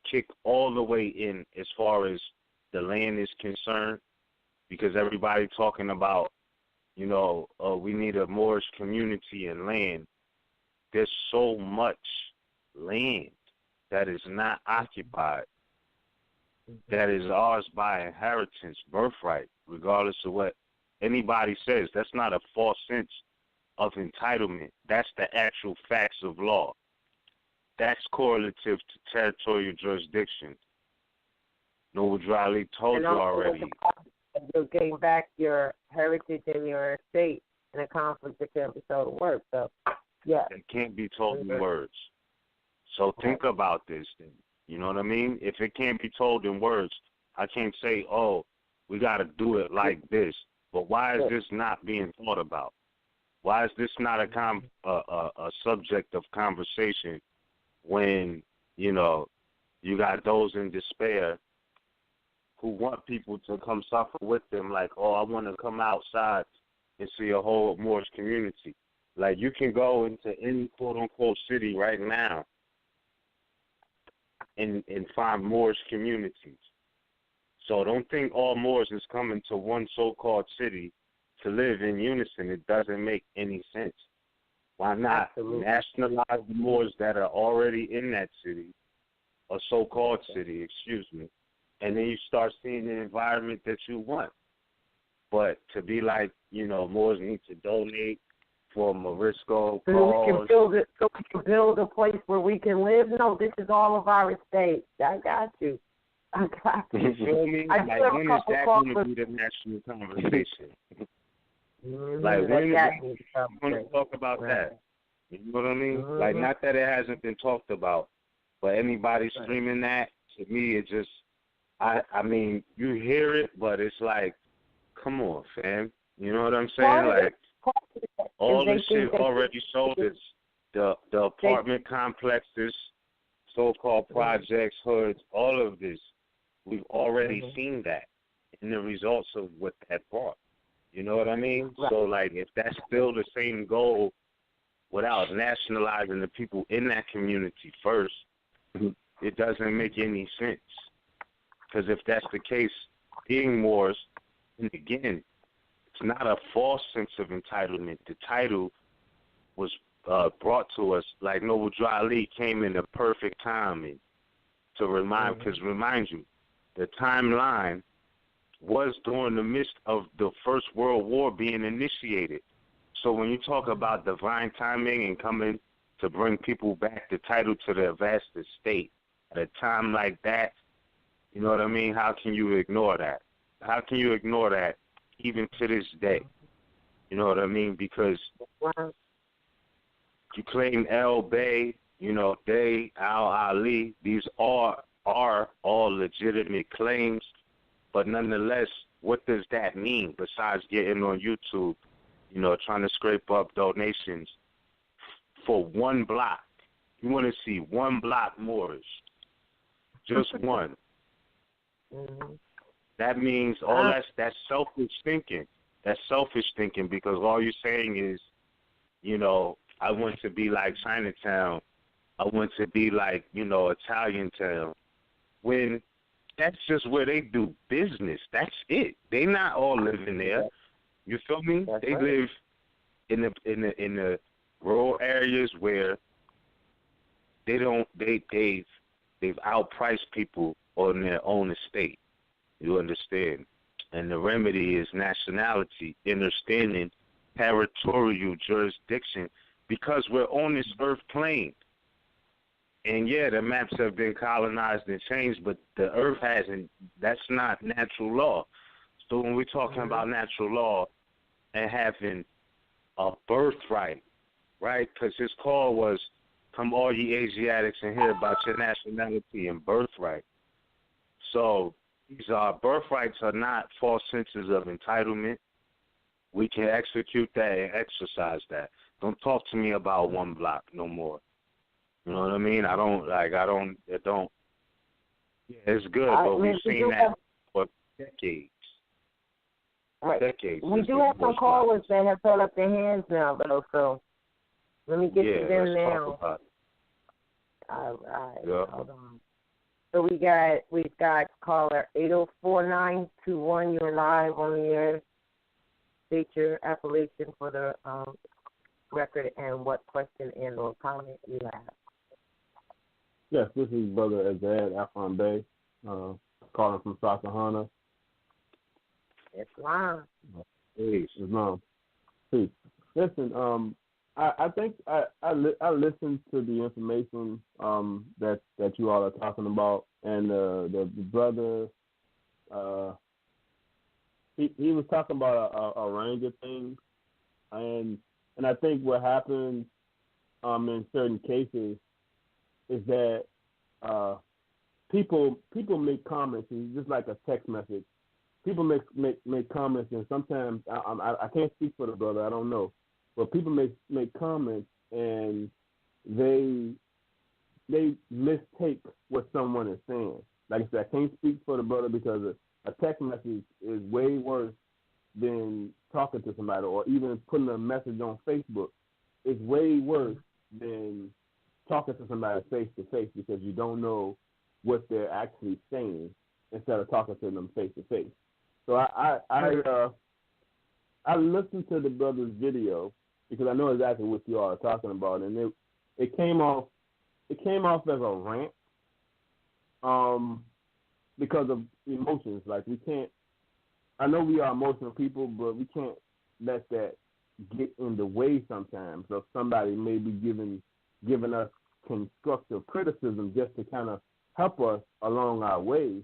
kick all the way in as far as the land is concerned? Because everybody talking about, we need a Moorish community and land. There's so much land that is not occupied, that is ours by inheritance, birthright, regardless of what anybody says. That's not a false sense of entitlement. That's the actual facts of law. That's correlative to territorial jurisdiction. Noble Drali told you already. You're getting back your heritage and your estate in a conflict that can't be told in words. So, yeah. It can't be told in words. So think about this then. You know what I mean? If it can't be told in words, I can't say, we got to do it like this. But why is this not being thought about? Why is this not a subject of conversation when, you got those in despair who want people to come suffer with them, like, I want to come outside and see a whole Moorish community. Like, you can go into any quote-unquote city right now and find Moorish communities. So don't think all Moors is coming to one so-called city to live in unison. It doesn't make any sense. Why not nationalize the Moors that are already in that city, a so-called city, and then you start seeing the environment that you want. But to be like, Moors need to donate for Morisco cause. So we can build a place where we can live. No, this is all of our estate. I got you. You feel me? Like, when is that going to be the national conversation? Like, when is going to talk about that? You know what I mean? Like, not that it hasn't been talked about, but anybody streaming that, to me, it just, I mean, you hear it, but it's like, come on, fam. You know what I'm saying? Like, all this shit already sold us. The apartment complexes, so-called projects, hoods, all of this. We've already seen that in the results of what that brought. You know what I mean? Right. So, like, if that's still the same goal without nationalizing the people in that community first, it doesn't make any sense. Because if that's the case, being Moors, and again, it's not a false sense of entitlement. The title was brought to us, like Noble Drali came in the perfect timing to remind you, the timeline was during the midst of the First World War being initiated. So when you talk about divine timing and coming to bring people back the title to their vast estate at a time like that, you know what I mean? How can you ignore that? How can you ignore that even to this day? You know what I mean? Because you claim RVBey, they, Ali, these are all legitimate claims, but nonetheless, what does that mean besides getting on YouTube, trying to scrape up donations for one block? You want to see one block Moorish, just one. Mm-hmm. That means that's selfish thinking. That's selfish thinking because all you're saying is, I want to be like Chinatown. I want to be like, Italian town. When that's just where they do business. That's it. They not all living there. You feel me? That's they right. live in the rural areas where they've outpriced people on their own estate. You understand? And the remedy is nationality, understanding territorial jurisdiction, because we're on this earth plane. And yeah, the maps have been colonized and changed, but the earth hasn't. That's not natural law. So when we're talking about natural law and having a birthright, right? Because his call was, come all ye Asiatics and hear about your nationality and birthright. So these birthrights are not false senses of entitlement. We can execute that and exercise that. Don't talk to me about one block no more. You know what I mean? Yeah, it's good, but we've seen that for decades. Right. Decades. We do have some callers that have held up their hands now, though, so let me get to them now. Talk about it. All right. Yeah. Hold on. So we've got caller 804-921. You're live on the air. State your affiliation for the record and what question and or comment you have. Yes, this is Brother Azad RVBey, calling from Susquehanna. It's live. Peace. Peace. Listen, I think I listened to the information that you all are talking about, and the brother he was talking about a range of things, and I think what happens in certain cases is that people make comments. It's just like a text message. People make comments, and sometimes I can't speak for the brother. I don't know, but people make comments, and they mistake what someone is saying. Like I said, I can't speak for the brother because a text message is way worse than talking to somebody, or even putting a message on Facebook. It's way worse than talking to somebody face to face, because you don't know what they're actually saying instead of talking to them face to face. So I listened to the brother's video because I know exactly what you all are talking about, and it came off as a rant because of emotions. Like, we can't. I know we are emotional people, but we can't let that get in the way sometimes of somebody maybe giving us constructive criticism just to kind of help us along our way.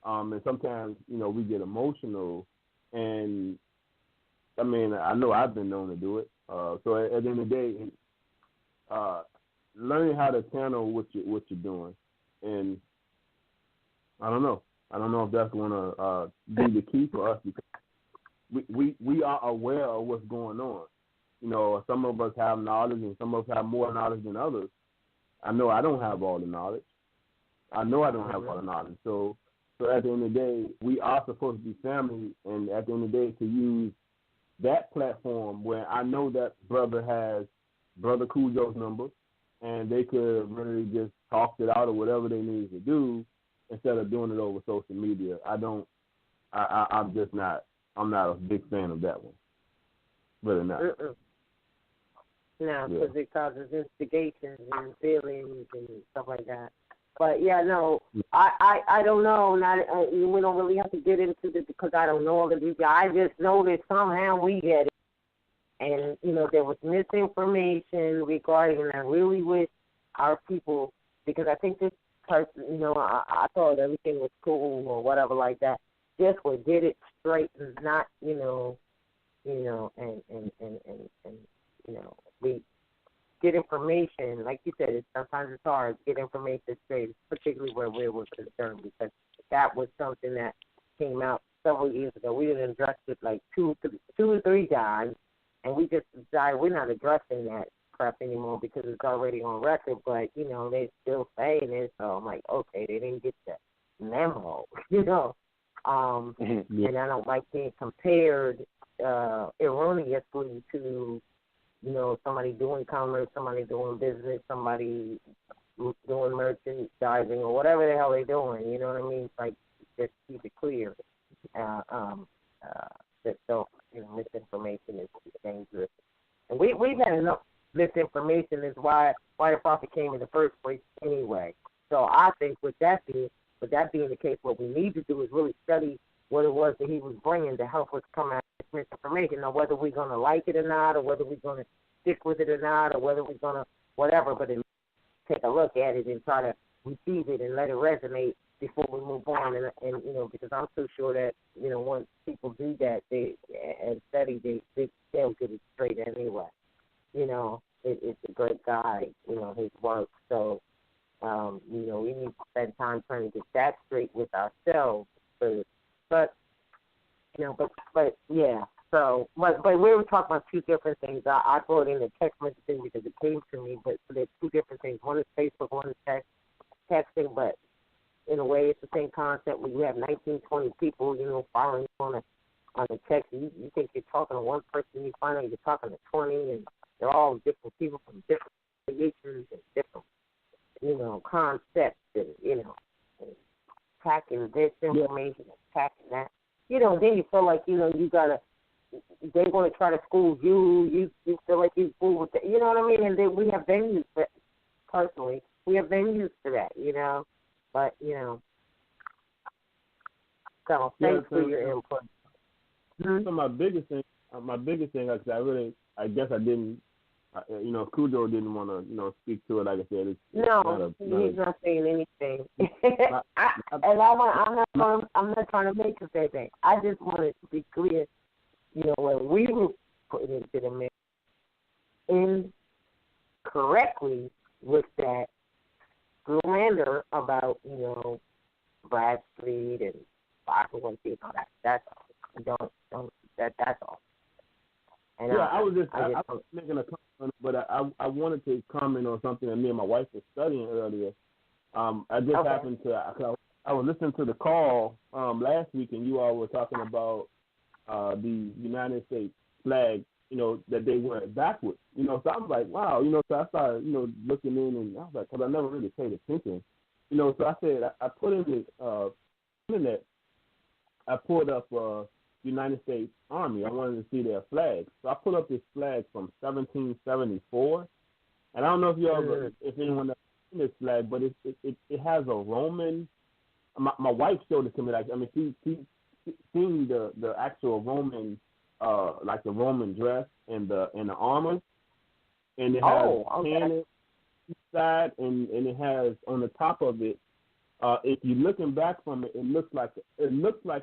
And sometimes, we get emotional, and I mean, I know I've been known to do it. So at the end of the day, learning how to channel what you're doing, and I don't know if that's going to be the key for us, because we are aware of what's going on. Some of us have knowledge, and some of us have more knowledge than others. I know I don't have all the knowledge. So at the end of the day, we are supposed to be family, and at the end of the day, to use that platform where I know that brother has Brother Cujo's number, and they could really just talk it out or whatever they need to do instead of doing it over social media. I'm not a big fan of that one. Really not. No, because it causes instigations and feelings and stuff like that. But yeah, no, I don't know. We don't really have to get into this because I don't know all the details. I just know that somehow we get it. And, there was misinformation regarding that. I really wish our people, because I think this person, I thought everything was cool or whatever like that, just would get it straight and not, you know, and you know, we get information. Like you said, sometimes it's hard to get information straight, particularly where we were concerned, because that was something that came out several years ago. We didn't address it like two or three times, and we just decided we're not addressing that crap anymore because it's already on record. But you know, they're still saying it, so I'm like, okay, they didn't get the memo, you know. And I don't like being compared erroneously to, you know, somebody doing commerce, somebody doing business, somebody doing merchandising or whatever the hell they're doing. You know what I mean? It's like, just keep it clear. So, you know, misinformation is dangerous. And we've had enough misinformation is why the prophet came in the first place anyway. So I think with that being the case, what we need to do is really study what it was that he was bringing to help us come out of this misinformation. Now, whether we're going to like it or not, or whether we're going to stick with it or not, or whether we're going to whatever, but at least take a look at it and try to receive it and let it resonate before we move on. And you know, because I'm so sure that, you know, once people do that, and study, they'll get it straight anyway. You know, it's a great guide, you know, his work. So, you know, we need to spend time trying to get that straight with ourselves. But you know, but yeah. So, but we were talking about two different things. I brought in the text messaging because it came to me, but there's two different things. One is Facebook, one is texting, but in a way, it's the same concept. When you have 19, 20 people, you know, following on a text, you think you're talking to one person, you find out you're talking to 20, and they're all different people from different creations and different, you know, concepts, and you know, attacking this information, attacking that. You know, then you feel like, you know, they want to try to school you. You feel like you fool with it. You know what I mean? And then we have venues for, personally, we have venues for that, you know. But, you know, so thanks for your input. So my biggest thing, like I guess I didn't, you know, Cujo didn't want to, you know, speak to it. Like I said, he's not saying anything. I'm not trying to make him say anything. I just wanted to be clear. You know, when we were put into the mix incorrectly with that slander about, you know, Bradstreet and 501c and all that. That's all. That's all. And yeah, I was making a comment, but I wanted to comment on something that me and my wife were studying earlier. I just happened to I was listening to the call last week, and you all were talking about the United States flag, you know, that they wear it backwards. You know, so I was like, wow, you know, so I started, you know, looking in, and I was like, because I never really paid attention. You know, so I said, I put in the internet, I pulled up United States Army. I wanted to see their flag. So I pulled up this flag from 1774. And I don't know if you ever, if anyone has seen this flag, but it has a Roman, my wife showed it to me, like, I mean, she seen the actual Roman, like the Roman dress and the armor, and it has cannon side, and it has on the top of it. If you're looking back from it, it looks like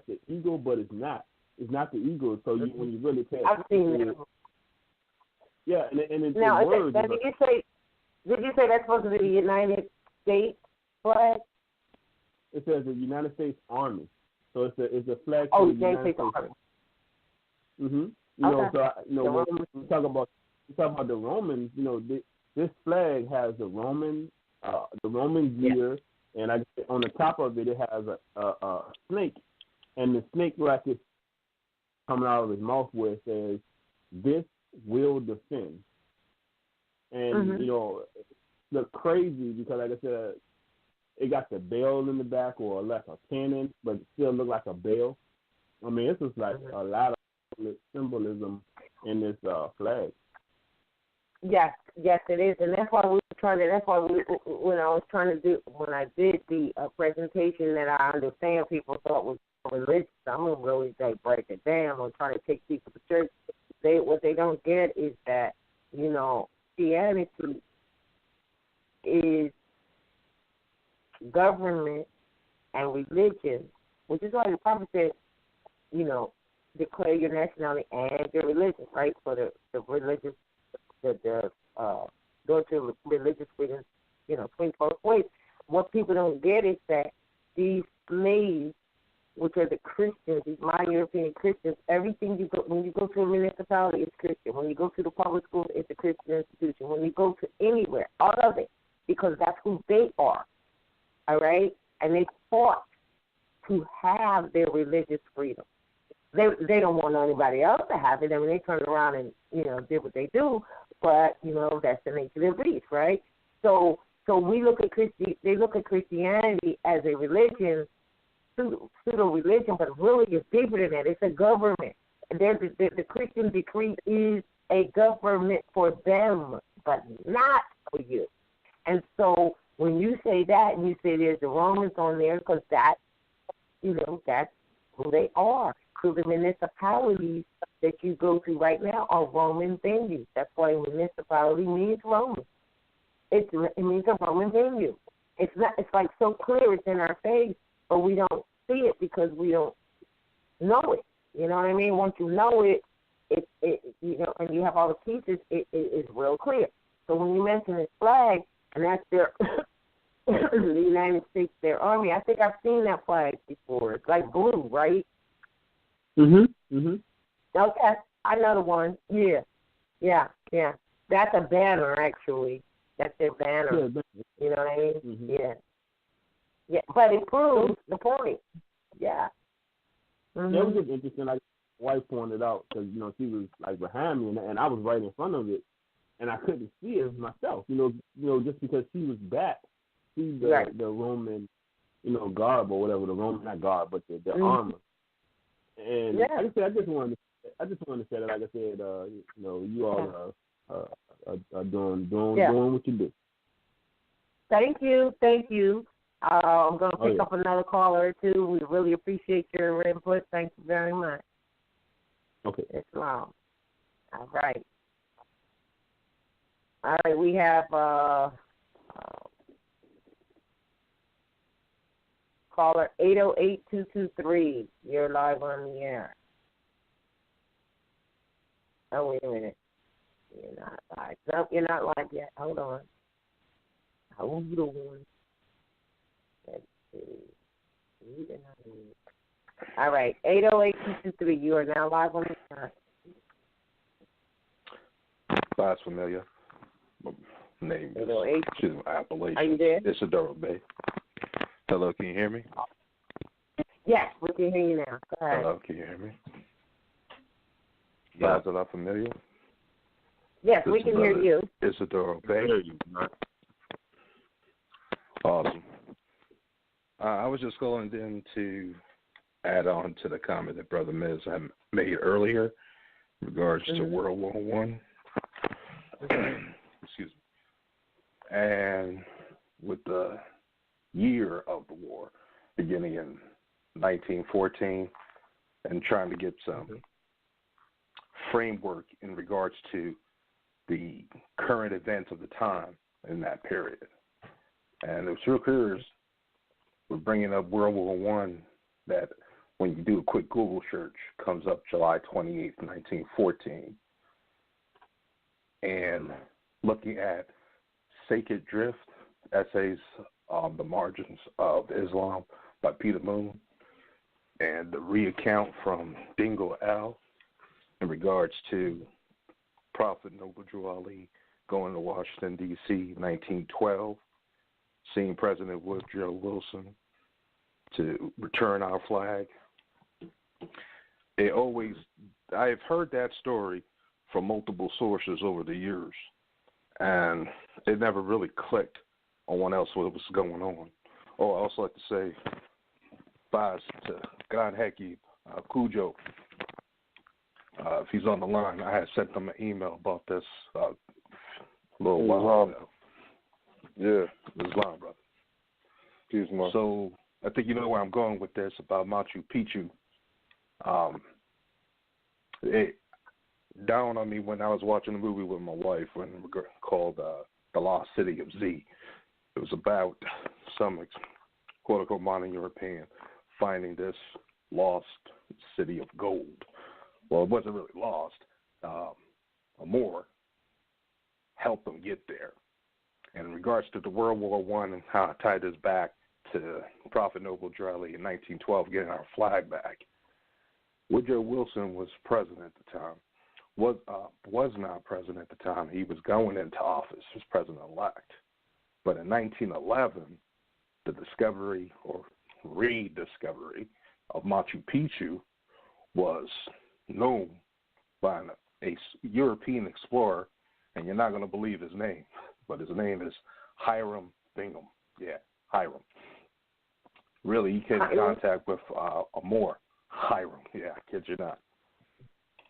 the eagle, but it's not. It's not the eagle. So when you really pay attention, I've seen it. Yeah, and it's now, the words. Did you say that's supposed to be the United States flag? It says the United States Army. So it's a flag. Oh, United States Army. You know, so when we talk about the Romans, you know, this flag has the Roman gear, and on the top of it, it has a snake, and the snake like it's coming out of his mouth where it says, "This will defend." And you know, look crazy because, like I said, it got the bell in the back, or like a cannon, but it still look like a bell. I mean, it's just like a lot of symbolism in this flag. Yes, it is, and that's why we were trying to. That's why when I did the presentation that I understand people thought was religious. I'm gonna really break it down. I'm trying to take people to church. What they don't get is that, you know, Christianity is government and religion, which is why the prophet said, you know, declare your nationality and your religion, right? For the religious, go to religious freedom, swing both ways. What people don't get is that these slaves, which are the Christians, these modern European Christians, everything when you go to a municipality, it's Christian. When you go to the public school, it's a Christian institution. When you go to anywhere, all of it, because that's who they are, all right? And they fought to have their religious freedom. They don't want anybody else to have it. I mean, they turn around and, did what they do, but, that's the nature of the beast, right? So we look at they look at Christianity as a religion, pseudo-religion, but really it's deeper than that. It's a government. The Christian decree is a government for them, but not for you. And so when you say that, and you say there's the Romans on there, because that's who they are. So the municipalities that you go to right now are Roman venues. That's why municipality means Roman. It means a Roman venue. It's like so clear, it's in our face, but we don't see it because we don't know it. You know what I mean? Once you know it, and you have all the pieces, it is real clear. So when you mention this flag, and that's their the United States, their army, I think I've seen that flag before. It's like blue, right? Okay, I know the one. Yeah. That's a banner, actually. That's their banner. Yeah, you know what I mean? Yeah, but it proves the point. Yeah. That was just interesting. Like my wife pointed out, because she was like behind me, and I was right in front of it, and I couldn't see it myself. Just because she was back, see the Roman, garb or whatever, the Roman, not garb, but the armor. And like I said, I just wanted to say that, like I said, you all are doing what you do. Thank you. I'm going to pick up another caller or two. We really appreciate your input. Thank you very much. Okay. It's long. All right. We have caller 808-223. You're live on the air. Oh, wait a minute. You're not live. Nope, you're not live yet. Hold on. Hold on. Let's see. All right. 808-223. You are now live on the air. That's familiar. My name is Appalachian. Are you there? RVBey. Hello, can you hear me? Yes, we can hear you now. Go ahead. Hello, can you hear me? Yes. Is that familiar? Yes, we can hear you. RVBey. Awesome. I was just going in to add on to the comment that Brother Miz had made earlier in regards to World War I. Excuse me. And with the year of the war beginning in 1914 and trying to get some framework in regards to the current events of the time in that period. And it was real curious with bringing up World War I that when you do a quick Google search, comes up July 28th, 1914. And looking at Sacred Drift, Essays on the Margins of Islam by Peter Moon, and the recount from Dingo Al in regards to Prophet Noble Drew Ali going to Washington, D.C., 1912, seeing President Woodrow Wilson to return our flag. I've heard that story from multiple sources over the years, and it never really clicked on what else was going on. Oh, I also like to say, bye to God Heki Cujo. If he's on the line, I had sent him an email about this a little while ago. Yeah, Islam, brother. Peace, man. So I think you know where I'm going with this about Machu Picchu. It dawned on me when I was watching a movie with my wife called The Lost City of Z. It was about some quote-unquote modern European finding this lost city of gold Well, it wasn't really lost. Moor helped them get there. And in regards to the World War I and how I tied this back to Prophet Noble Drew Ali in 1912 getting our flag back, Woodrow Wilson was president at the time. Was not president at the time. He was going into office as president-elect. But in 1911, the discovery or rediscovery of Machu Picchu was known by a European explorer, and you're not going to believe his name, but his name is Hiram Bingham. Yeah, Hiram. Really, he came in contact with a Moor. Hiram, yeah, I kid you not.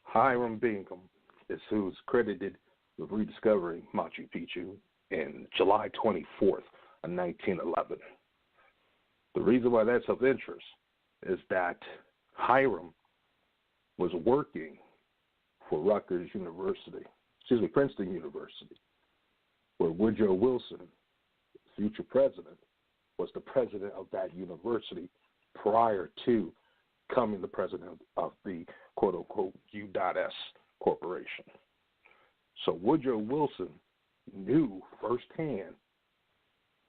Hiram Bingham is who's credited with rediscovering Machu Picchu in July 24th of 1911. The reason why that's of interest is that Hiram was working for Princeton University, where Woodrow Wilson, future president, was the president of that university prior to becoming the president of the quote-unquote U.S. corporation. So Woodrow Wilson knew firsthand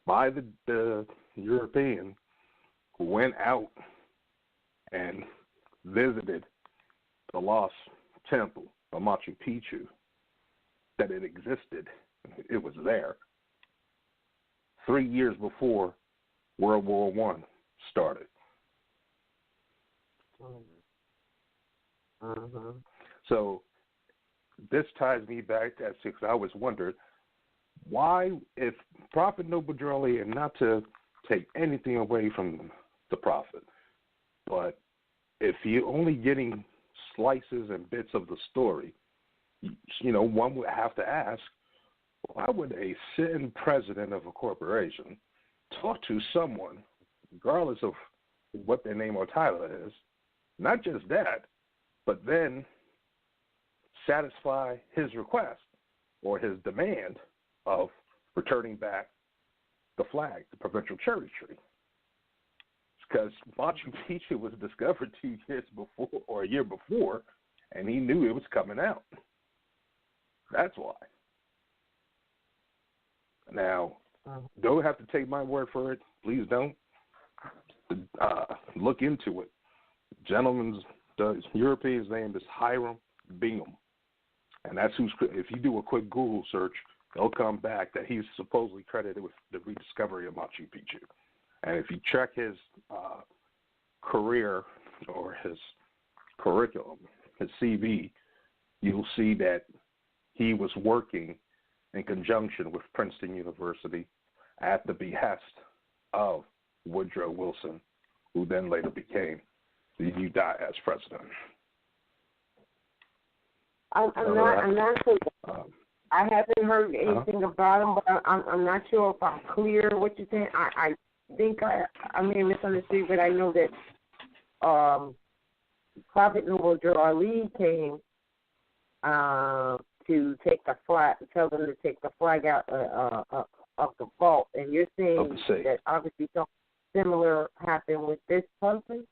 by the European who went out and visited the lost temple of Machu Picchu that it existed. It was there 3 years before World War I started. So this ties me back to that because I always wondered why, if Prophet Noble Drew Ali, and not to take anything away from the Prophet, but if you're only getting slices and bits of the story, one would have to ask, why would a sitting president of a corporation talk to someone, regardless of what their name or title is, not just that, but then satisfy his request or his demand of returning back the flag, the provincial cherry tree? Because Machu Picchu was discovered 2 years before or a year before, and he knew it was coming out. That's why. Now, don't have to take my word for it. Please don't. Look into it. The European's name is Hiram Bingham. And that's who's, if you do a quick Google search, it'll come back that he's supposedly credited with the rediscovery of Machu Picchu. And if you check his career or his curriculum, his CV, you'll see that he was working in conjunction with Princeton University at the behest of Woodrow Wilson, who then later became the U.S. president. I'm not sure. I haven't heard anything about him, but I'm not sure if I'm clear what you're saying. I think I may have misunderstood, but I know that Prophet Noble Drew Ali came to take the flag, tell them to take the flag out of the vault, and you're saying that obviously something similar happened with this person?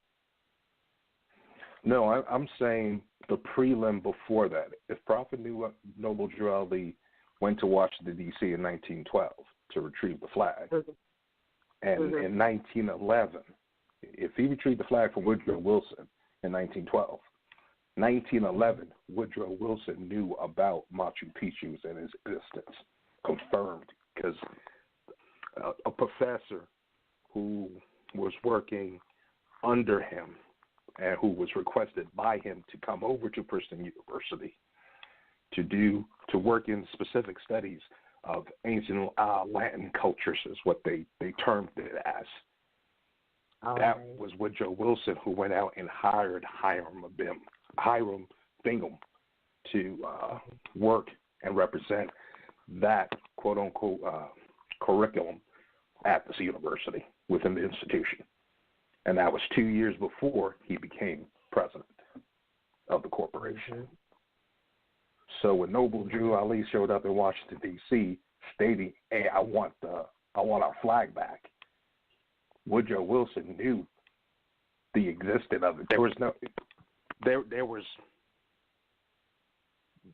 No, I'm saying the prelim before that. If Prophet Noble Drew Ali went to Washington, D.C. in 1912 to retrieve the flag, and in 1911, if he retrieved the flag from Woodrow Wilson in 1912, 1911, Woodrow Wilson knew about Machu Picchu's and his existence, confirmed, because a professor who was working under him and who was requested by him to come over to Princeton University to work in specific studies of ancient Latin cultures is what they termed it as. That was Woodrow Wilson, who went out and hired Hiram Bingham to work and represent that quote-unquote curriculum at this university within the institution. And that was 2 years before he became president of the corporation. So when Noble Drew Ali showed up in Washington, D.C., stating, "Hey, I want our flag back," Woodrow Wilson knew the existence of it. There was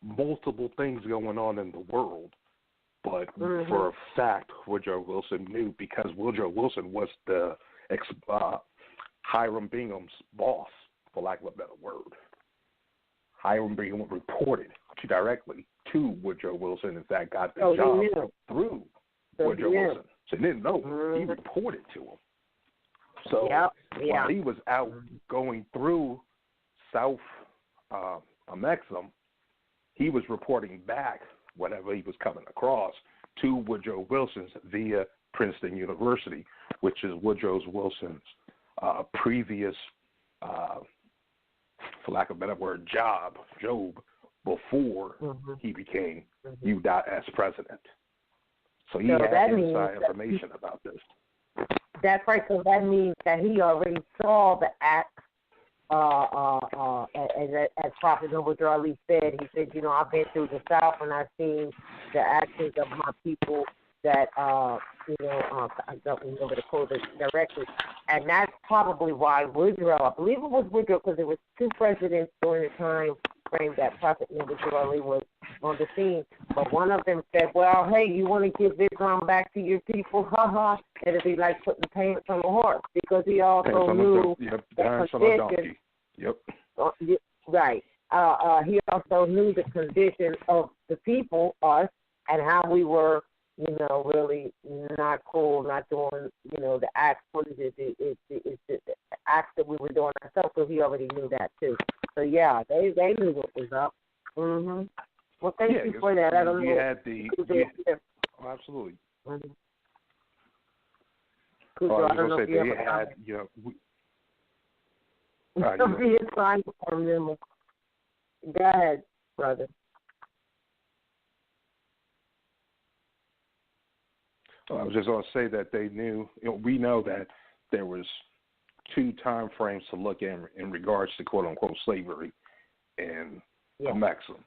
multiple things going on in the world. But for a fact, Woodrow Wilson knew, because Woodrow Wilson was the Hiram Bingham's boss, for lack of a better word. Hiram Bingham reported directly to Woodrow Wilson. In fact, got the job through Woodrow Wilson. So he didn't know. He reported to him. So while he was out going through South Amexem, he was reporting back whatever he was coming across to Woodrow Wilson's via Princeton University, which is Woodrow Wilson's previous, for lack of a better word, job before he became UDOT president. So he had inside information about this. That's right. So that means that he already saw the act. As Prophet Noble Ali said, he said, you know, I've been through the South and I've seen the actions of my people that, I don't remember the quote directly. And that's probably why Woodrow, I believe it was Woodrow, because there was two presidents during the time frame that Prophet Noble Ali was on the scene. But one of them said, well, hey, you want to give Islam back to your people? Ha. It'd be like putting pants on a horse, because he also knew the condition. Right. He also knew the condition of the people, us, and how we were, you know, really not cool, not doing, you know, the acts. What is it? It's the acts that we were doing ourselves. So he already knew that too. So yeah, they knew what was up. Well, thank you for that. I don't know. Absolutely. I was don't know say if you they had, you know. It's fine. Go ahead, brother. I was just going to say that they knew, you know, we know that there was two time frames to look in regards to quote-unquote slavery in Amexem.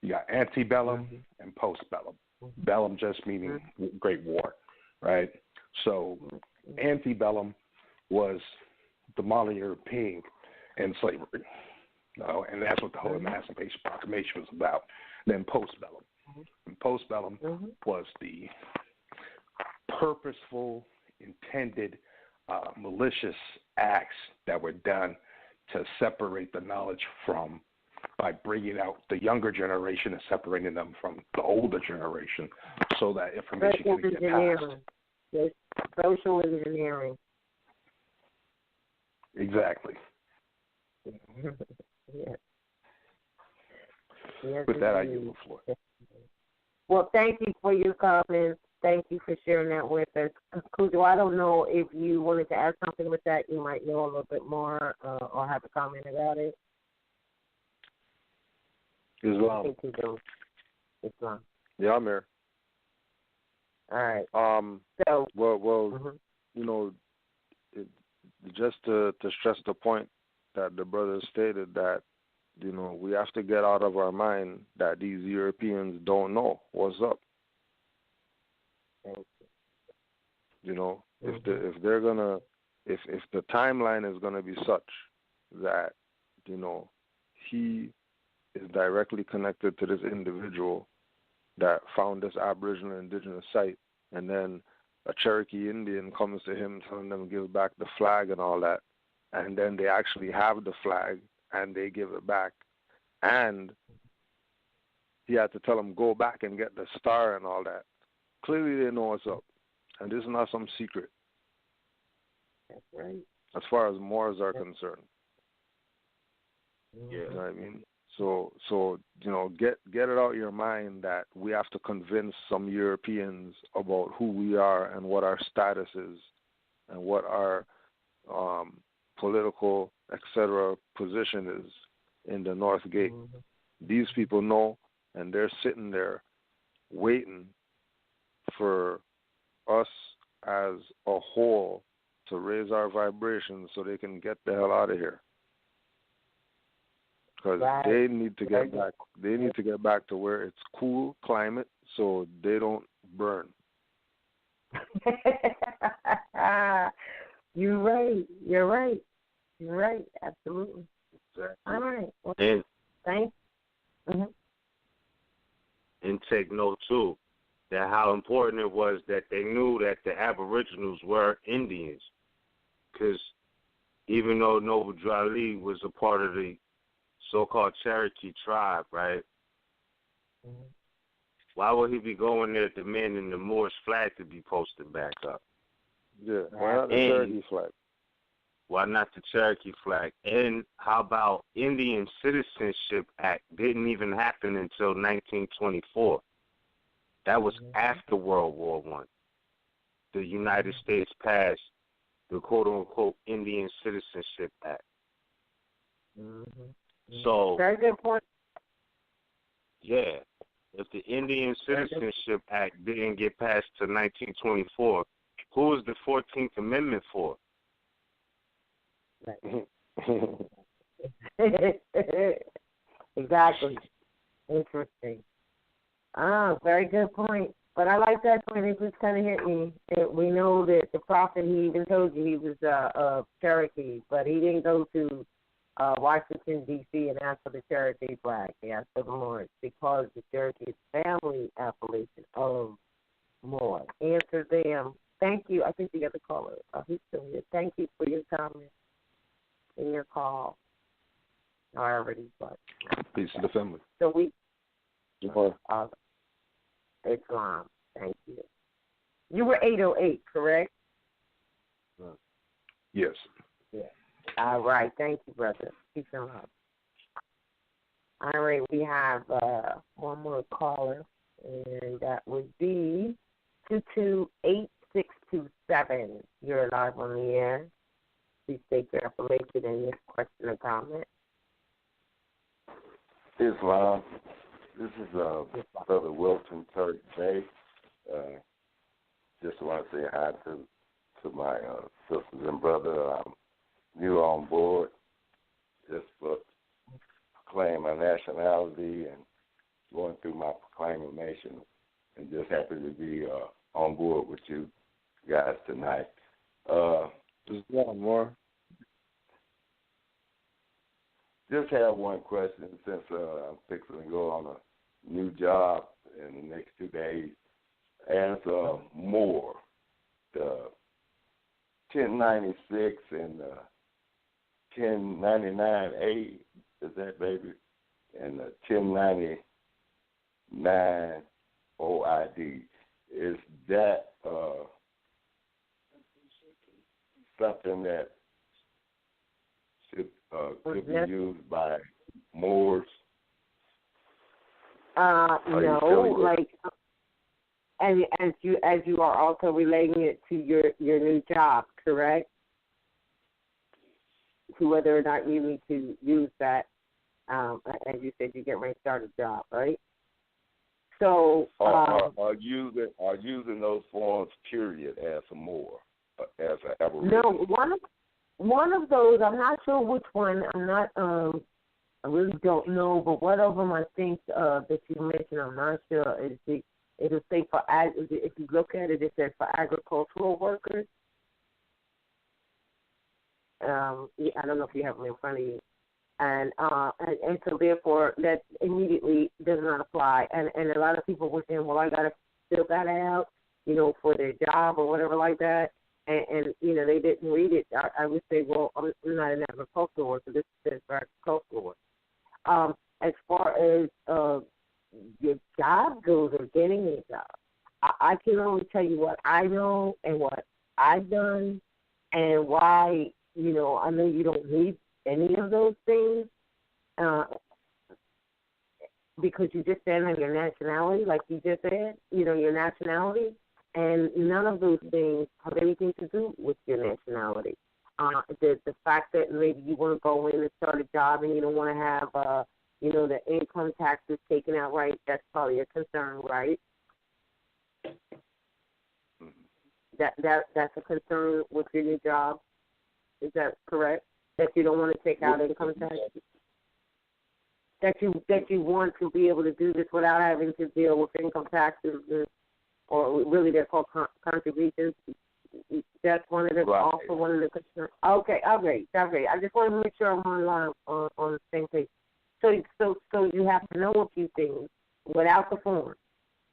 You got antebellum and postbellum. Bellum just meaning Great War, right? So antebellum was the modern European in slavery, and that's what the whole Emancipation Proclamation was about. Then postbellum. And postbellum was the purposeful, intended, malicious acts that were done to separate the knowledge from, by bringing out the younger generation and separating them from the older generation, so that information can get passed. Social engineering. Exactly. Yes, with that, I yield the floor. Well, thank you for your comments. Thank you for sharing that with us. Cujo, I don't know if you wanted to add something with that. You might know a little bit more or have a comment about it. Islam. Islam. Yeah, I'm here. All right. You know, just to stress the point that the brother stated, that, you know, we have to get out of our mind that these Europeans don't know what's up. You know, if the timeline is gonna be such that, you know, he is directly connected to this individual that found this Aboriginal indigenous site, and then a Cherokee Indian comes to him telling them to give back the flag and all that, and then they actually have the flag and they give it back, and he had to tell them go back and get the star and all that. Clearly they know what's up, and this is not some secret. That's right. As far as Moors are concerned. Yeah. You know what I mean? So you know, get it out of your mind that we have to convince some Europeans about who we are and what our status is and what our political, etc. position is in the North Gate. These people know, and they're sitting there waiting for us as a whole to raise our vibrations so they can get the hell out of here. Because they need to get back. They need to get back to where it's cool climate, so they don't burn. You're right. You're right. You're right. Absolutely. Exactly. All right. Well, And thanks. and take note too that how important it was that they knew that the Aboriginals were Indians, because even though Noble Drew Ali was a part of the so-called Cherokee tribe, right? Mm-hmm. Why would he be going there demanding the Moorish flag to be posted back up? Yeah, why not the Cherokee flag? Why not the Cherokee flag? And how about Indian Citizenship Act didn't even happen until 1924. That was after World War I. The United States passed the quote-unquote Indian Citizenship Act. So, very good point. Yeah, if the Indian Citizenship Act didn't get passed to 1924, who was the 14th Amendment for? Exactly. Interesting. Very good point. But I like that point. It just kind of hit me. We know that the prophet, he even told you he was Cherokee, but he didn't go to Washington, D.C. and ask for the Cherokee flag. He asked for the Moor because the Cherokee is family appellation of Moor. Answer them. Thank you. I think the other caller, he's still here. Thank you for your comment and your call. Already, but peace to the family. So we, Uh-huh. Islam. Thank you. You were 808, correct? Yes. Yeah. All right. Thank you, brother. Peace and love. All right. We have one more caller, and that would be 228-627. You're live on the air. Please state your affiliation and your question or comment. Islam. This is Brother Wilton Turk Bay. Just want to say hi to my sisters and brother. I'm new on board. Just for proclaim my nationality and going through my proclamation, and just happy to be on board with you guys tonight. Just one more. Just have one question since I'm fixing to go on a new job in the next 2 days. As Moor, the 1096 and 1099A, is that baby? And the 1099 OID. Is that something that could be used by Moors? No, like, and as you are also relating it to your new job, correct? To whether or not you need to use that, as you said, you get ready to start a job, right? So, are using those forms, period, as a Moor, as an Aboriginal? No, one of those. I'm not sure which one. I'm not. I really don't know, but one of them I think that you mentioned, I'm not sure, is it'll say for if you look at it, it says for agricultural workers. I don't know if you have them in front of you, and so therefore that immediately does not apply. And a lot of people were saying, well, I gotta fill that out, for their job or whatever like that. And they didn't read it. I would say, well, I'm not an agricultural worker. This is for agricultural work. As far as your job goes or getting a job, I can only tell you what I know and what I've done and why, I know you don't need any of those things because you just stand on your nationality, like you just said, your nationality, and none of those things have anything to do with your nationality. The fact that maybe you want to go in and start a job and you don't want to have, the income taxes taken out right, that's probably a concern, right? That's a concern with your new job. Is that correct? That you don't want to take out income taxes? That you want to be able to do this without having to deal with income taxes, or really they're called contributions. That's one of the also one of the concerns. Okay. I just want to make sure I'm on the same page. So you have to know a few things without the form,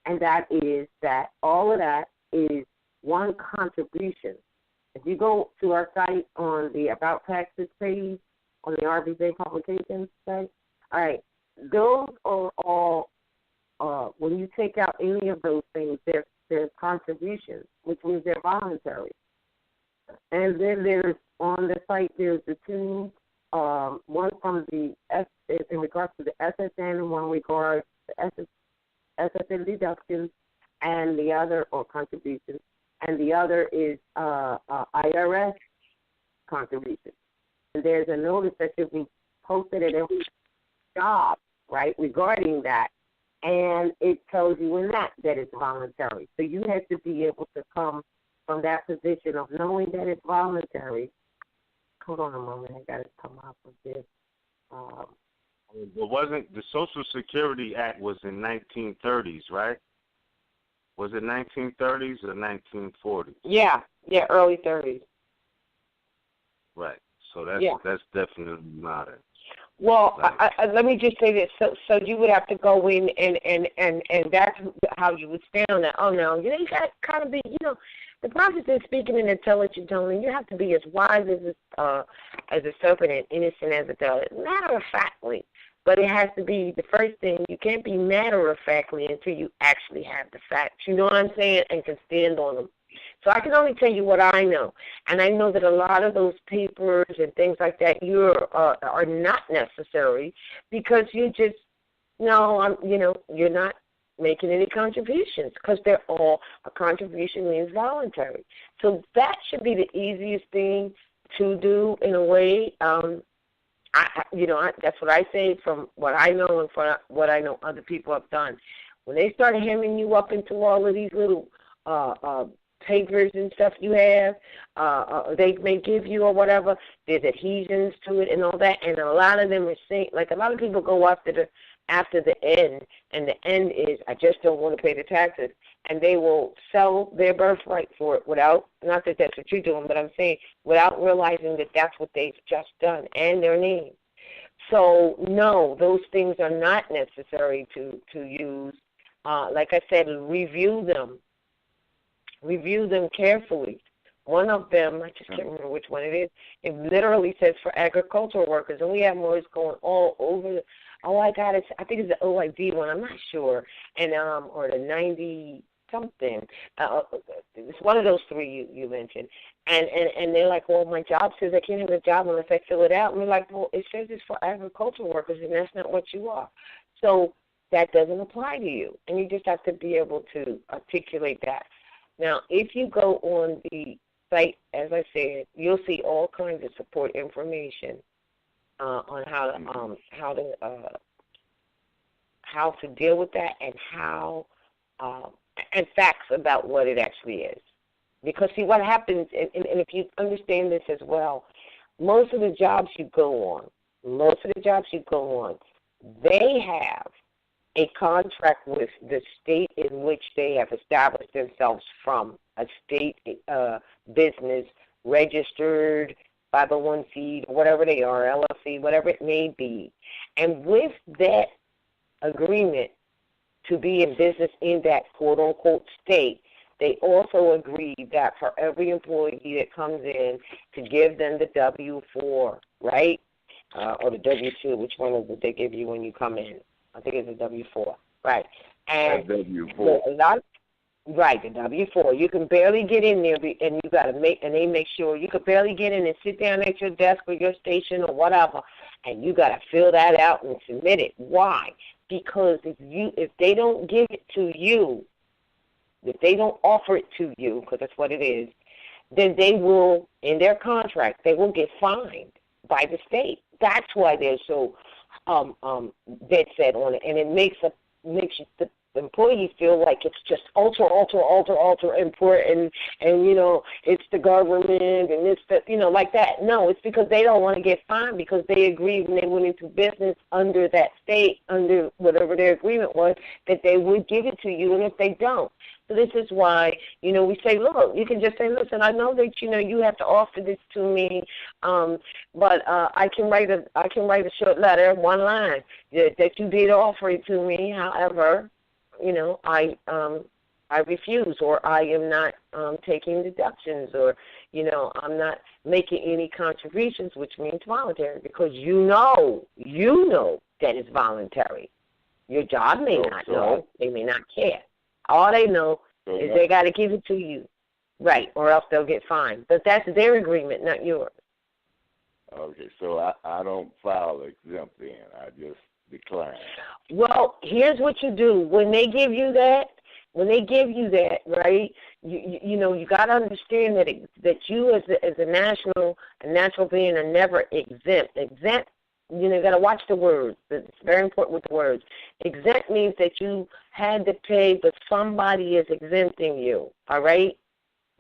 and that is that all of that is one contribution. If you go to our site on the About Taxes page, on the RVBey publications site, all right, those are all, when you take out any of those things, they're contributions, which means they're voluntary. And then there's, on the site, there's the two, one from the, in regards to the SSN, and one regards to SSN deductions, and the other, or contributions, and the other is IRS contributions. And there's a notice that should be posted at every job, right, regarding that. And it tells you in that it's voluntary. So you have to be able to come from that position of knowing that it's voluntary. Hold on a moment, I got to come up with this. It wasn't, the Social Security Act was in 1930s, right? Was it 1930s or 1940s? Yeah, early 30s. Right. So that's definitely modern. Well, let me just say this. So you would have to go in, and that's how you would stand on that. Oh, no, you got to kind of be, the process is speaking in intelligent tone, and you have to be as wise as a serpent and innocent as a dove. Matter-of-factly. But it has to be, the first thing, you can't be matter-of-factly until you actually have the facts. You know what I'm saying? And can stand on them. So I can only tell you what I know. And I know that a lot of those papers and things like that are not necessary because you just, you're not making any contributions because they're all, a contribution means voluntary. So that should be the easiest thing to do in a way. That's what I say from what I know and from what I know other people have done. When they start hemming you up into all of these little papers and stuff you have, they may give you or whatever, there's adhesions to it and all that, and a lot of them are saying, like a lot of people go after the end, and the end is, I just don't want to pay the taxes, and they will sell their birthright for it without, not that that's what you're doing, but I'm saying without realizing that that's what they've just done, and their name. So, no, those things are not necessary to use. Like I said, review them. Review them carefully. One of them, I just can't remember which one it is, it literally says for agricultural workers, and we have Moors going all over. I think it's the OID one, I'm not sure, and or the 90-something. It's one of those three you mentioned. And they're like, well, my job says I can't have a job unless I fill it out. And we're like, well, it says it's for agricultural workers, and that's not what you are. So that doesn't apply to you, and you just have to be able to articulate that. Now, if you go on the site, as I said, you'll see all kinds of support information on how to deal with that and how and facts about what it actually is. Because see what happens, and if you understand this as well, most of the jobs you go on, they have a contract with the state in which they have established themselves from, a state business, registered 501c, whatever they are, LLC, whatever it may be. And with that agreement to be in business in that quote-unquote state, they also agree that for every employee that comes in to give them the W-4, right, or the W-2, which one is it they give you when you come in? I think it's a W-4, right? And W-4. Right, the W-4. You can barely get in there, and you got to they make sure you can barely get in and sit down at your desk or your station or whatever, and you got to fill that out and submit it. Why? Because if they don't give it to you, if they don't offer it to you, because that's what it is, then they will, in their contract, they will get fined by the state. That's why they're so dead set on it, and it makes the employees feel like it's just ultra important, and you know, it's the government and it's the, you know, like that. No, it's because they don't want to get fined, because they agreed when they went into business under that state, under whatever their agreement was, that they would give it to you, and if they don't. So this is why, you know, we say, look, you can just say, listen, I know that, you know, you have to offer this to me, but I can write a short letter, one line, that you did offer it to me. However, you know, I refuse, or I am not taking deductions, or, you know, I'm not making any contributions, which means voluntary, because you know that it's voluntary. Your job may not know, they may not care. All they know is they got to give it to you, right, or else they'll get fined. But that's their agreement, not yours. Okay, so I don't file exempt then. I just decline. Well, here's what you do. When they give you that, right, you know, you got to understand that you as a natural being are never exempt. Exempt, you know, you got to watch the words. It's very important with the words. Exempt means that you had to pay, but somebody is exempting you, all right?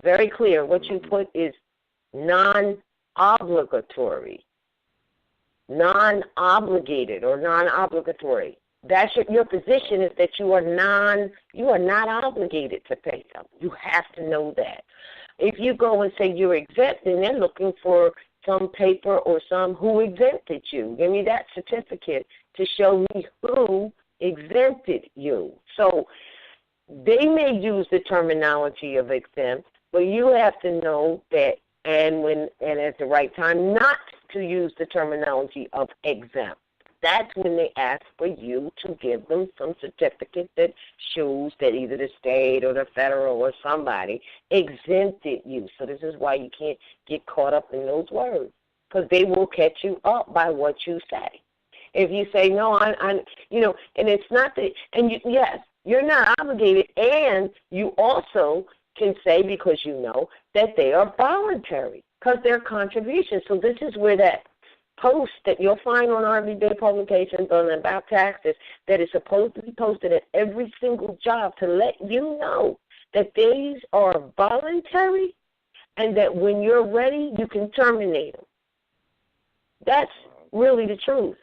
Very clear. What you put is non-obligatory, non-obligated, or non-obligatory. That's your position, is that you are not obligated to pay something. You have to know that. If you go and say you're exempt, then they're looking for some paper or who exempted you. Give me that certificate to show me who exempted you. So they may use the terminology of exempt, but you have to know that, and at the right time, not to use the terminology of exempt. That's when they ask for you to give them some certificate that shows that either the state or the federal or somebody exempted you. So this is why you can't get caught up in those words, because they will catch you up by what you say. If you say, no, I'm you know, and it's not that, and yes, you're not obligated, and you also can say, because you know, that they are voluntary, because they're contributions. So this is where that post that you'll find on RVBey publications on about taxes, that is supposed to be posted at every single job to let you know that these are voluntary, and that when you're ready, you can terminate them. That's really the truth.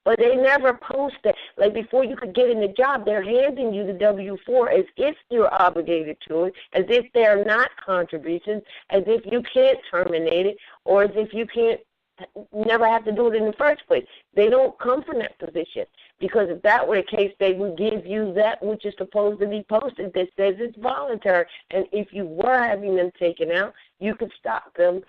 But they never post that. Like, before you could get in the job, they're handing you the W-4 as if you're obligated to it, as if they're not contributions, as if you can't terminate it, or as if you can't never have to do it in the first place. They don't come from that position, because if that were the case, they would give you that which is supposed to be posted that says it's voluntary. And if you were having them taken out, you could stop them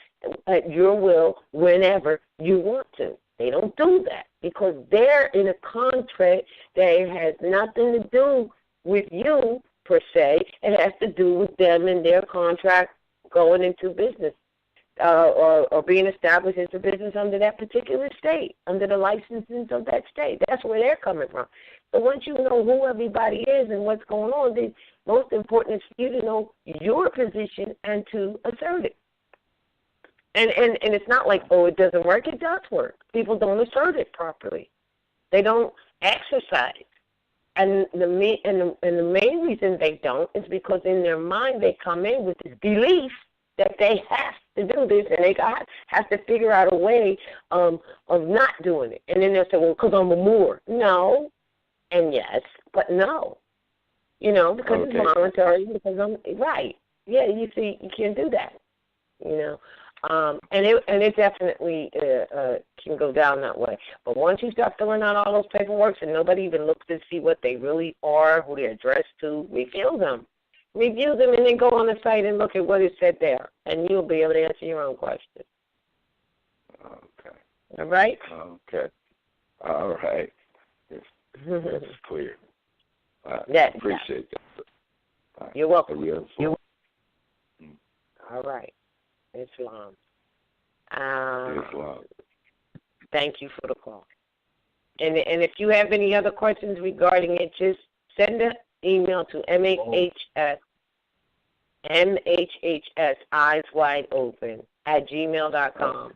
at your will whenever you want to. They don't do that, because they're in a contract that has nothing to do with you per se. It has to do with them and their contract going into business. Or being established as a business under that particular state, under the licenses of that state. That's where they're coming from. So once you know who everybody is and what's going on, the most important is for you to know your position and to assert it. And it's not like, oh, it doesn't work. It does work. People don't assert it properly. They don't exercise. And the main reason they don't is because in their mind they come in with this belief that they have to do this, and they have to figure out a way of not doing it. And then they'll say, well, because I'm a Moor. No, and yes, but no. You know, because it's voluntary, because I'm right. Yeah, you see, you can't do that. You know, and it definitely can go down that way. But once you start filling out all those paperwork and nobody even looks to see what they really are, who they're addressed to, review them, and then go on the site and look at what is said there, and you'll be able to answer your own question. Okay. All right? Okay. All right. It's clear. I appreciate that. You're welcome. All right. Islam. Thank you for the call. And if you have any other questions regarding it, just send an email to MHHS Eyes Wide Open @gmail.com.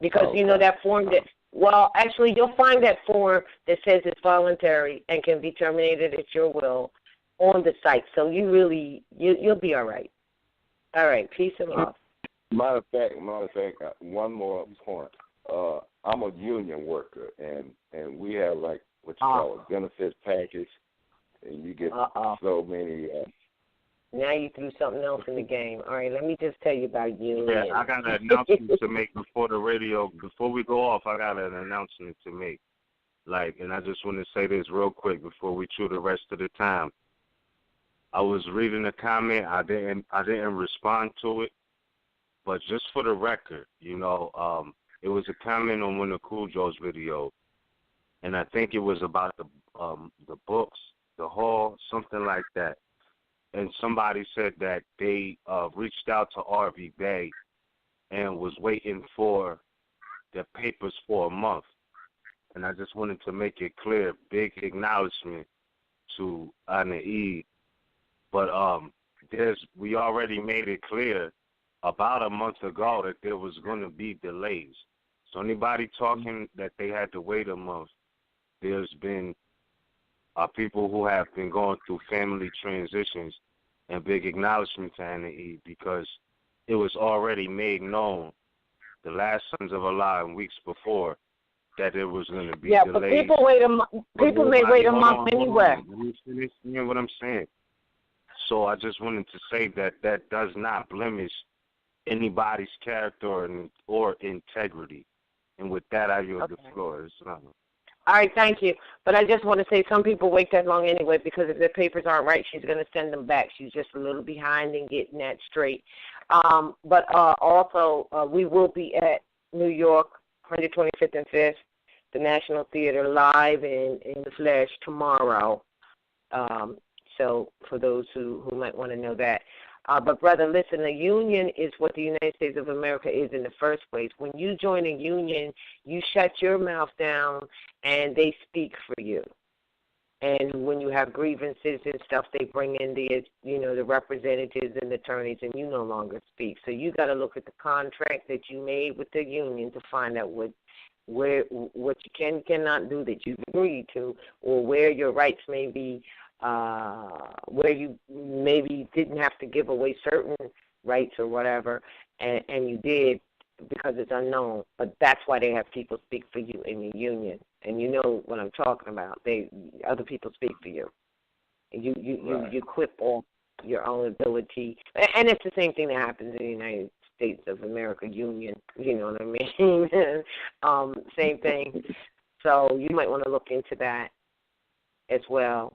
Because you know that form Well, actually, you'll find that form that says it's voluntary and can be terminated at your will on the site. So you'll be all right. All right, peace and love. Matter of fact, one more point. I'm a union worker, and we have like what you call a benefits package, and you get so many. Now you threw something else in the game. All right, let me just tell you about union. Yeah, I got an announcement to make before the radio. Before we go off, I got an announcement to make. And I just want to say this real quick before we chew the rest of the time. I was reading a comment. I didn't respond to it, but just for the record, it was a comment on one of Cool Joe's videos, and I think it was about the books, the hall, something like that. And somebody said that they reached out to RVBey and was waiting for the papers for a month. And I just wanted to make it clear, big acknowledgement to Anae. But we already made it clear about a month ago that there was going to be delays. So anybody talking that they had to wait a month, there's been people who have been going through family transitions, and big acknowledgement to Anae because it was already made known the last Sons of Allah and weeks before that there was going to be delays. But people wait a month. People may wait a month anyway. You understand what I'm saying? So I just wanted to say that does not blemish anybody's character or integrity. And with that, I yield the floor. All right, thank you. But I just want to say some people wait that long anyway because if their papers aren't right, she's going to send them back. She's just a little behind in getting that straight. But also, we will be at New York, 125th and 5th, the National Theater, live in the flesh tomorrow. So for those who might want to know that. But, brother, listen, a union is what the United States of America is in the first place. When you join a union, you shut your mouth down, and they speak for you. And when you have grievances and stuff, they bring in the representatives and attorneys, and you no longer speak. So you got to look at the contract that you made with the union to find out what you cannot do that you've agreed to, or where your rights may be. Where you maybe didn't have to give away certain rights or whatever, and you did because it's unknown. But that's why they have people speak for you in the union, and you know what I'm talking about. Other people speak for you. You clip off your own ability, and it's the same thing that happens in the United States of America Union. You know what I mean? Same thing. So you might want to look into that as well.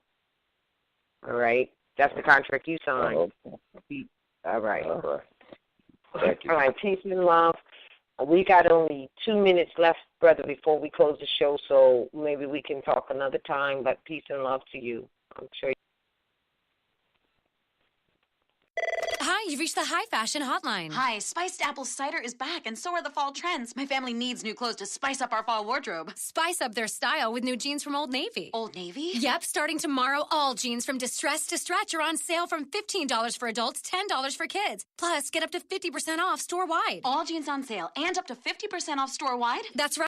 All right. That's the contract you signed. All right. Thank you. All right. Peace and love. We got only 2 minutes left, brother, before we close the show, so maybe we can talk another time, but peace and love to you. I'm sure. Hi, you've reached the High Fashion Hotline. Hi, spiced apple cider is back, and so are the fall trends. My family needs new clothes to spice up our fall wardrobe. Spice up their style with new jeans from Old Navy. Old Navy? Yep, starting tomorrow, all jeans from distressed to stretch are on sale from $15 for adults, $10 for kids. Plus, get up to 50% off store-wide. All jeans on sale and up to 50% off store-wide? That's right.